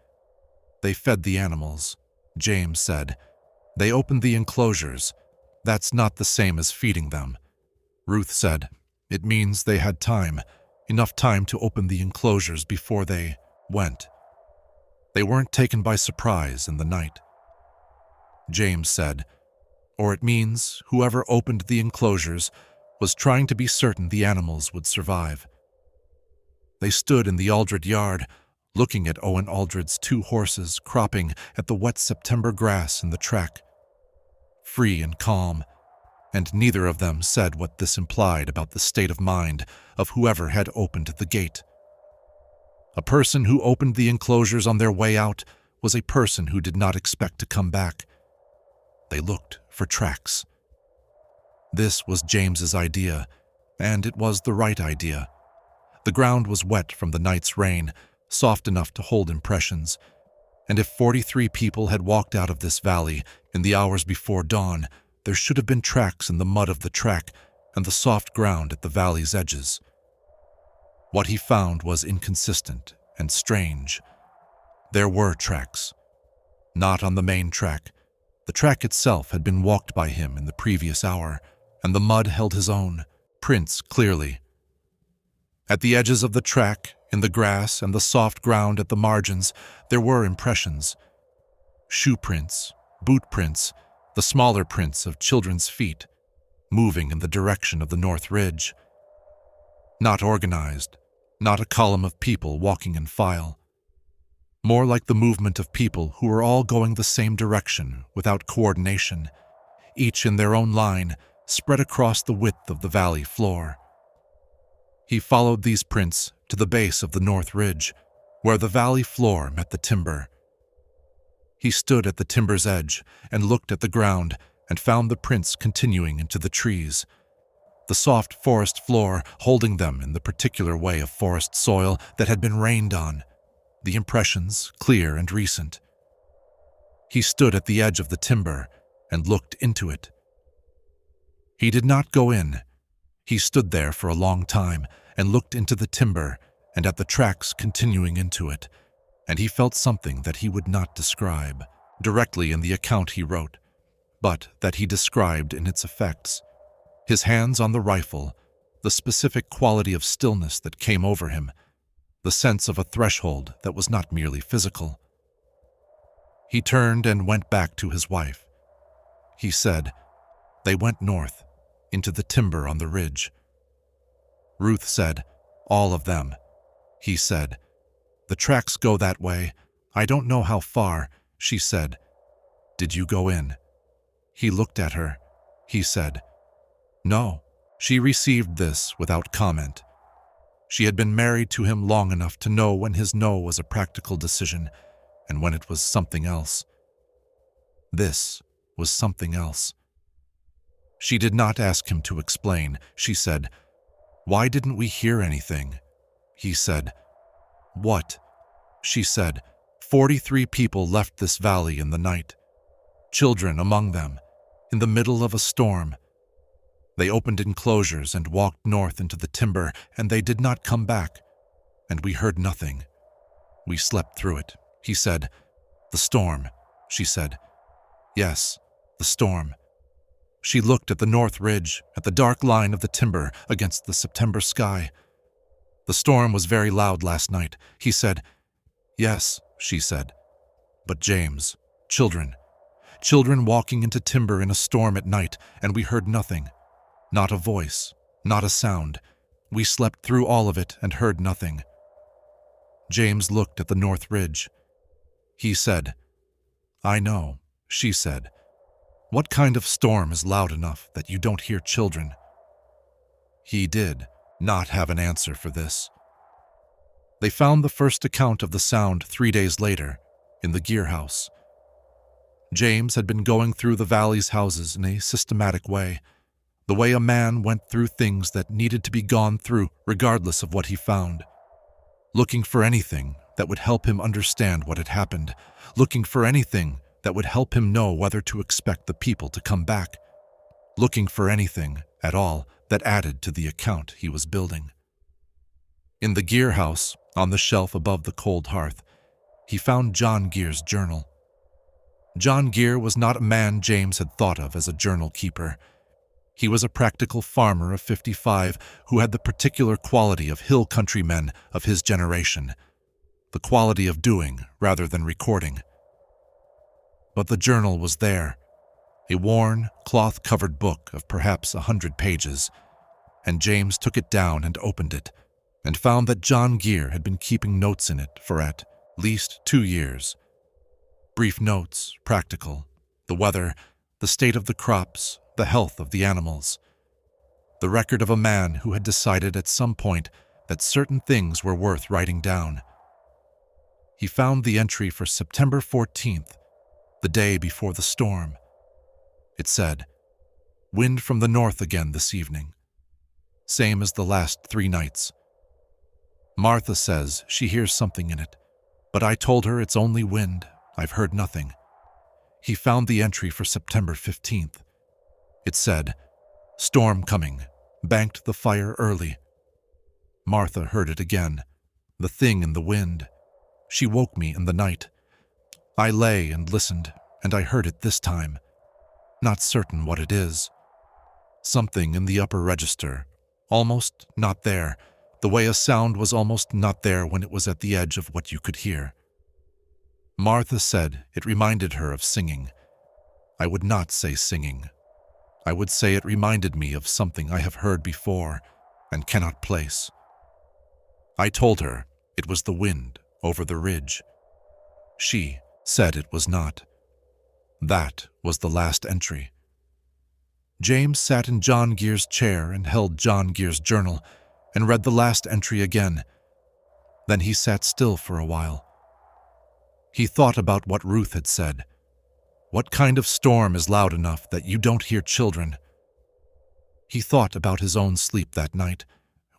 [SPEAKER 1] "They fed the animals." James said, "They opened the enclosures. That's not the same as feeding them." Ruth said, "It means they had time, enough time to open the enclosures before they went. They weren't taken by surprise in the night." James said, "Or it means whoever opened the enclosures was trying to be certain the animals would survive." They stood in the Aldred yard, looking at Owen Aldred's 2 horses cropping at the wet September grass in the track, free and calm, and neither of them said what this implied about the state of mind of whoever had opened the gate. A person who opened the enclosures on their way out was a person who did not expect to come back. They looked for tracks. This was James's idea, and it was the right idea. The ground was wet from the night's rain, soft enough to hold impressions, and if 43 people had walked out of this valley in the hours before dawn, there should have been tracks in the mud of the track and the soft ground at the valley's edges. What he found was inconsistent and strange. There were tracks. Not on the main track. The track itself had been walked by him in the previous hour, and the mud held his own prints clearly. At the edges of the track, in the grass and the soft ground at the margins, there were impressions. Shoe prints, boot prints, the smaller prints of children's feet, moving in the direction of the North Ridge. Not organized, not a column of people walking in file. More like the movement of people who were all going the same direction without coordination, each in their own line, spread across the width of the valley floor. He followed these prints to the base of the North Ridge, where the valley floor met the timber. He stood at the timber's edge and looked at the ground and found the prints continuing into the trees, the soft forest floor holding them in the particular way of forest soil that had been rained on, the impressions clear and recent. He stood at the edge of the timber and looked into it. He did not go in. He stood there for a long time and looked into the timber and at the tracks continuing into it, and he felt something that he would not describe directly in the account he wrote, but that he described in its effects. His hands on the rifle, the specific quality of stillness that came over him, the sense of a threshold that was not merely physical. He turned and went back to his wife. He said, "They went north, into the timber on the ridge." Ruth said, "All of them." He said, "The tracks go that way. I don't know how far." She said, "Did you go in?" He looked at her. He said, "No." She received this without comment. She had been married to him long enough to know when his no was a practical decision and when it was something else. This was something else. She did not ask him to explain. She said, "Why didn't we hear anything?" He said, "What?" She said, 43 people left this valley in the night. Children among them, in the middle of a storm. They opened enclosures and walked north into the timber, and they did not come back. And we heard nothing. We slept through it." He said, "The storm," she said. "Yes, the storm." She looked at the North Ridge, at the dark line of the timber against the September sky. "The storm was very loud last night," he said. "Yes," she said. "But James, children walking into timber in a storm at night, and we heard nothing. Not a voice, not a sound. We slept through all of it and heard nothing." James looked at the North Ridge. He said, "I know," she said. "What kind of storm is loud enough that you don't hear children?" He did not have an answer for this. They found the first account of the sound 3 days later, in the gear house. James had been going through the valley's houses in a systematic way, the way a man went through things that needed to be gone through regardless of what he found, looking for anything that would help him understand what had happened, looking for anything that would help him know whether to expect the people to come back, looking for anything at all that added to the account he was building. In the gear house, on the shelf above the cold hearth, he found John Gear's journal. John Gear was not a man James had thought of as a journal keeper. He was a practical farmer of 55 who had the particular quality of hill country men of his generation, the quality of doing rather than recording. But the journal was there, a worn, cloth-covered book of perhaps 100 pages, and James took it down and opened it, and found that John Gear had been keeping notes in it for at least 2 years. Brief notes, practical, the weather, the state of the crops, the health of the animals. The record of a man who had decided at some point that certain things were worth writing down. He found the entry for September 14th, the day before the storm. It said, "Wind from the north again this evening. Same as the last 3 nights. Martha says she hears something in it, but I told her it's only wind. I've heard nothing." He found the entry for September 15th. It said, "Storm coming. Banked the fire early." Martha heard it again. The thing in the wind. She woke me in the night. I lay and listened, and I heard it this time. Not certain what it is. Something in the upper register. Almost not there, the way a sound was almost not there when it was at the edge of what you could hear. Martha said it reminded her of singing. I would not say singing. I would say it reminded me of something I have heard before and cannot place. I told her it was the wind over the ridge. She said it was not. That was the last entry. James sat in John Gear's chair and held John Gear's journal and read the last entry again. Then he sat still for a while. He thought about what Ruth had said. What kind of storm is loud enough that you don't hear children? He thought about his own sleep that night,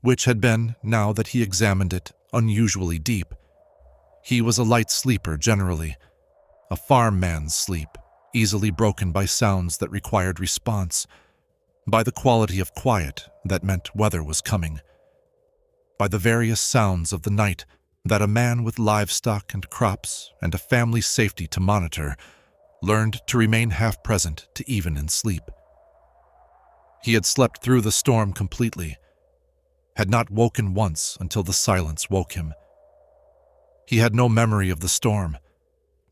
[SPEAKER 1] which had been, now that he examined it, unusually deep. He was a light sleeper generally, a farm man's sleep, easily broken by sounds that required response, by the quality of quiet that meant weather was coming, by the various sounds of the night that a man with livestock and crops and a family's safety to monitor learned to remain half-present to even in sleep. He had slept through the storm completely, had not woken once until the silence woke him. He had no memory of the storm,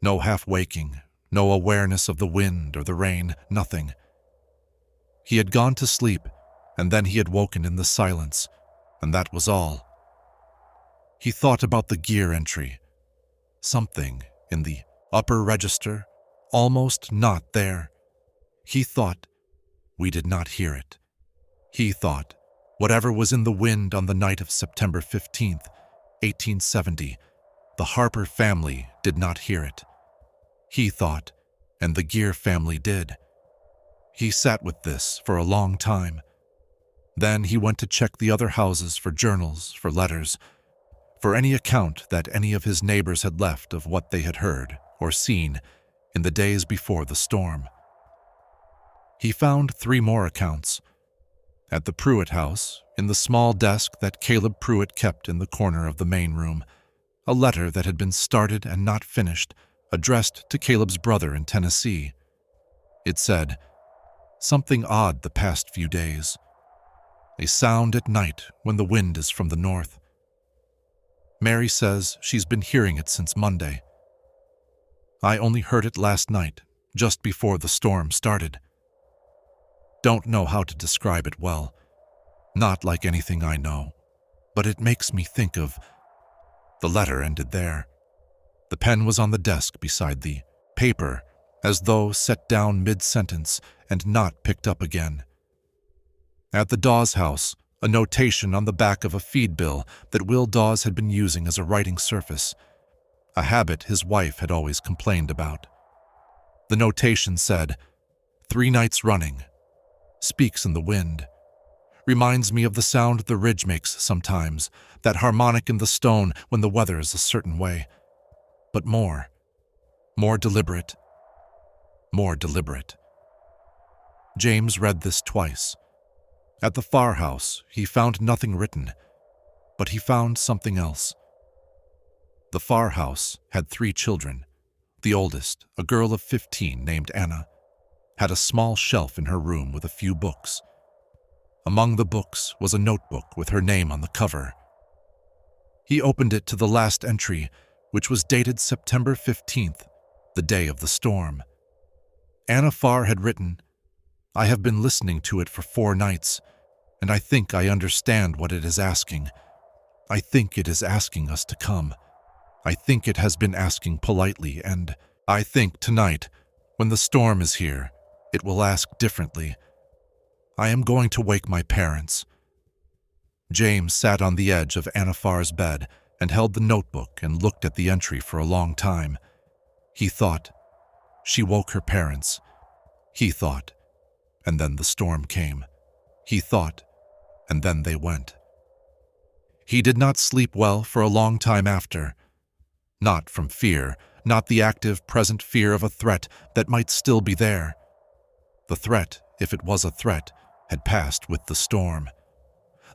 [SPEAKER 1] no half-waking, no awareness of the wind or the rain, nothing. He had gone to sleep, and then he had woken in the silence, and that was all. He thought about the gear entry. Something in the upper register, almost not there. He thought we did not hear it. He thought whatever was in the wind on the night of September 15th, 1870, the Harper family did not hear it. He thought, and the Gear family did. He sat with this for a long time. Then he went to check the other houses for journals, for letters, for any account that any of his neighbors had left of what they had heard or seen in the days before the storm. He found 3 more accounts. At the Pruitt house, in the small desk that Caleb Pruitt kept in the corner of the main room, a letter that had been started and not finished, addressed to Caleb's brother in Tennessee. It said, "Something odd the past few days. A sound at night when the wind is from the north. Mary says she's been hearing it since Monday. I only heard it last night, just before the storm started. Don't know how to describe it well. Not like anything I know, but it makes me think of..." The letter ended there. The pen was on the desk beside the paper, as though set down mid-sentence and not picked up again. At the Dawes house, a notation on the back of a feed bill that Will Dawes had been using as a writing surface, a habit his wife had always complained about. The notation said, "3 nights running. Speaks in the wind. Reminds me of the sound the ridge makes sometimes, that harmonic in the stone when the weather is a certain way. But more deliberate, more deliberate." James read this twice. At the Farr house, he found nothing written. But he found something else. The Farr house had 3 children. The oldest, a girl of 15 named Anna, had a small shelf in her room with a few books. Among the books was a notebook with her name on the cover. He opened it to the last entry, which was dated September 15th, the day of the storm. Anna Farr had written, "I have been listening to it for 4 nights, and I think I understand what it is asking. I think it is asking us to come. I think it has been asking politely, and I think tonight, when the storm is here, it will ask differently. I am going to wake my parents." James sat on the edge of Anna Farr's bed and held the notebook and looked at the entry for a long time. He thought, she woke her parents. He thought, and then the storm came. He thought, and then they went. He did not sleep well for a long time after. Not from fear, not the active, present fear of a threat that might still be there. The threat, if it was a threat, had passed with the storm.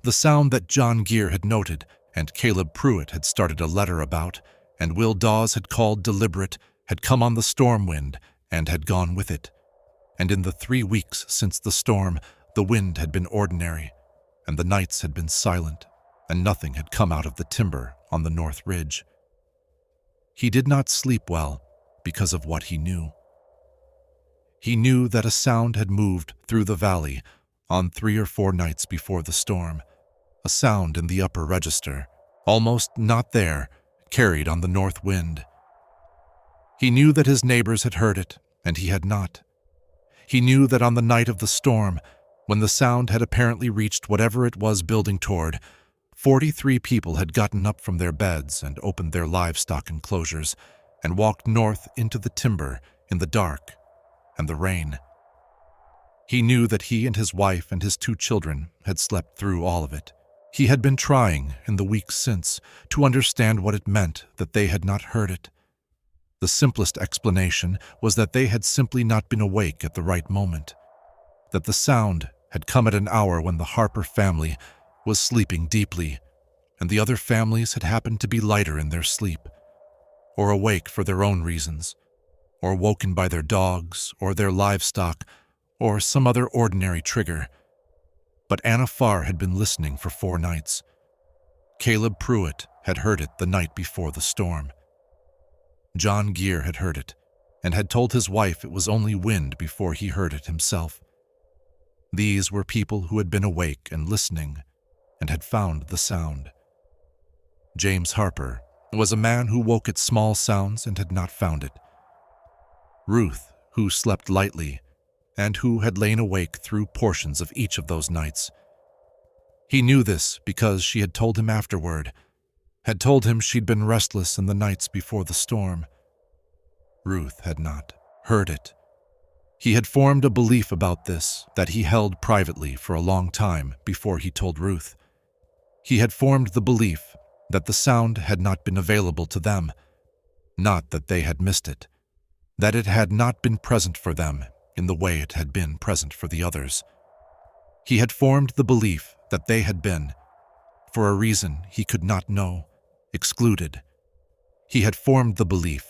[SPEAKER 1] The sound that John Gear had noted, and Caleb Pruitt had started a letter about, and Will Dawes had called deliberate, had come on the storm wind and had gone with it. And in the 3 weeks since the storm, the wind had been ordinary, and the nights had been silent, and nothing had come out of the timber on the North Ridge. He did not sleep well because of what he knew. He knew that a sound had moved through the valley on 3 or 4 nights before the storm, a sound in the upper register, almost not there, carried on the north wind. He knew that his neighbors had heard it, and he had not. He knew that on the night of the storm, when the sound had apparently reached whatever it was building toward, 43 people had gotten up from their beds and opened their livestock enclosures and walked north into the timber in the dark and the rain. He knew that he and his wife and his 2 children had slept through all of it. He had been trying, in the weeks since, to understand what it meant that they had not heard it. The simplest explanation was that they had simply not been awake at the right moment, that the sound had come at an hour when the Harper family was sleeping deeply, and the other families had happened to be lighter in their sleep, or awake for their own reasons, or woken by their dogs or their livestock, or some other ordinary trigger. But Anna Farr had been listening for 4 nights. Caleb Pruitt had heard it the night before the storm. John Gear had heard it, and had told his wife it was only wind before he heard it himself. These were people who had been awake and listening, and had found the sound. James Harper was a man who woke at small sounds and had not found it. Ruth, who slept lightly, and who had lain awake through portions of each of those nights. He knew this because she had told him afterward, had told him she'd been restless in the nights before the storm. Ruth had not heard it. He had formed a belief about this that he held privately for a long time before he told Ruth. He had formed the belief that the sound had not been available to them, not that they had missed it, that it had not been present for them in the way it had been present for the others. He had formed the belief that they had been, for a reason he could not know, excluded. He had formed the belief,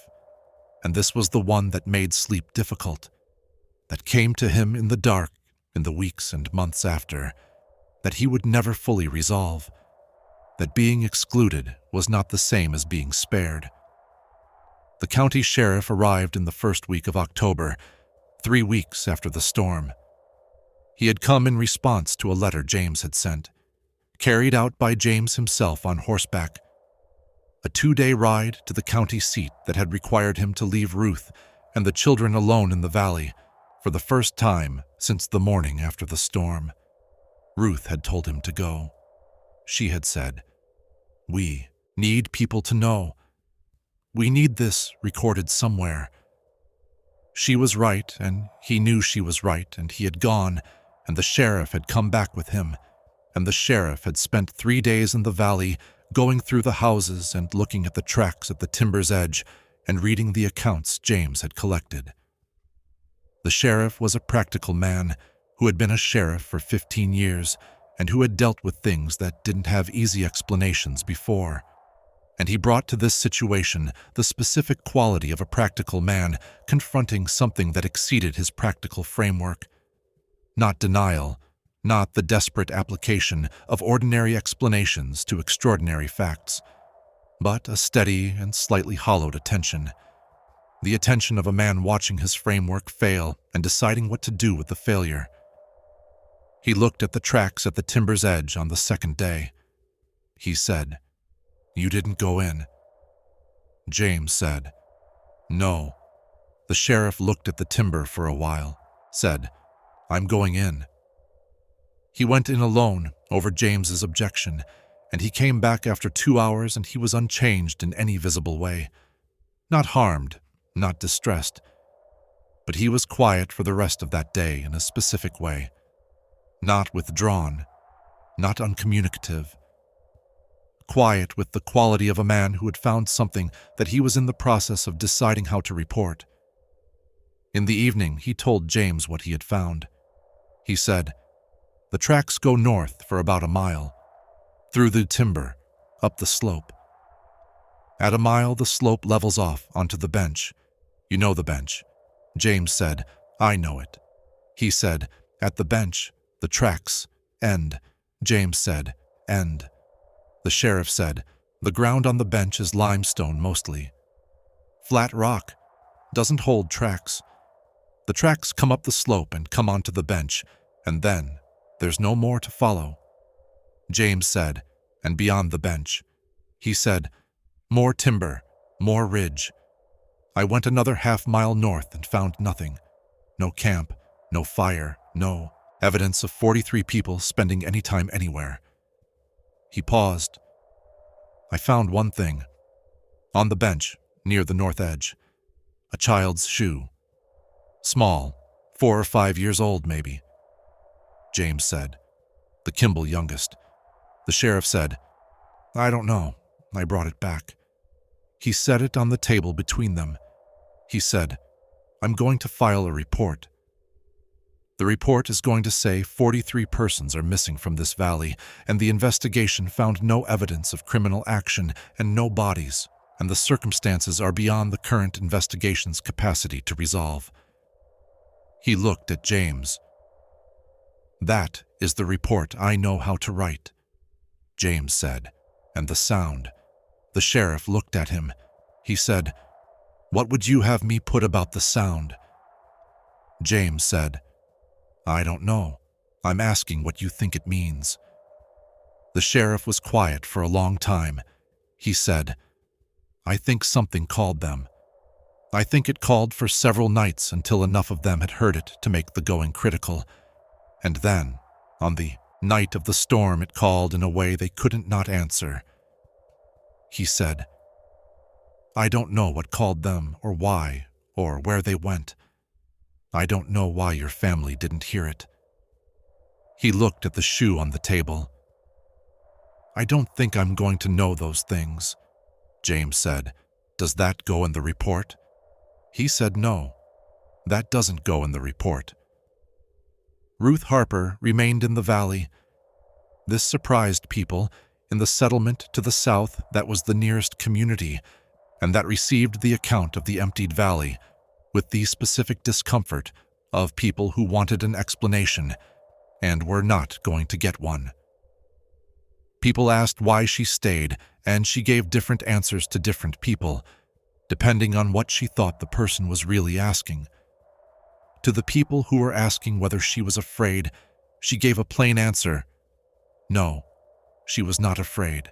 [SPEAKER 1] and this was the one that made sleep difficult, that came to him in the dark in the weeks and months after, that he would never fully resolve, that being excluded was not the same as being spared. The county sheriff arrived in the first week of October, 3 weeks after the storm. He had come in response to a letter James had sent, carried out by James himself on horseback. A 2-day ride to the county seat that had required him to leave Ruth and the children alone in the valley for the first time since the morning after the storm. Ruth had told him to go. She had said, "We need people to know. We need this recorded somewhere." She was right, and he knew she was right, and he had gone, and the sheriff had come back with him, and the sheriff had spent 3 days in the valley going through the houses and looking at the tracks at the timber's edge and reading the accounts James had collected. The sheriff was a practical man who had been a sheriff for 15 years and who had dealt with things that didn't have easy explanations before. And he brought to this situation the specific quality of a practical man confronting something that exceeded his practical framework. Not denial, not the desperate application of ordinary explanations to extraordinary facts, but a steady and slightly hollowed attention. The attention of a man watching his framework fail and deciding what to do with the failure. He looked at the tracks at the timber's edge on the second day. He said, "You didn't go in." James said, "No." The sheriff looked at the timber for a while, said, "I'm going in." He went in alone over James's objection, and he came back after 2 hours and he was unchanged in any visible way. Not harmed, not distressed, but he was quiet for the rest of that day in a specific way. Not withdrawn, not uncommunicative. Quiet with the quality of a man who had found something that he was in the process of deciding how to report. In the evening, he told James what he had found. He said, "The tracks go north for about a mile, through the timber, up the slope. At a mile, the slope levels off onto the bench. You know the bench." James said, "I know it." He said, "At the bench, the tracks end." James said, "End." The sheriff said, "The ground on the bench is limestone mostly. Flat rock, doesn't hold tracks. The tracks come up the slope and come onto the bench, and then there's no more to follow." James said, "And beyond the bench?" He said, "More timber, more ridge. I went another half-mile north and found nothing. No camp, no fire, no evidence of 43 people spending any time anywhere." He paused. "I found one thing. On the bench, near the north edge. A child's shoe. Small, 4 or 5 years old, maybe." James said, "The Kimball youngest." The sheriff said, "I don't know. I brought it back." He set it on the table between them. He said, "I'm going to file a report. The report is going to say 43 persons are missing from this valley, and the investigation found no evidence of criminal action and no bodies, and the circumstances are beyond the current investigation's capacity to resolve." He looked at James. "That is the report I know how to write," James said, "and the sound." The sheriff looked at him. He said, "What would you have me put about the sound?" James said, "I don't know. I'm asking what you think it means." The sheriff was quiet for a long time. He said, "I think something called them. I think it called for several nights until enough of them had heard it to make the going critical. And then, on the night of the storm, it called in a way they couldn't not answer." He said, "I don't know what called them or why or where they went. I don't know why your family didn't hear it." He looked at the shoe on the table. "I don't think I'm going to know those things," James said. "Does that go in the report?" He said no. That doesn't go in the report. Ruth Harper remained in the valley. This surprised people in the settlement to the south that was the nearest community and that received the account of the emptied valley, with the specific discomfort of people who wanted an explanation and were not going to get one. People asked why she stayed, and she gave different answers to different people, depending on what she thought the person was really asking. To the people who were asking whether she was afraid, she gave a plain answer: no, she was not afraid.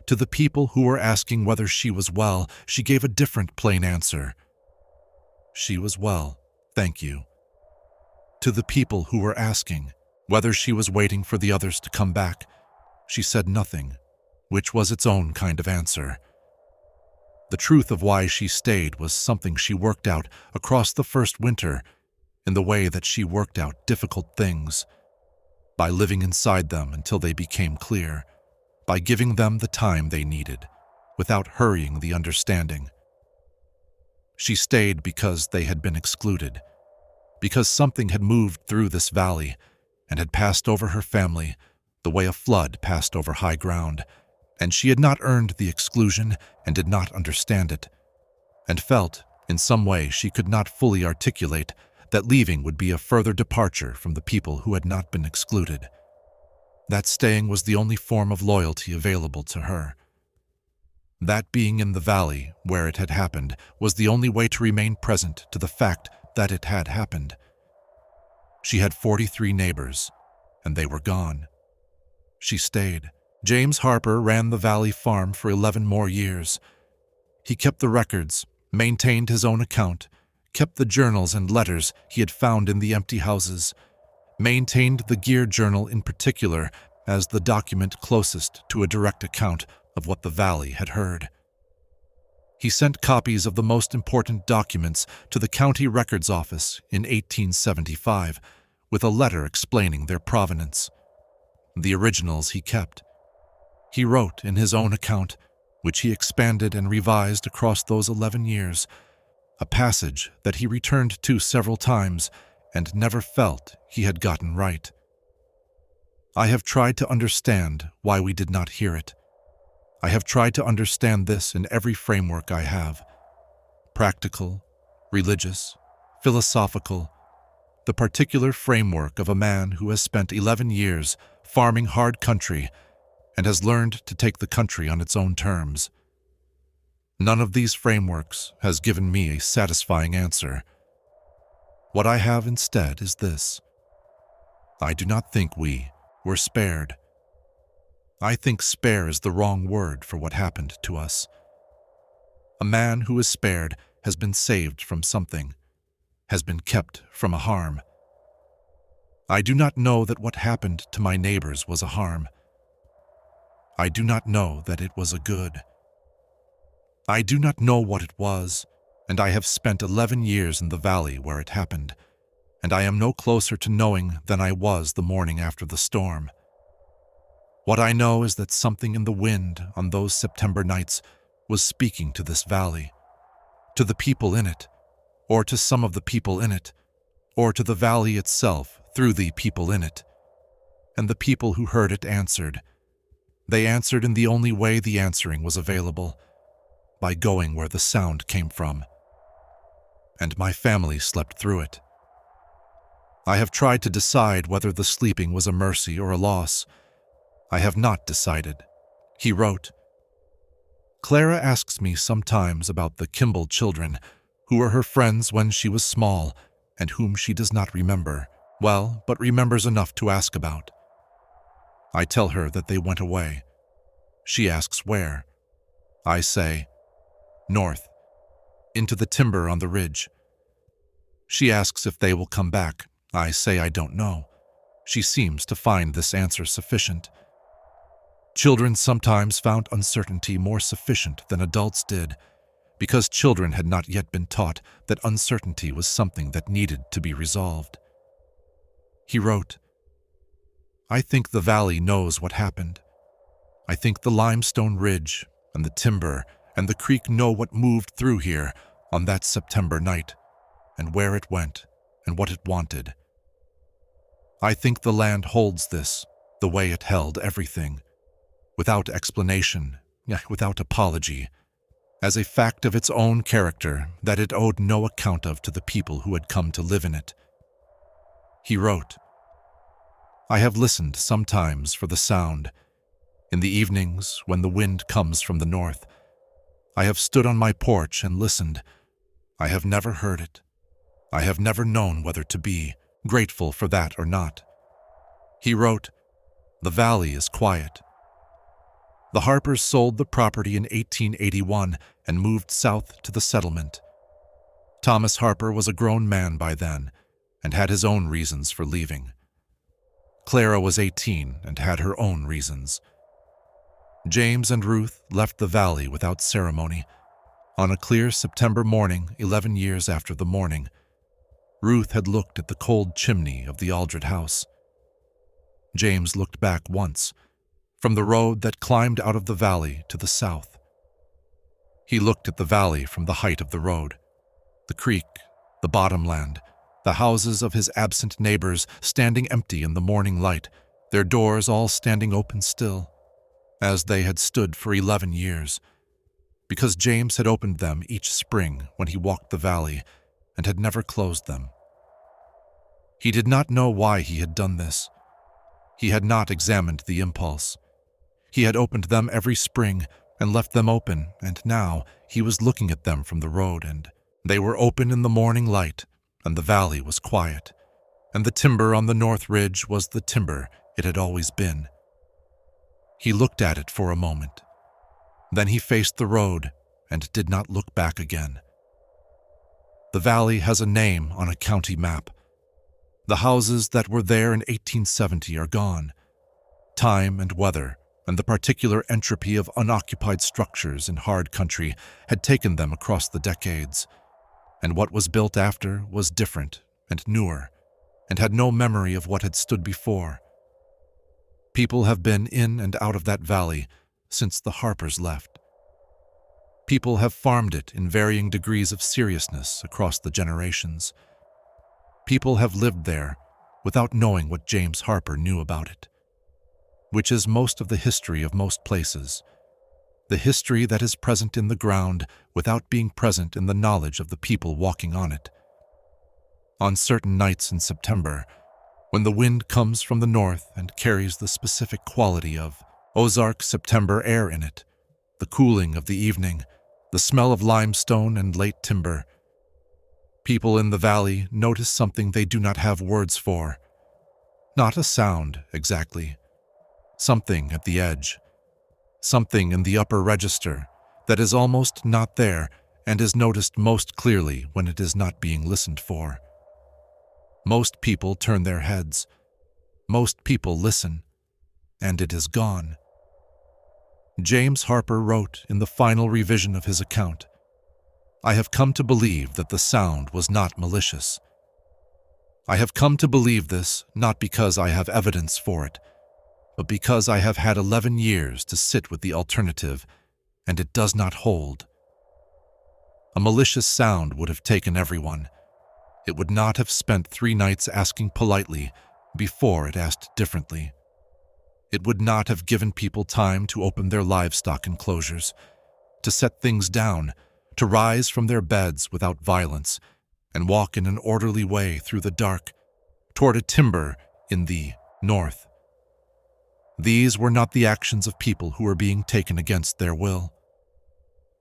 [SPEAKER 1] To the people who were asking whether she was well, she gave a different plain answer: she was well, thank you. To the people who were asking whether she was waiting for the others to come back, she said nothing, which was its own kind of answer. The truth of why she stayed was something she worked out across the first winter in the way that she worked out difficult things, by living inside them until they became clear, by giving them the time they needed, without hurrying the understanding. She stayed because they had been excluded, because something had moved through this valley, and had passed over her family the way a flood passed over high ground, and she had not earned the exclusion and did not understand it, and felt, in some way she could not fully articulate, that leaving would be a further departure from the people who had not been excluded. That staying was the only form of loyalty available to her. That being in the valley where it had happened was the only way to remain present to the fact that it had happened. She had 43 neighbors, and they were gone. She stayed. James Harper ran the Valley Farm for 11 more years. He kept the records, maintained his own account, kept the journals and letters he had found in the empty houses, maintained the gear journal in particular as the document closest to a direct account of what the valley had heard. He sent copies of the most important documents to the county records office in 1875 with a letter explaining their provenance. The originals he kept. He wrote in his own account, which he expanded and revised across those 11 years, a passage that he returned to several times and never felt he had gotten right. I have tried to understand why we did not hear it. I have tried to understand this in every framework I have. Practical, religious, philosophical, the particular framework of a man who has spent 11 years farming hard country and has learned to take the country on its own terms. None of these frameworks has given me a satisfying answer. What I have instead is this. I do not think we were spared. I think spare is the wrong word for what happened to us. A man who is spared has been saved from something, has been kept from a harm. I do not know that what happened to my neighbors was a harm. I do not know that it was a good. I do not know what it was, and I have spent 11 years in the valley where it happened, and I am no closer to knowing than I was the morning after the storm. What I know is that something in the wind on those September nights was speaking to this valley, to the people in it, or to some of the people in it, or to the valley itself through the people in it. And the people who heard it answered. They answered in the only way the answering was available, by going where the sound came from. And my family slept through it. I have tried to decide whether the sleeping was a mercy or a loss. I have not decided. He wrote, Clara asks me sometimes about the Kimball children, who were her friends when she was small, and whom she does not remember, well, but remembers enough to ask about. I tell her that they went away. She asks where. I say, north, into the timber on the ridge. She asks if they will come back. I say I don't know. She seems to find this answer sufficient. Children sometimes found uncertainty more sufficient than adults did, because children had not yet been taught that uncertainty was something that needed to be resolved. He wrote, I think the valley knows what happened. I think the limestone ridge and the timber and the creek know what moved through here on that September night, and where it went and what it wanted. I think the land holds this the way it held everything, without explanation, without apology, as a fact of its own character that it owed no account of to the people who had come to live in it. He wrote, I have listened sometimes for the sound. In the evenings, when the wind comes from the north, I have stood on my porch and listened. I have never heard it. I have never known whether to be grateful for that or not. He wrote, The valley is quiet. The Harpers sold the property in 1881 and moved south to the settlement. Thomas Harper was a grown man by then and had his own reasons for leaving. Clara was 18 and had her own reasons. James and Ruth left the valley without ceremony. On a clear September morning, 11 years after the morning, Ruth had looked at the cold chimney of the Aldred house. James looked back once, from the road that climbed out of the valley to the south. He looked at the valley from the height of the road, the creek, the bottomland, the houses of his absent neighbors standing empty in the morning light, their doors all standing open still, as they had stood for 11 years, because James had opened them each spring when he walked the valley and had never closed them. He did not know why he had done this. He had not examined the impulse. He had opened them every spring and left them open, and now he was looking at them from the road, and they were open in the morning light, and the valley was quiet, and the timber on the north ridge was the timber it had always been. He looked at it for a moment. Then he faced the road and did not look back again. The valley has a name on a county map. The houses that were there in 1870 are gone. Time and weather and the particular entropy of unoccupied structures in hard country had taken them across the decades, and what was built after was different and newer, and had no memory of what had stood before. People have been in and out of that valley since the Harpers left. People have farmed it in varying degrees of seriousness across the generations. People have lived there without knowing what James Harper knew about it, which is most of the history of most places, the history that is present in the ground without being present in the knowledge of the people walking on it. On certain nights in September, when the wind comes from the north and carries the specific quality of Ozark September air in it, the cooling of the evening, the smell of limestone and late timber, people in the valley notice something they do not have words for. Not a sound, exactly. Something at the edge. Something in the upper register that is almost not there and is noticed most clearly when it is not being listened for. Most people turn their heads. Most people listen, and it is gone. James Harper wrote in the final revision of his account, "I have come to believe that the sound was not malicious. I have come to believe this not because I have evidence for it, but because I have had 11 years to sit with the alternative, and it does not hold. A malicious sound would have taken everyone. It would not have spent 3 nights asking politely before it asked differently. It would not have given people time to open their livestock enclosures, to set things down, to rise from their beds without violence, and walk in an orderly way through the dark, toward a timber in the north. These were not the actions of people who were being taken against their will.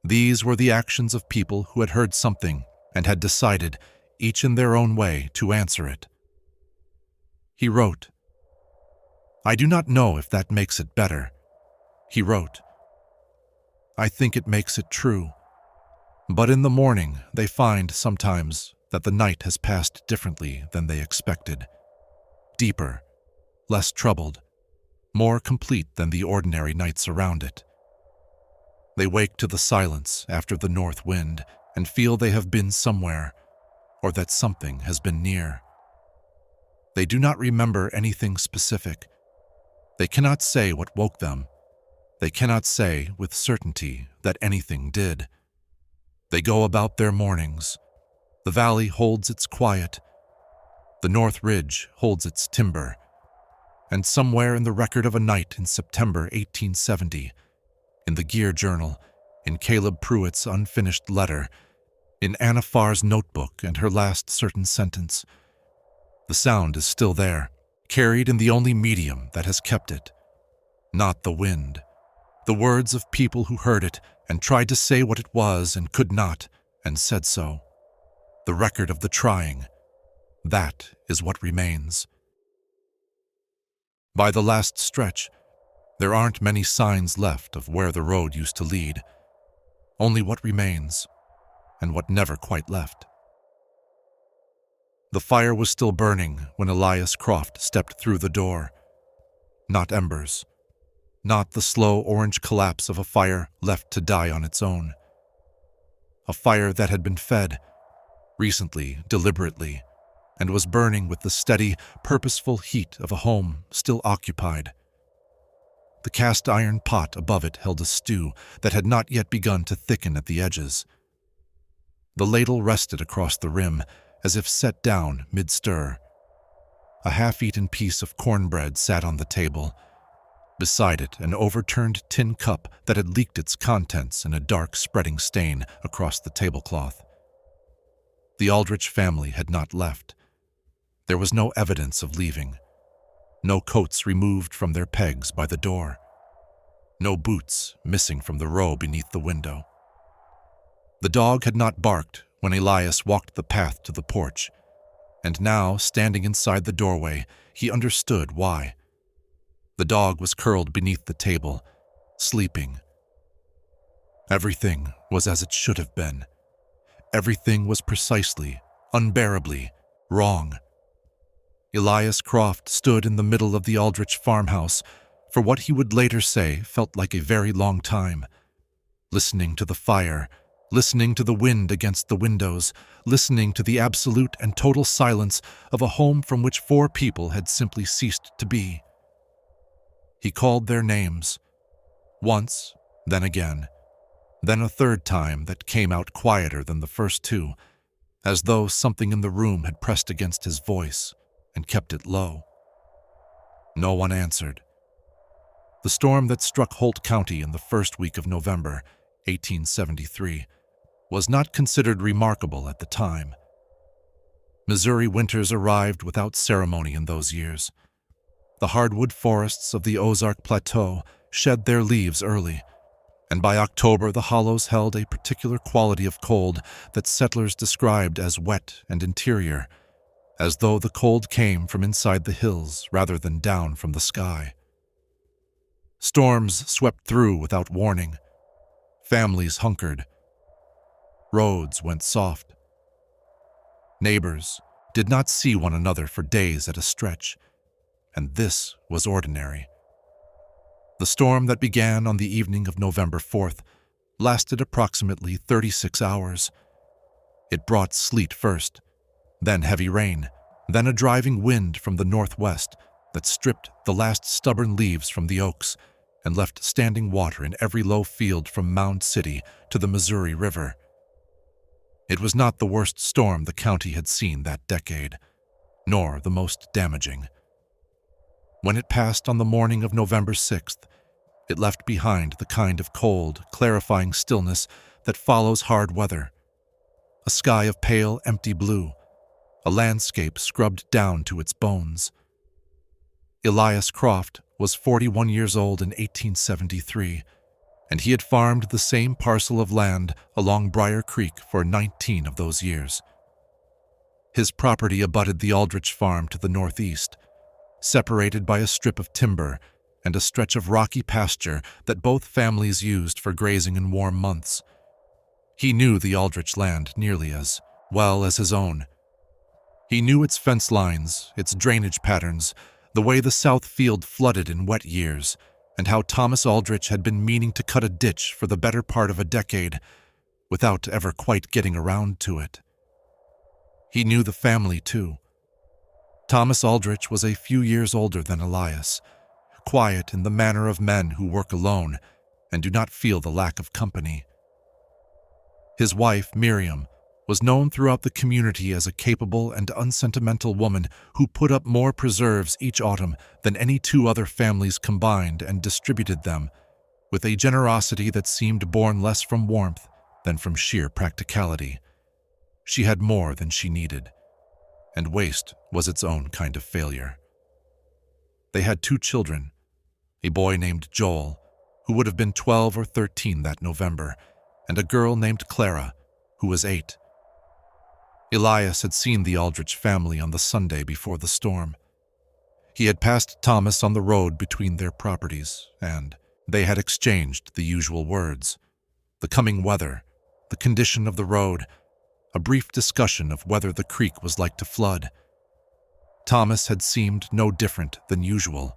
[SPEAKER 1] These were the actions of people who had heard something and had decided, each in their own way, to answer it." He wrote, "I do not know if that makes it better." He wrote, "I think it makes it true. But in the morning they find sometimes that the night has passed differently than they expected, deeper, less troubled, more complete than the ordinary nights around it. They wake to the silence after the north wind and feel they have been somewhere, or that something has been near. They do not remember anything specific. They cannot say what woke them. They cannot say with certainty that anything did. They go about their mornings. The valley holds its quiet. The north ridge holds its timber. And somewhere in the record of a night in September 1870, in the Gear Journal, in Caleb Pruitt's unfinished letter, in Anna Farr's notebook and her last certain sentence, the sound is still there, carried in the only medium that has kept it. Not the wind. The words of people who heard it and tried to say what it was and could not, and said so. The record of the trying. That is what remains. By the last stretch, there aren't many signs left of where the road used to lead. Only what remains, and what never quite left. The fire was still burning when Elias Croft stepped through the door. Not embers. Not the slow orange collapse of a fire left to die on its own. A fire that had been fed, recently, deliberately, and was burning with the steady, purposeful heat of a home still occupied. The cast iron pot above it held a stew that had not yet begun to thicken at the edges. The ladle rested across the rim, as if set down mid-stir. A half-eaten piece of cornbread sat on the table. Beside it, an overturned tin cup that had leaked its contents in a dark, spreading stain across the tablecloth. The Aldrich family had not left. There was no evidence of leaving. No coats removed from their pegs by the door. No boots missing from the row beneath the window. The dog had not barked when Elias walked the path to the porch, and now, standing inside the doorway, he understood why. The dog was curled beneath the table, sleeping. Everything was as it should have been. Everything was precisely, unbearably wrong. Elias Croft stood in the middle of the Aldrich farmhouse for what he would later say felt like a very long time, listening to the fire, listening to the wind against the windows, listening to the absolute and total silence of a home from which 4 people had simply ceased to be. He called their names, once, then again, then a third time that came out quieter than the first 2, as though something in the room had pressed against his voice and kept it low. No one answered. The storm that struck Holt County in the first week of November, 1873, was not considered remarkable at the time. Missouri winters arrived without ceremony in those years. The hardwood forests of the Ozark Plateau shed their leaves early, and by October the hollows held a particular quality of cold that settlers described as wet and interior, as though the cold came from inside the hills rather than down from the sky. Storms swept through without warning. Families hunkered. Roads went soft. Neighbors did not see one another for days at a stretch, and this was ordinary. The storm that began on the evening of November 4th lasted approximately 36 hours. It brought sleet first, then heavy rain, then a driving wind from the northwest that stripped the last stubborn leaves from the oaks and left standing water in every low field from Mound City to the Missouri River. It was not the worst storm the county had seen that decade, nor the most damaging. When it passed on the morning of November 6th, it left behind the kind of cold, clarifying stillness that follows hard weather. A sky of pale, empty blue, a landscape scrubbed down to its bones. Elias Croft was 41 years old in 1873, and he had farmed the same parcel of land along Briar Creek for 19 of those years. His property abutted the Aldrich farm to the northeast, separated by a strip of timber and a stretch of rocky pasture that both families used for grazing in warm months. He knew the Aldrich land nearly as well as his own. He knew its fence lines, its drainage patterns, the way the south field flooded in wet years, and how Thomas Aldrich had been meaning to cut a ditch for the better part of a decade without ever quite getting around to it. He knew the family, too. Thomas Aldrich was a few years older than Elias, quiet in the manner of men who work alone and do not feel the lack of company. His wife, Miriam, was known throughout the community as a capable and unsentimental woman who put up more preserves each autumn than any 2 other families combined and distributed them, with a generosity that seemed born less from warmth than from sheer practicality. She had more than she needed, and waste was its own kind of failure. They had 2 children, a boy named Joel, who would have been 12 or 13 that November, and a girl named Clara, who was 8. Elias had seen the Aldrich family on the Sunday before the storm. He had passed Thomas on the road between their properties, and they had exchanged the usual words: the coming weather, the condition of the road, a brief discussion of whether the creek was like to flood. Thomas had seemed no different than usual,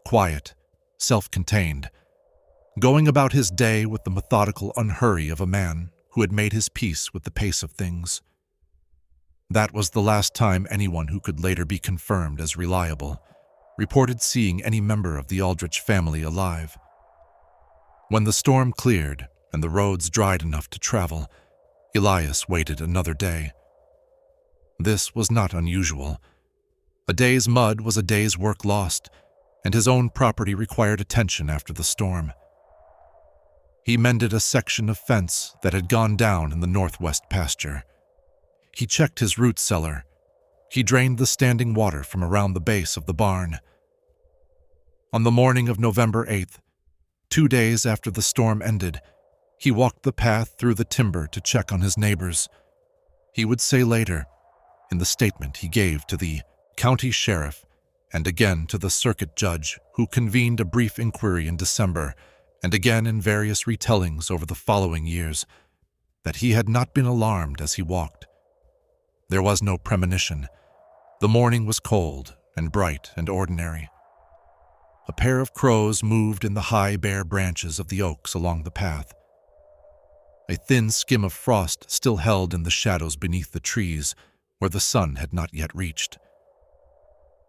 [SPEAKER 1] quiet, self-contained, going about his day with the methodical unhurry of a man who had made his peace with the pace of things. That was the last time anyone who could later be confirmed as reliable reported seeing any member of the Aldrich family alive. When the storm cleared and the roads dried enough to travel, Elias waited another day. This was not unusual. A day's mud was a day's work lost, and his own property required attention after the storm. He mended a section of fence that had gone down in the northwest pasture. He checked his root cellar. He drained the standing water from around the base of the barn. On the morning of November 8th, 2 days after the storm ended, he walked the path through the timber to check on his neighbors. He would say later, in the statement he gave to the county sheriff and again to the circuit judge who convened a brief inquiry in December, and again in various retellings over the following years, that he had not been alarmed as he walked. There was no premonition. The morning was cold and bright and ordinary. A pair of crows moved in the high, bare branches of the oaks along the path. A thin skim of frost still held in the shadows beneath the trees where the sun had not yet reached.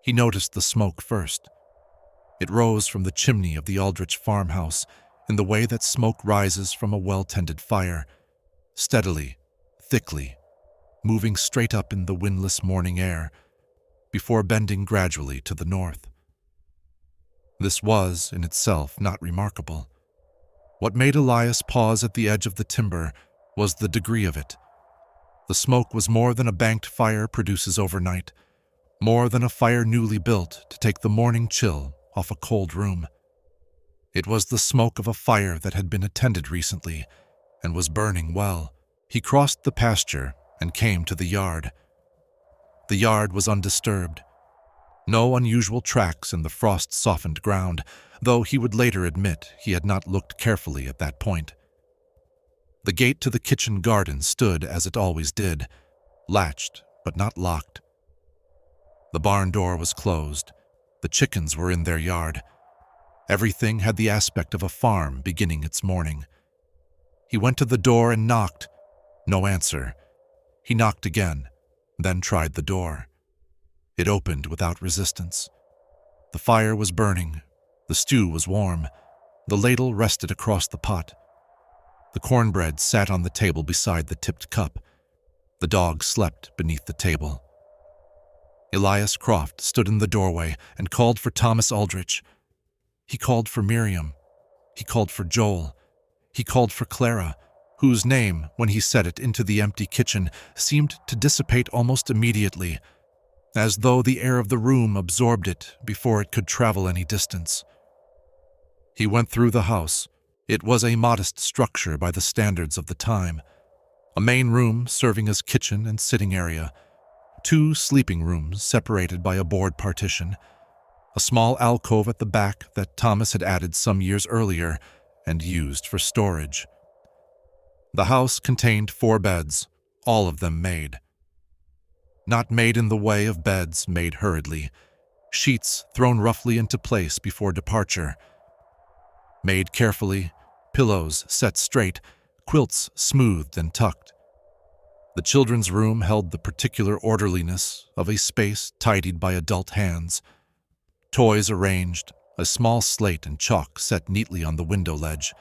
[SPEAKER 1] He noticed the smoke first. It rose from the chimney of the Aldrich farmhouse in the way that smoke rises from a well-tended fire, steadily, thickly, moving straight up in the windless morning air, before bending gradually to the north. This was, in itself, not remarkable. What made Elias pause at the edge of the timber was the degree of it. The smoke was more than a banked fire produces overnight, more than a fire newly built to take the morning chill off a cold room. It was the smoke of a fire that had been attended recently and was burning well. He crossed the pasture and came to the yard. The yard was undisturbed. No unusual tracks in the frost-softened ground, though he would later admit he had not looked carefully at that point. The gate to the kitchen garden stood as it always did, latched but not locked. The barn door was closed. The chickens were in their yard. Everything had the aspect of a farm beginning its morning. He went to the door and knocked. No answer. He knocked again, then tried the door. It opened without resistance. The fire was burning. The stew was warm. The ladle rested across the pot. The cornbread sat on the table beside the tipped cup. The dog slept beneath the table. Elias Croft stood in the doorway and called for Thomas Aldrich. He called for Miriam. He called for Joel. He called for Clara, whose name, when he said it into the empty kitchen, seemed to dissipate almost immediately, as though the air of the room absorbed it before it could travel any distance. He went through the house. It was a modest structure by the standards of the time. A main room serving as kitchen and sitting area, 2 sleeping rooms separated by a board partition, a small alcove at the back that Thomas had added some years earlier and used for storage. The house contained 4 beds, all of them made. Not made in the way of beds made hurriedly, sheets thrown roughly into place before departure. Made carefully, pillows set straight, quilts smoothed and tucked. The children's room held the particular orderliness of a space tidied by adult hands. Toys arranged, a small slate and chalk set neatly on the window ledge,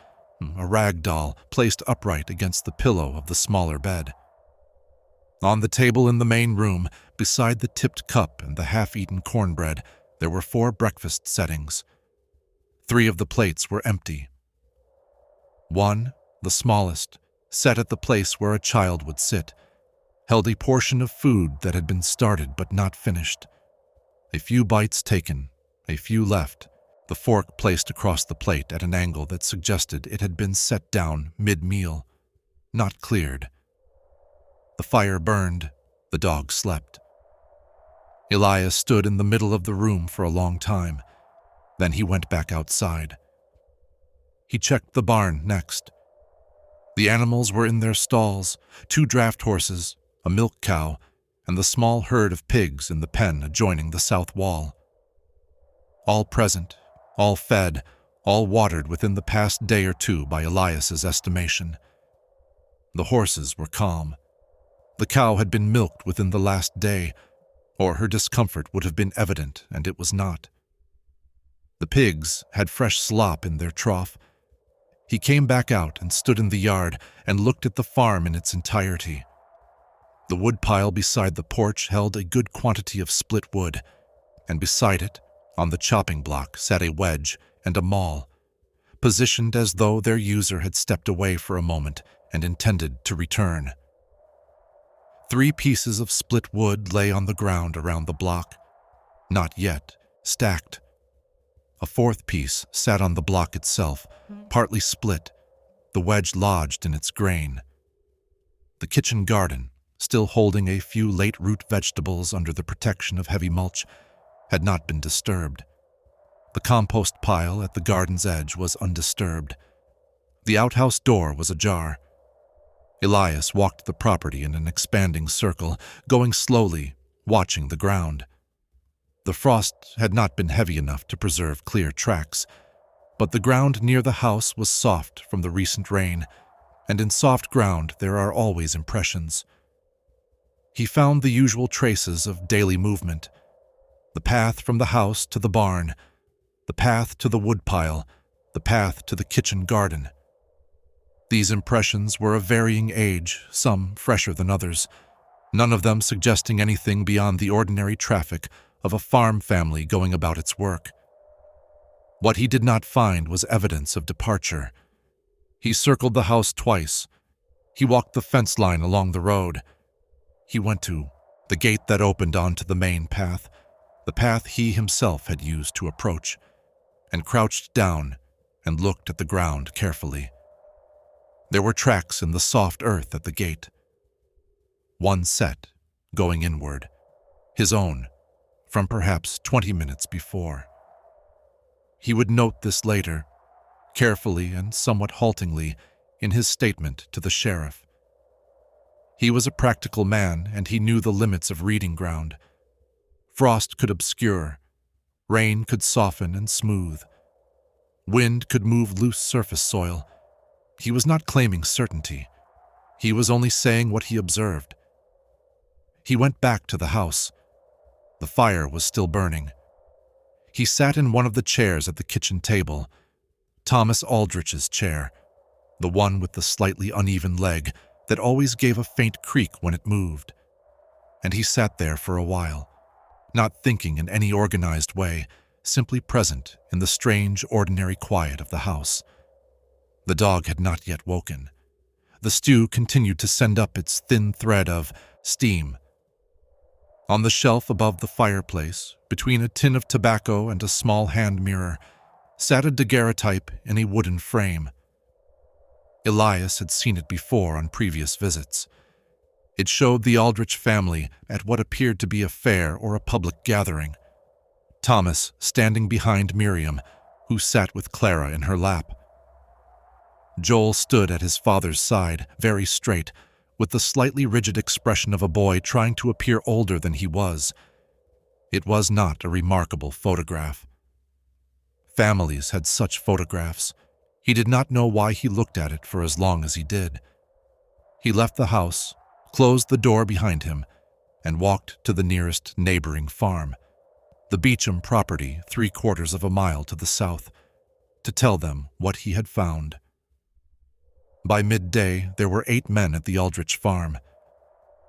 [SPEAKER 1] a rag doll placed upright against the pillow of the smaller bed. On the table in the main room, beside the tipped cup and the half-eaten cornbread, there were 4 breakfast settings. 3 of the plates were empty. One, the smallest, set at the place where a child would sit, held a portion of food that had been started but not finished. A few bites taken, a few left, the fork placed across the plate at an angle that suggested it had been set down mid-meal, not cleared. The fire burned, the dog slept. Elias stood in the middle of the room for a long time. Then he went back outside. He checked the barn next. The animals were in their stalls, 2 draft horses, a milk cow, and the small herd of pigs in the pen adjoining the south wall. All present, all fed, all watered within the past day or 2 by Elias's estimation. The horses were calm. The cow had been milked within the last day, or her discomfort would have been evident, and it was not. The pigs had fresh slop in their trough. He came back out and stood in the yard and looked at the farm in its entirety. The woodpile beside the porch held a good quantity of split wood, and beside it, on the chopping block, sat a wedge and a maul, positioned as though their user had stepped away for a moment and intended to return. 3 pieces of split wood lay on the ground around the block, not yet stacked. A 4th piece sat on the block itself, partly split, the wedge lodged in its grain. The kitchen garden, still holding a few late root vegetables under the protection of heavy mulch, had not been disturbed. The compost pile at the garden's edge was undisturbed. The outhouse door was ajar. Elias walked the property in an expanding circle, going slowly, watching the ground. The frost had not been heavy enough to preserve clear tracks, but the ground near the house was soft from the recent rain, and in soft ground there are always impressions. He found the usual traces of daily movement: the path from the house to the barn, the path to the woodpile, the path to the kitchen garden. These impressions were of varying age, some fresher than others, none of them suggesting anything beyond the ordinary traffic of a farm family going about its work. What he did not find was evidence of departure. He circled the house twice. He walked the fence line along the road. He went to the gate that opened onto the main path, the path he himself had used to approach, and crouched down and looked at the ground carefully. There were tracks in the soft earth at the gate. One set, going inward, his own, from perhaps 20 minutes before. He would note this later, carefully and somewhat haltingly, in his statement to the sheriff. He was a practical man, and he knew the limits of reading ground. Frost could obscure, rain could soften and smooth, wind could move loose surface soil. He was not claiming certainty. He was only saying what he observed. He went back to the house. The fire was still burning. He sat in one of the chairs at the kitchen table, Thomas Aldrich's chair, the one with the slightly uneven leg that always gave a faint creak when it moved. And he sat there for a while, not thinking in any organized way, simply present in the strange, ordinary quiet of the house. The dog had not yet woken. The stew continued to send up its thin thread of steam. On the shelf above the fireplace, between a tin of tobacco and a small hand mirror, sat a daguerreotype in a wooden frame. Elias had seen it before on previous visits. It showed the Aldrich family at what appeared to be a fair or a public gathering. Thomas standing behind Miriam, who sat with Clara in her lap. Joel stood at his father's side, very straight, with the slightly rigid expression of a boy trying to appear older than he was. It was not a remarkable photograph. Families had such photographs. He did not know why he looked at it for as long as he did. He left the house, closed the door behind him, and walked to the nearest neighboring farm, the Beecham property 3/4 of a mile to the south, to tell them what he had found. By midday, there were 8 men at the Aldrich farm.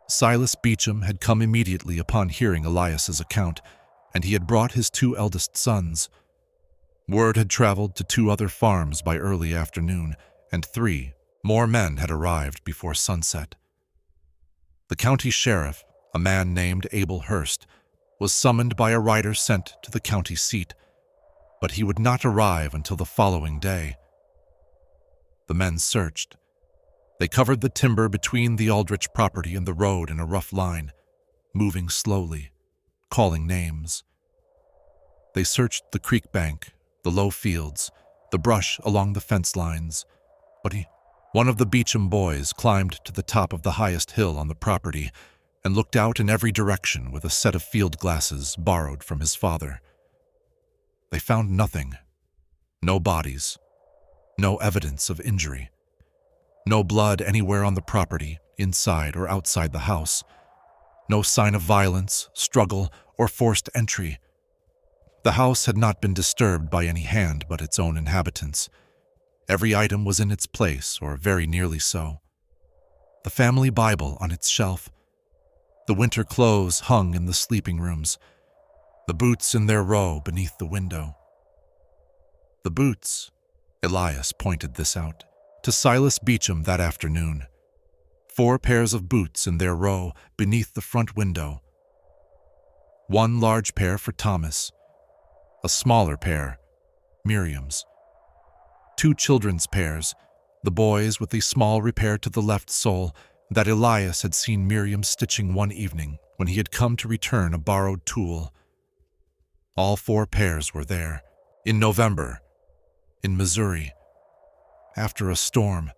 [SPEAKER 1] Silas Beecham had come immediately upon hearing Elias's account, and he had brought his 2 eldest sons. Word had traveled to 2 other farms by early afternoon, and 3 more men had arrived before sunset. The county sheriff, a man named Abel Hurst, was summoned by a rider sent to the county seat, but he would not arrive until the following day. The men searched. They covered the timber between the Aldrich property and the road in a rough line, moving slowly, calling names. They searched the creek bank, the low fields, the brush along the fence lines, but one of the Beecham boys climbed to the top of the highest hill on the property and looked out in every direction with a set of field glasses borrowed from his father. They found nothing. No bodies. No evidence of injury. No blood anywhere on the property, inside or outside the house. No sign of violence, struggle, or forced entry. The house had not been disturbed by any hand but its own inhabitants. Every item was in its place, or very nearly so. The family Bible on its shelf, The winter clothes hung in the sleeping rooms, the boots in their row beneath the window. The boots, Elias pointed this out to Silas Beecham that afternoon. 4 pairs of boots in their row beneath the front window. 1 large pair for Thomas, a smaller pair, Miriam's. 2 children's pairs, the boy's with a small repair to the left sole that Elias had seen Miriam stitching one evening when he had come to return a borrowed tool. All 4 pairs were there, in November, in Missouri, after a storm.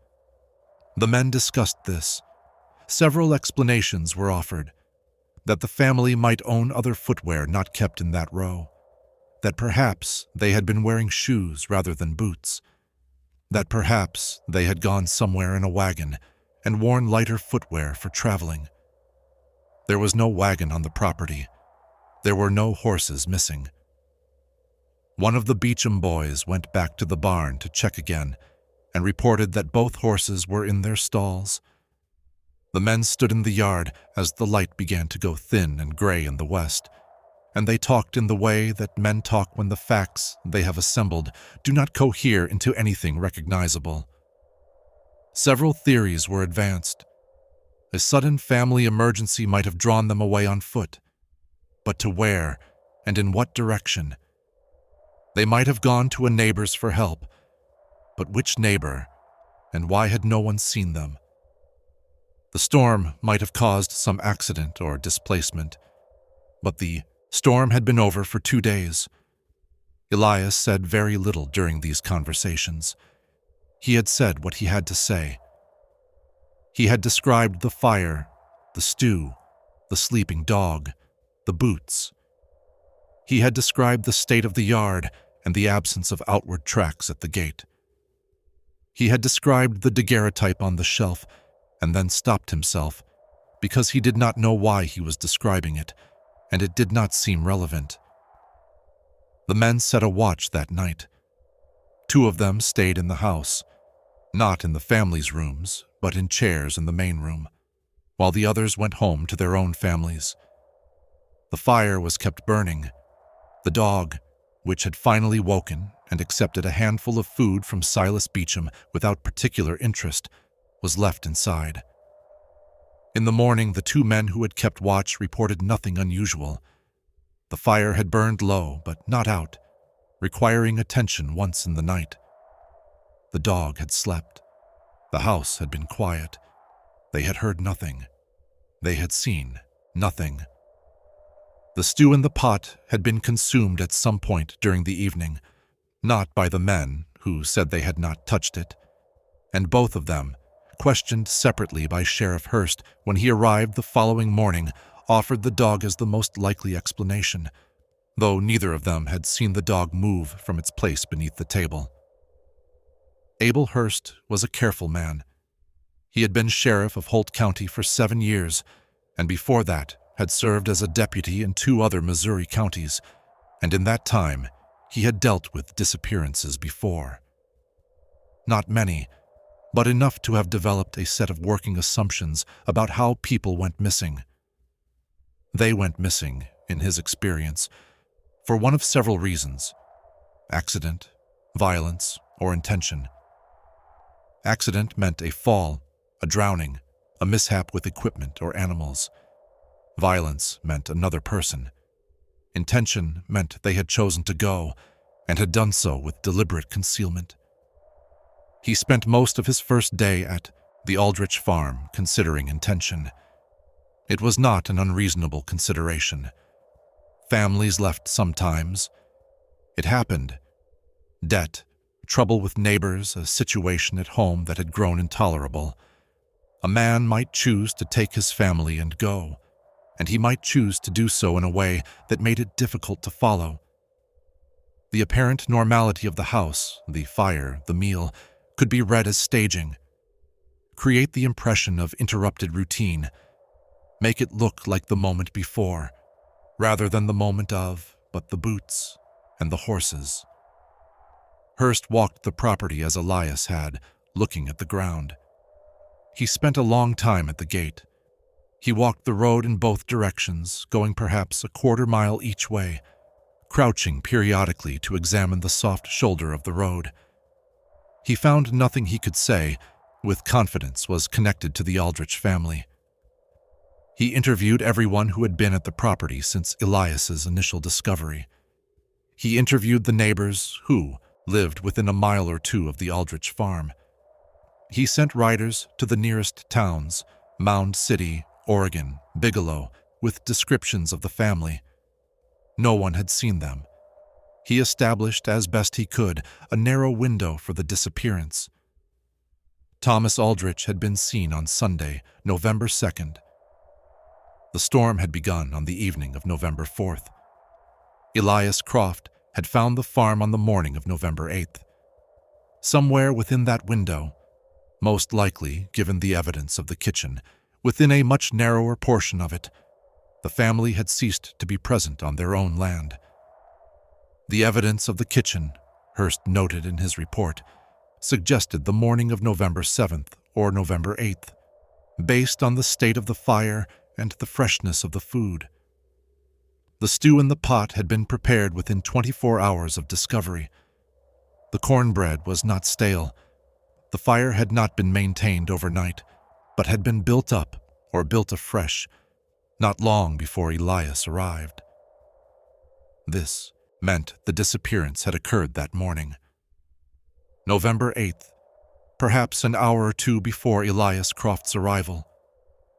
[SPEAKER 1] The men discussed this. Several explanations were offered: that the family might own other footwear not kept in that row, that perhaps they had been wearing shoes rather than boots, that perhaps they had gone somewhere in a wagon and worn lighter footwear for traveling. There was no wagon on the property. There were no horses missing. One of the Beecham boys went back to the barn to check again and reported that both horses were in their stalls. The men stood in the yard as the light began to go thin and gray in the west, and they talked in the way that men talk when the facts they have assembled do not cohere into anything recognizable. Several theories were advanced. A sudden family emergency might have drawn them away on foot, but to where and in what direction? They might have gone to a neighbor's for help, but which neighbor, and why had no one seen them? The storm might have caused some accident or displacement, but the storm had been over for 2 days. Elias said very little during these conversations. He had said what he had to say. He had described the fire, the stew, the sleeping dog, the boots. He had described the state of the yard and the absence of outward tracks at the gate. He had described the daguerreotype on the shelf and then stopped himself because he did not know why he was describing it, and it did not seem relevant. The men set a watch that night. 2 of them stayed in the house, not in the family's rooms, but in chairs in the main room, while the others went home to their own families. The fire was kept burning. The dog, which had finally woken and accepted a handful of food from Silas Beecham without particular interest, was left inside. In the morning, the 2 men who had kept watch reported nothing unusual. The fire had burned low, but not out, requiring attention once in the night. The dog had slept. The house had been quiet. They had heard nothing. They had seen nothing. The stew in the pot had been consumed at some point during the evening, not by the men, who said they had not touched it, and both of them, questioned separately by Sheriff Hurst when he arrived the following morning, offered the dog as the most likely explanation, though neither of them had seen the dog move from its place beneath the table. Abel Hurst was a careful man. He had been sheriff of Holt County for 7 years, and before that had served as a deputy in 2 other Missouri counties, and in that time he had dealt with disappearances before. Not many, but enough to have developed a set of working assumptions about how people went missing. They went missing, in his experience, for one of several reasons: accident, violence, or intention. Accident meant a fall, a drowning, a mishap with equipment or animals. Violence meant another person. Intention meant they had chosen to go, and had done so with deliberate concealment. He spent most of his first day at the Aldrich farm considering intention. It was not an unreasonable consideration. Families left sometimes. It happened. Debt, trouble with neighbors, a situation at home that had grown intolerable. A man might choose to take his family and go, and he might choose to do so in a way that made it difficult to follow. The apparent normality of the house, the fire, the meal, could be read as staging. Create the impression of interrupted routine. Make it look like the moment before, rather than the moment of, but the boots and the horses. Hurst walked the property as Elias had, looking at the ground. He spent a long time at the gate. He walked the road in both directions, going perhaps a quarter-mile each way, crouching periodically to examine the soft shoulder of the road. He found nothing he could say, with confidence, was connected to the Aldrich family. He interviewed everyone who had been at the property since Elias's initial discovery. He interviewed the neighbors who lived within a mile or two of the Aldrich farm. He sent riders to the nearest towns, Mound City, Oregon, Bigelow, with descriptions of the family. No one had seen them. He established, as best he could, a narrow window for the disappearance. Thomas Aldrich had been seen on Sunday, November 2nd. The storm had begun on the evening of November 4th. Elias Croft had found the farm on the morning of November 8th. Somewhere within that window, most likely, given the evidence of the kitchen, within a much narrower portion of it, the family had ceased to be present on their own land. The evidence of the kitchen, Hearst noted in his report, suggested the morning of November 7th or November 8th, based on the state of the fire and the freshness of the food. The stew in the pot had been prepared within 24 hours of discovery. The cornbread was not stale. The fire had not been maintained overnight, but had been built up or built afresh not long before Elias arrived. This meant the disappearance had occurred that morning. November 8th, perhaps an hour or two before Elias Croft's arrival,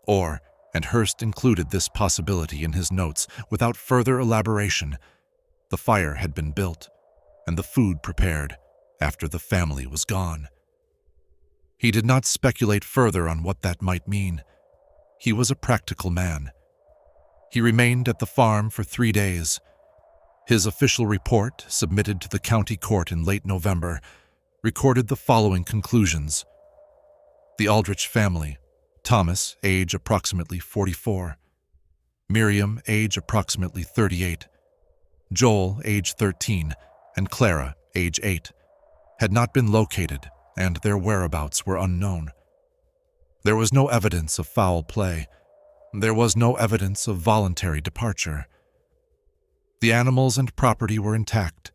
[SPEAKER 1] or, and Hearst included this possibility in his notes without further elaboration, the fire had been built and the food prepared after the family was gone. He did not speculate further on what that might mean. He was a practical man. He remained at the farm for 3 days. His official report, submitted to the county court in late November, recorded the following conclusions. The Aldrich family: Thomas, age approximately 44. Miriam, age approximately 38. Joel, age 13, and Clara, age 8, had not been located, and their whereabouts were unknown. There was no evidence of foul play. There was no evidence of voluntary departure. The animals and property were intact.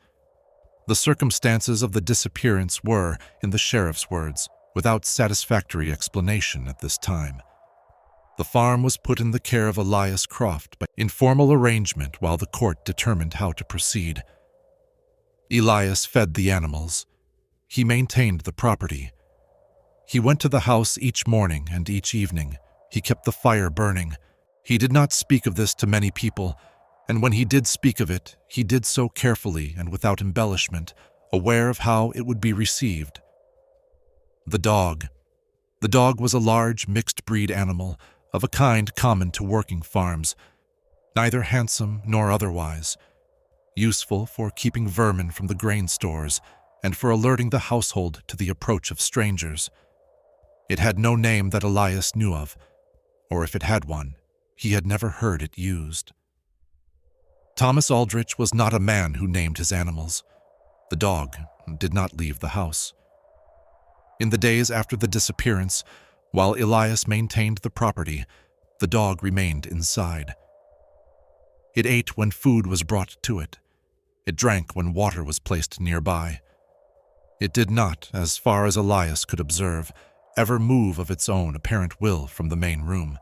[SPEAKER 1] The circumstances of the disappearance were, in the sheriff's words, without satisfactory explanation at this time. The farm was put in the care of Elias Croft by informal arrangement while the court determined how to proceed. Elias fed the animals. He maintained the property. He went to the house each morning and each evening. He kept the fire burning. He did not speak of this to many people, and when he did speak of it, he did so carefully and without embellishment, aware of how it would be received. The dog. The dog was a large mixed-breed animal, of a kind common to working farms, neither handsome nor otherwise, useful for keeping vermin from the grain stores and for alerting the household to the approach of strangers. It had no name that Elias knew of, or if it had one, he had never heard it used. Thomas Aldrich was not a man who named his animals. The dog did not leave the house. In the days after the disappearance, while Elias maintained the property, the dog remained inside. It ate when food was brought to it. It drank when water was placed nearby. It did not, as far as Elias could observe, ever move of its own apparent will from the main room.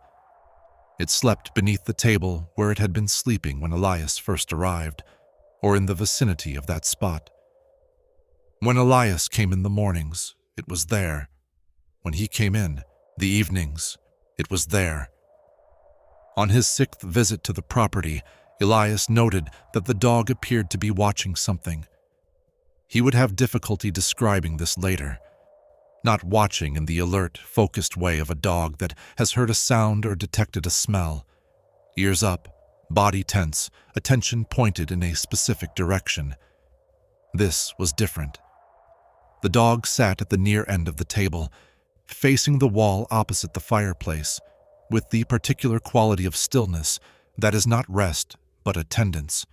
[SPEAKER 1] It slept beneath the table where it had been sleeping when Elias first arrived, or in the vicinity of that spot. When Elias came in the mornings, it was there. When he came in, the evenings, it was there. On his 6th visit to the property, Elias noted that the dog appeared to be watching something. He would have difficulty describing this later. Not watching in the alert, focused way of a dog that has heard a sound or detected a smell. Ears up, body tense, attention pointed in a specific direction. This was different. The dog sat at the near end of the table, facing the wall opposite the fireplace, with the particular quality of stillness that is not rest but attendance.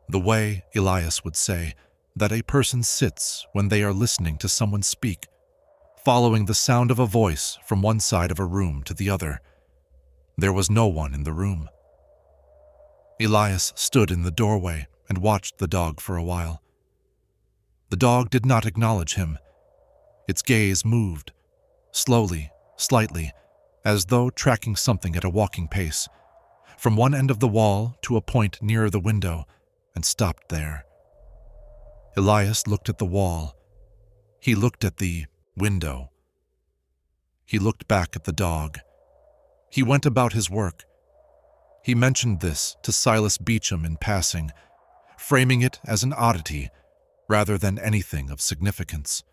[SPEAKER 1] The way, Elias would say, that a person sits when they are listening to someone speak, following the sound of a voice from one side of a room to the other. There was no one in the room. Elias stood in the doorway and watched the dog for a while. The dog did not acknowledge him. Its gaze moved, slowly, slightly, as though tracking something at a walking pace, from one end of the wall to a point nearer the window, and stopped there. Elias looked at the wall. He looked at the window. He looked back at the dog. He went about his work. He mentioned this to Silas Beecham in passing, framing it as an oddity rather than anything of significance.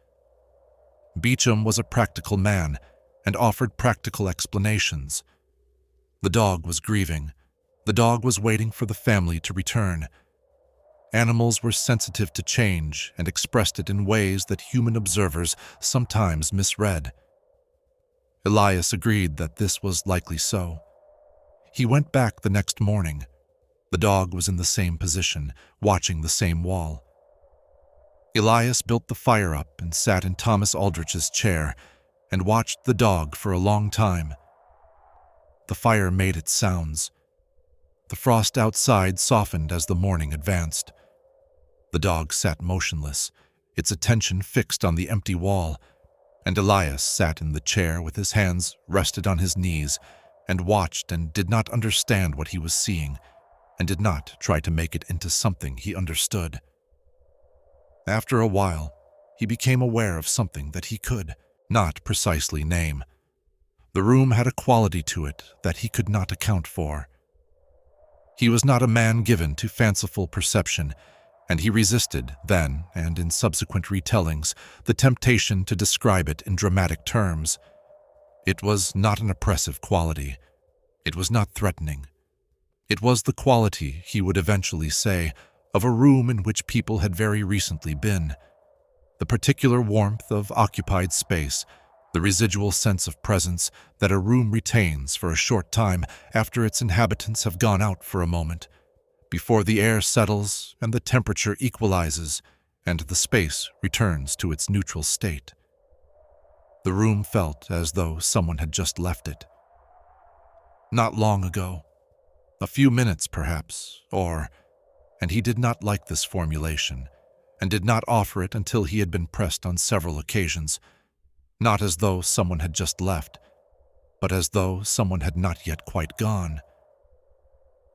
[SPEAKER 1] Beecham was a practical man and offered practical explanations. The dog was grieving. The dog was waiting for the family to return. Animals were sensitive to change and expressed it in ways that human observers sometimes misread. Elias agreed that this was likely so. He went back the next morning. The dog was in the same position, watching the same wall. Elias built the fire up and sat in Thomas Aldrich's chair and watched the dog for a long time. The fire made its sounds. The frost outside softened as the morning advanced. The dog sat motionless, its attention fixed on the empty wall, and Elias sat in the chair with his hands rested on his knees and watched and did not understand what he was seeing and did not try to make it into something he understood. After a while, he became aware of something that he could not precisely name. The room had a quality to it that he could not account for. He was not a man given to fanciful perception, and he resisted then and in subsequent retellings the temptation to describe it in dramatic terms. It was not an oppressive quality. It was not threatening. It was the quality, he would eventually say, of a room in which people had very recently been. The particular warmth of occupied space, the residual sense of presence that a room retains for a short time after its inhabitants have gone out for a moment, before the air settles and the temperature equalizes and the space returns to its neutral state. The room felt as though someone had just left it. Not long ago, a few minutes perhaps, and he did not like this formulation, and did not offer it until he had been pressed on several occasions, not as though someone had just left, but as though someone had not yet quite gone.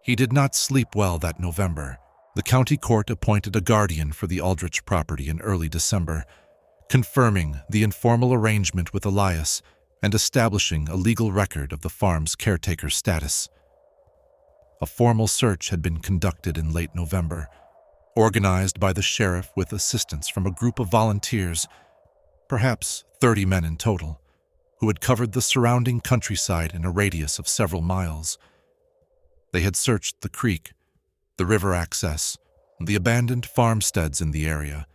[SPEAKER 1] He did not sleep well that November. The county court appointed a guardian for the Aldrich property in early December, confirming the informal arrangement with Elias and establishing a legal record of the farm's caretaker status. A formal search had been conducted in late November, organized by the sheriff with assistance from a group of volunteers, perhaps 30 men in total, who had covered the surrounding countryside in a radius of several miles. They had searched the creek, the river access, the abandoned farmsteads in the area,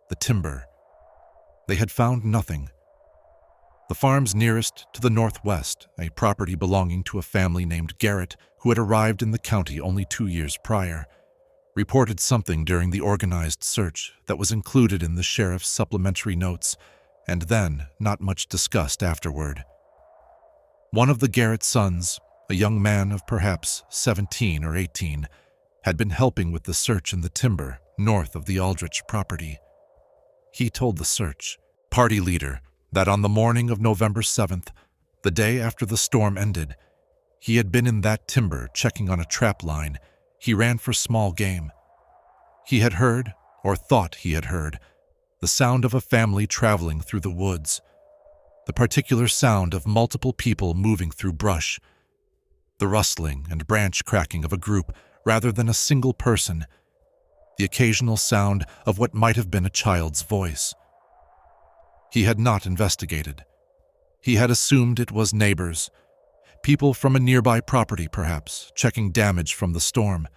[SPEAKER 1] the timber. They had found nothing. The farms nearest to the northwest, a property belonging to a family named Garrett who had arrived in the county only 2 years prior, reported something during the organized search that was included in the sheriff's supplementary notes and then not much discussed afterward. One of the Garrett sons, a young man of perhaps 17 or 18, had been helping with the search in the timber north of the Aldrich property. He told the search party leader that on the morning of November 7th, the day after the storm ended, he had been in that timber checking on a trap line he ran for small game. He had heard, or thought he had heard, the sound of a family traveling through the woods, the particular sound of multiple people moving through brush, the rustling and branch cracking of a group rather than a single person, the occasional sound of what might have been a child's voice. He had not investigated. He had assumed it was neighbors, people from a nearby property perhaps, checking damage from the storm.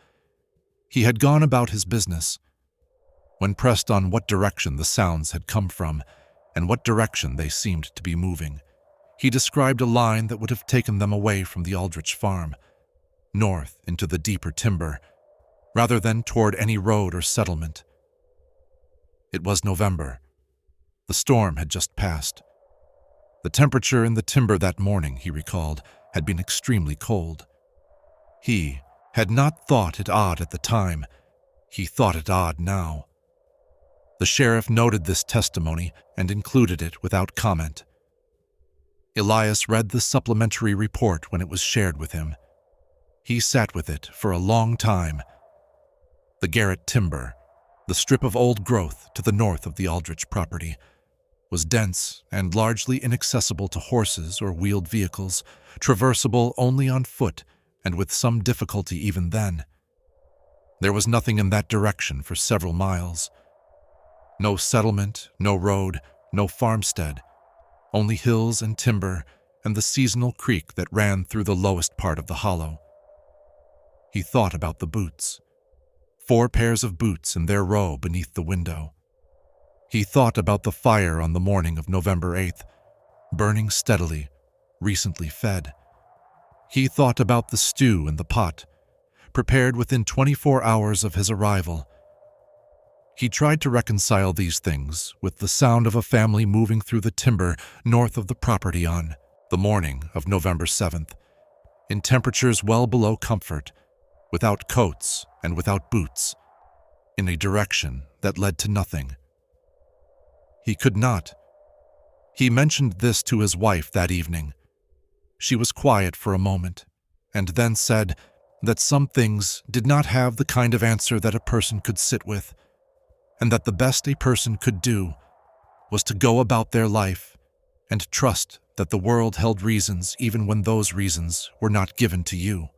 [SPEAKER 1] He had gone about his business. When pressed on what direction the sounds had come from and what direction they seemed to be moving, he described a line that would have taken them away from the Aldrich farm, north into the deeper timber, rather than toward any road or settlement. It was November. The storm had just passed. The temperature in the timber that morning, he recalled, had been extremely cold. He had not thought it odd at the time. He thought it odd now. The sheriff noted this testimony and included it without comment. Elias read the supplementary report when it was shared with him. He sat with it for a long time. The Garrett timber, the strip of old growth to the north of the Aldrich property, was dense and largely inaccessible to horses or wheeled vehicles, traversable only on foot and with some difficulty even then. There was nothing in that direction for several miles. No settlement, no road, no farmstead, only hills and timber and the seasonal creek that ran through the lowest part of the hollow. He thought about the boots. 4 pairs of boots in their row beneath the window. He thought about the fire on the morning of November 8th, burning steadily, recently fed. He thought about the stew in the pot, prepared within 24 hours of his arrival. He tried to reconcile these things with the sound of a family moving through the timber north of the property on the morning of November 7th, in temperatures well below comfort, without coats and without boots, in a direction that led to nothing. He could not. He mentioned this to his wife that evening. She was quiet for a moment, and then said that some things did not have the kind of answer that a person could sit with, and that the best a person could do was to go about their life and trust that the world held reasons even when those reasons were not given to you.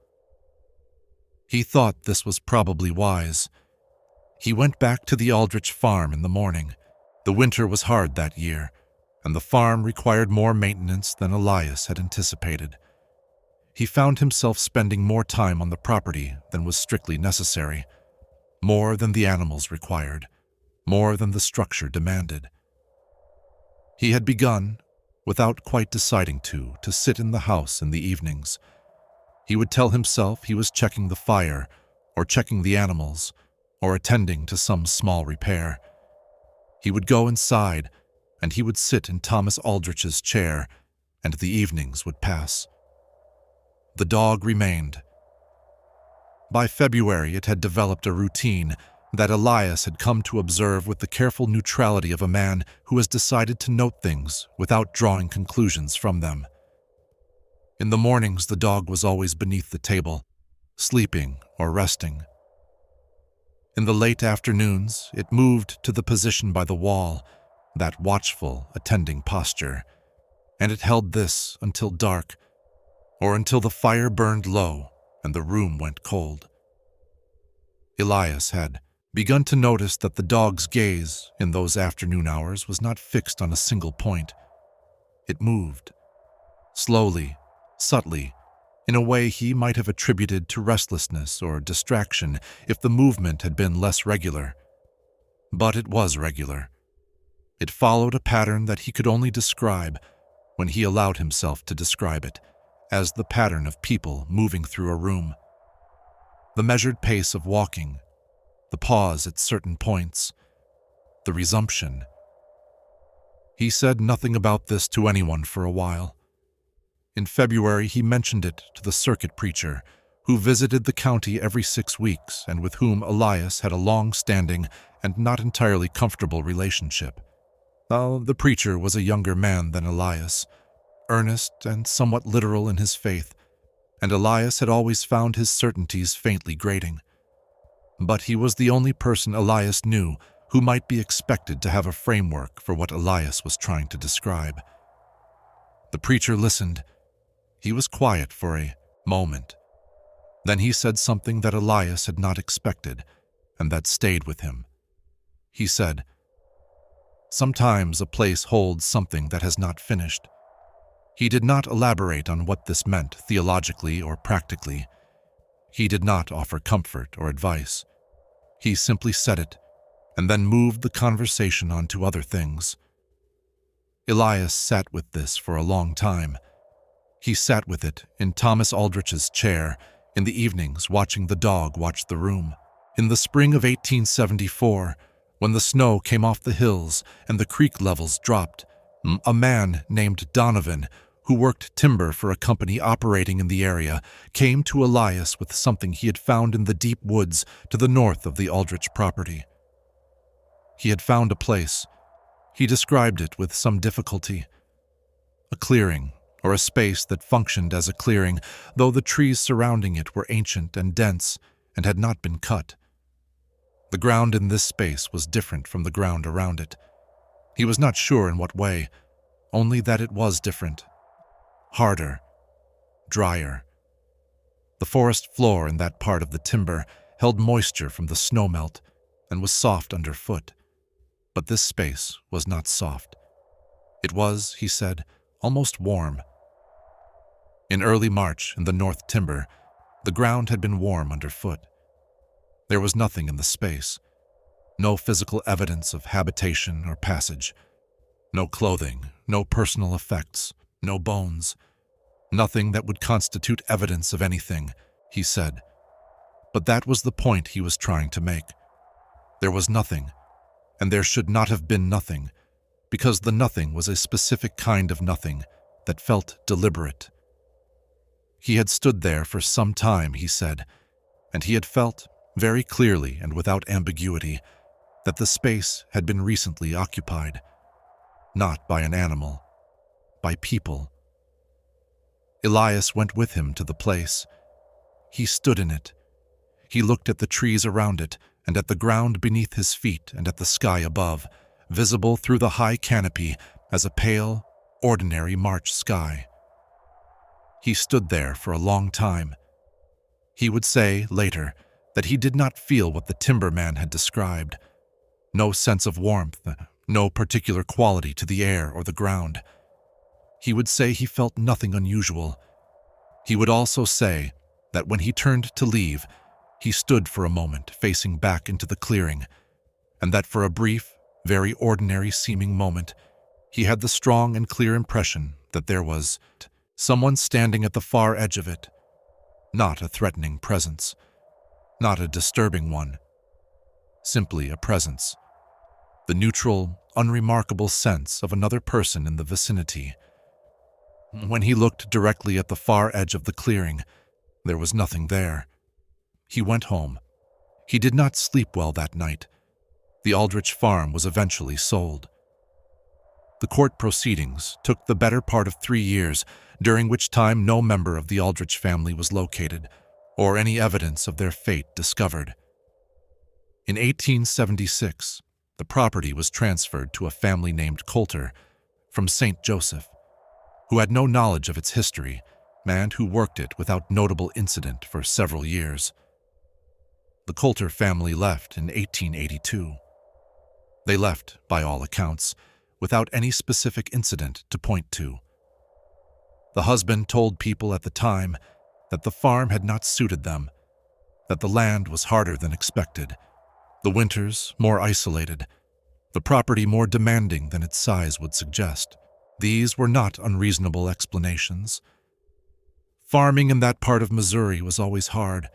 [SPEAKER 1] He thought this was probably wise. He went back to the Aldrich farm in the morning. The winter was hard that year, and the farm required more maintenance than Elias had anticipated. He found himself spending more time on the property than was strictly necessary, more than the animals required, more than the structure demanded. He had begun, without quite deciding to sit in the house in the evenings. He would tell himself he was checking the fire, or checking the animals, or attending to some small repair. He would go inside, and he would sit in Thomas Aldrich's chair, and the evenings would pass. The dog remained. By February, it had developed a routine that Elias had come to observe with the careful neutrality of a man who has decided to note things without drawing conclusions from them. In the mornings, the dog was always beneath the table, sleeping or resting. In the late afternoons, it moved to the position by the wall, that watchful, attending posture, and it held this until dark, or until the fire burned low and the room went cold. Elias had begun to notice that the dog's gaze in those afternoon hours was not fixed on a single point. It moved, slowly, subtly, in a way he might have attributed to restlessness or distraction if the movement had been less regular. But it was regular. It followed a pattern that he could only describe, when he allowed himself to describe it, as the pattern of people moving through a room. The measured pace of walking, the pause at certain points, the resumption. He said nothing about this to anyone for a while. In February, he mentioned it to the circuit preacher, who visited the county every 6 weeks and with whom Elias had a long-standing and not entirely comfortable relationship. The preacher was a younger man than Elias, earnest and somewhat literal in his faith, and Elias had always found his certainties faintly grating. But he was the only person Elias knew who might be expected to have a framework for what Elias was trying to describe. The preacher listened. He was quiet for a moment. Then he said something that Elias had not expected, and that stayed with him. He said, "Sometimes a place holds something that has not finished." He did not elaborate on what this meant theologically or practically. He did not offer comfort or advice. He simply said it, and then moved the conversation on to other things. Elias sat with this for a long time. He sat with it in Thomas Aldrich's chair, in the evenings watching the dog watch the room. In the spring of 1874, when the snow came off the hills and the creek levels dropped, a man named Donovan who worked timber for a company operating in the area, came to Elias with something he had found in the deep woods to the north of the Aldrich property. He had found a place. He described it with some difficulty. A clearing, or a space that functioned as a clearing, though the trees surrounding it were ancient and dense and had not been cut. The ground in this space was different from the ground around it. He was not sure in what way, only that it was different. Harder, drier. The forest floor in that part of the timber held moisture from the snowmelt and was soft underfoot. But this space was not soft. It was, he said, almost warm. In early March in the North Timber, the ground had been warm underfoot. There was nothing in the space, no physical evidence of habitation or passage, no clothing, no personal effects, no bones, nothing that would constitute evidence of anything, he said. But that was the point he was trying to make. There was nothing, and there should not have been nothing, because the nothing was a specific kind of nothing that felt deliberate. He had stood there for some time, he said, and he had felt, very clearly and without ambiguity, that the space had been recently occupied, not by an animal, by people. Elias went with him to the place. He stood in it. He looked at the trees around it and at the ground beneath his feet and at the sky above, visible through the high canopy as a pale, ordinary March sky. He stood there for a long time. He would say, later, that he did not feel what the timberman had described. No sense of warmth, no particular quality to the air or the ground. He would say he felt nothing unusual. He would also say that when he turned to leave, he stood for a moment facing back into the clearing, and that for a brief, very ordinary-seeming moment, he had the strong and clear impression that there was someone standing at the far edge of it, not a threatening presence, not a disturbing one, simply a presence, the neutral, unremarkable sense of another person in the vicinity. When he looked directly at the far edge of the clearing, there was nothing there. He went home. He did not sleep well that night. The Aldrich farm was eventually sold. The court proceedings took the better part of 3 years, during which time no member of the Aldrich family was located, or any evidence of their fate discovered. In 1876, the property was transferred to a family named Coulter from St. Joseph, who had no knowledge of its history and who worked it without notable incident for several years. The Coulter family left in 1882. They left, by all accounts, without any specific incident to point to. The husband told people at the time that the farm had not suited them, that the land was harder than expected, the winters more isolated, the property more demanding than its size would suggest. These were not unreasonable explanations. Farming in that part of Missouri was always hard.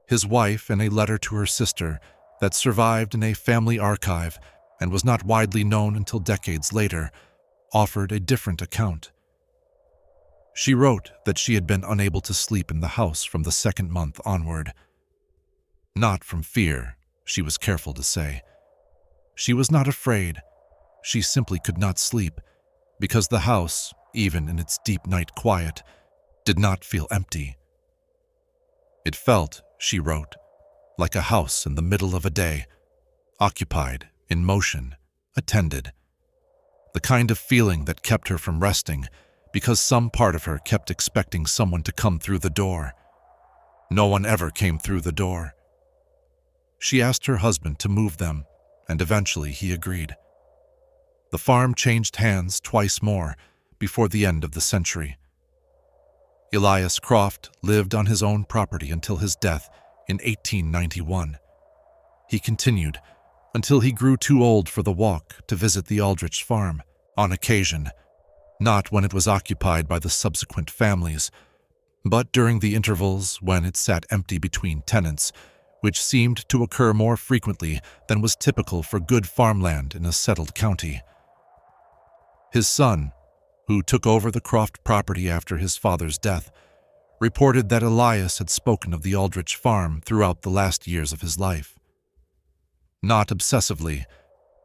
[SPEAKER 1] His wife, in a letter to her sister that survived in a family archive and was not widely known until decades later, offered a different account. She wrote that she had been unable to sleep in the house from the second month onward. Not from fear, she was careful to say. She was not afraid. She simply could not sleep, because the house, even in its deep night quiet, did not feel empty. It felt, she wrote, like a house in the middle of a day, occupied, in motion, attended. The kind of feeling that kept her from resting, because some part of her kept expecting someone to come through the door. No one ever came through the door. She asked her husband to move them, and eventually he agreed. The farm changed hands twice more before the end of the century. Elias Croft lived on his own property until his death in 1891. He continued until he grew too old for the walk to visit the Aldrich farm, on occasion, not when it was occupied by the subsequent families, but during the intervals when it sat empty between tenants, which seemed to occur more frequently than was typical for good farmland in a settled county. His son, who took over the Croft property after his father's death, reported that Elias had spoken of the Aldrich farm throughout the last years of his life. Not obsessively,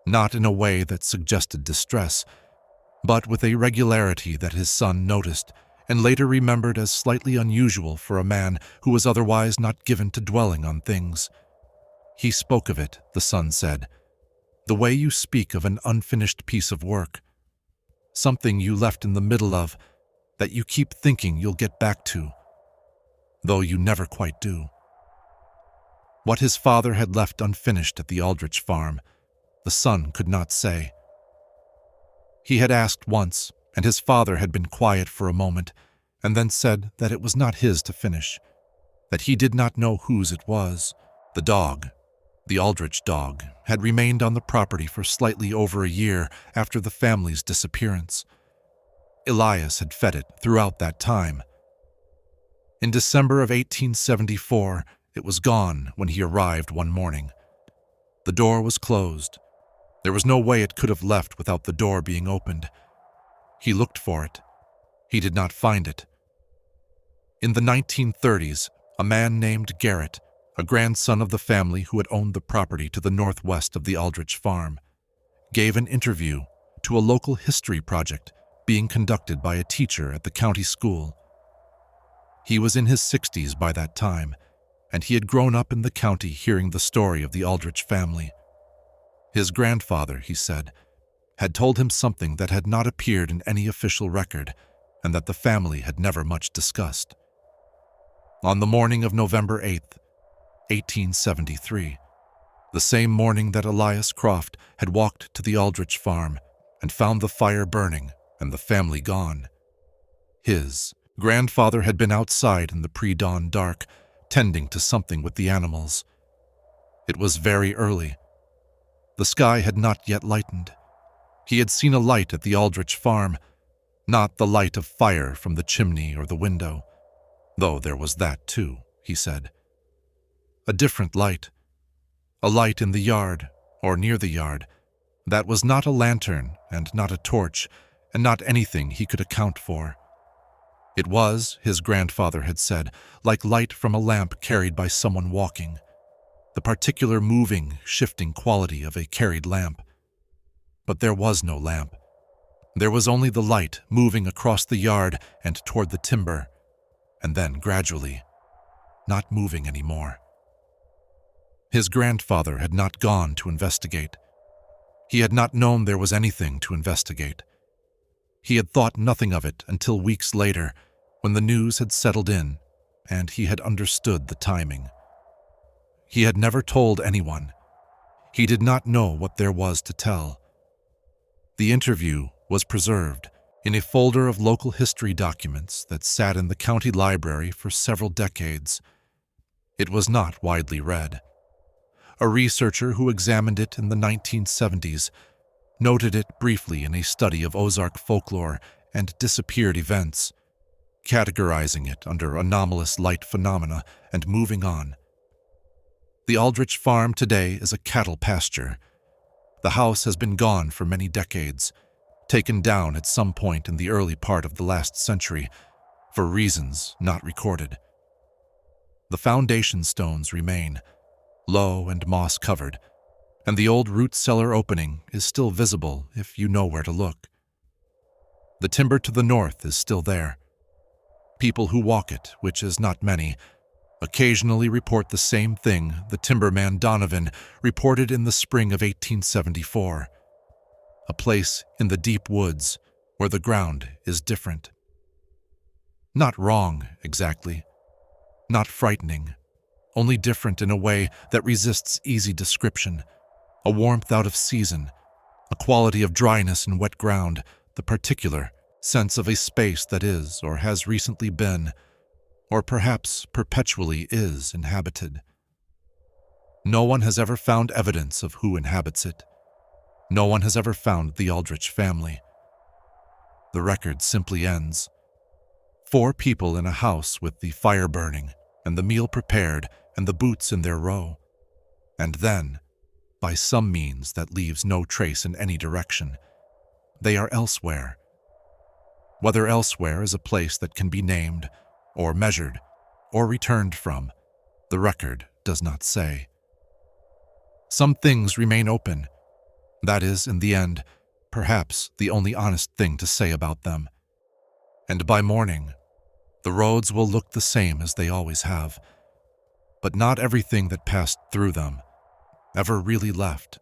[SPEAKER 1] not in a way that suggested distress, but with a regularity that his son noticed and later remembered as slightly unusual for a man who was otherwise not given to dwelling on things. He spoke of it, the son said, the way you speak of an unfinished piece of work, something you left in the middle of that you keep thinking you'll get back to, though you never quite do. What his father had left unfinished at the Aldrich farm, the son could not say. He had asked once, and his father had been quiet for a moment, and then said that it was not his to finish, that he did not know whose it was. The dog, the Aldrich dog, had remained on the property for slightly over a year after the family's disappearance. Elias had fed it throughout that time. In December of 1874, it was gone when he arrived one morning. The door was closed. There was no way it could have left without the door being opened. He looked for it. He did not find it. In the 1930s, a man named Garrett, a grandson of the family who had owned the property to the northwest of the Aldrich farm, gave an interview to a local history project being conducted by a teacher at the county school. He was in his 60s by that time, and he had grown up in the county hearing the story of the Aldrich family. His grandfather, he said, had told him something that had not appeared in any official record and that the family had never much discussed. On the morning of November 8th, 1873, the same morning that Elias Croft had walked to the Aldrich farm and found the fire burning and the family gone, his grandfather had been outside in the pre-dawn dark, tending to something with the animals. It was very early. The sky had not yet lightened. He had seen a light at the Aldrich farm, not the light of fire from the chimney or the window, though there was that too, he said. A different light. A light in the yard, or near the yard, that was not a lantern and not a torch, and not anything he could account for. It was, his grandfather had said, like light from a lamp carried by someone walking, the particular moving, shifting quality of a carried lamp. But there was no lamp. There was only the light moving across the yard and toward the timber, and then gradually, not moving anymore. His grandfather had not gone to investigate. He had not known there was anything to investigate. He had thought nothing of it until weeks later, when the news had settled in, and he had understood the timing. He had never told anyone. He did not know what there was to tell. The interview was preserved in a folder of local history documents that sat in the county library for several decades. It was not widely read. A researcher who examined it in the 1970s noted it briefly in a study of Ozark folklore and disappeared events, categorizing it under anomalous light phenomena and moving on. The Aldrich farm today is a cattle pasture. The house has been gone for many decades, taken down at some point in the early part of the last century, for reasons not recorded. The foundation stones remain, low and moss-covered, and the old root cellar opening is still visible if you know where to look. The timber to the north is still there. People who walk it, which is not many, occasionally report the same thing the timberman Donovan reported in the spring of 1874, a place in the deep woods where the ground is different. Not wrong, exactly. Not frightening, only different in a way that resists easy description, a warmth out of season, a quality of dryness and wet ground, the particular sense of a space that is or has recently been, or perhaps perpetually is, inhabited. No one has ever found evidence of who inhabits it. No one has ever found the Aldrich family. The record simply ends. 4 people in a house with the fire burning and the meal prepared and the boots in their row. And then, by some means that leaves no trace in any direction, they are elsewhere. Whether elsewhere is a place that can be named, or measured, or returned from, the record does not say. Some things remain open. That is, in the end, perhaps the only honest thing to say about them. And by morning, the roads will look the same as they always have. But not everything that passed through them ever really left.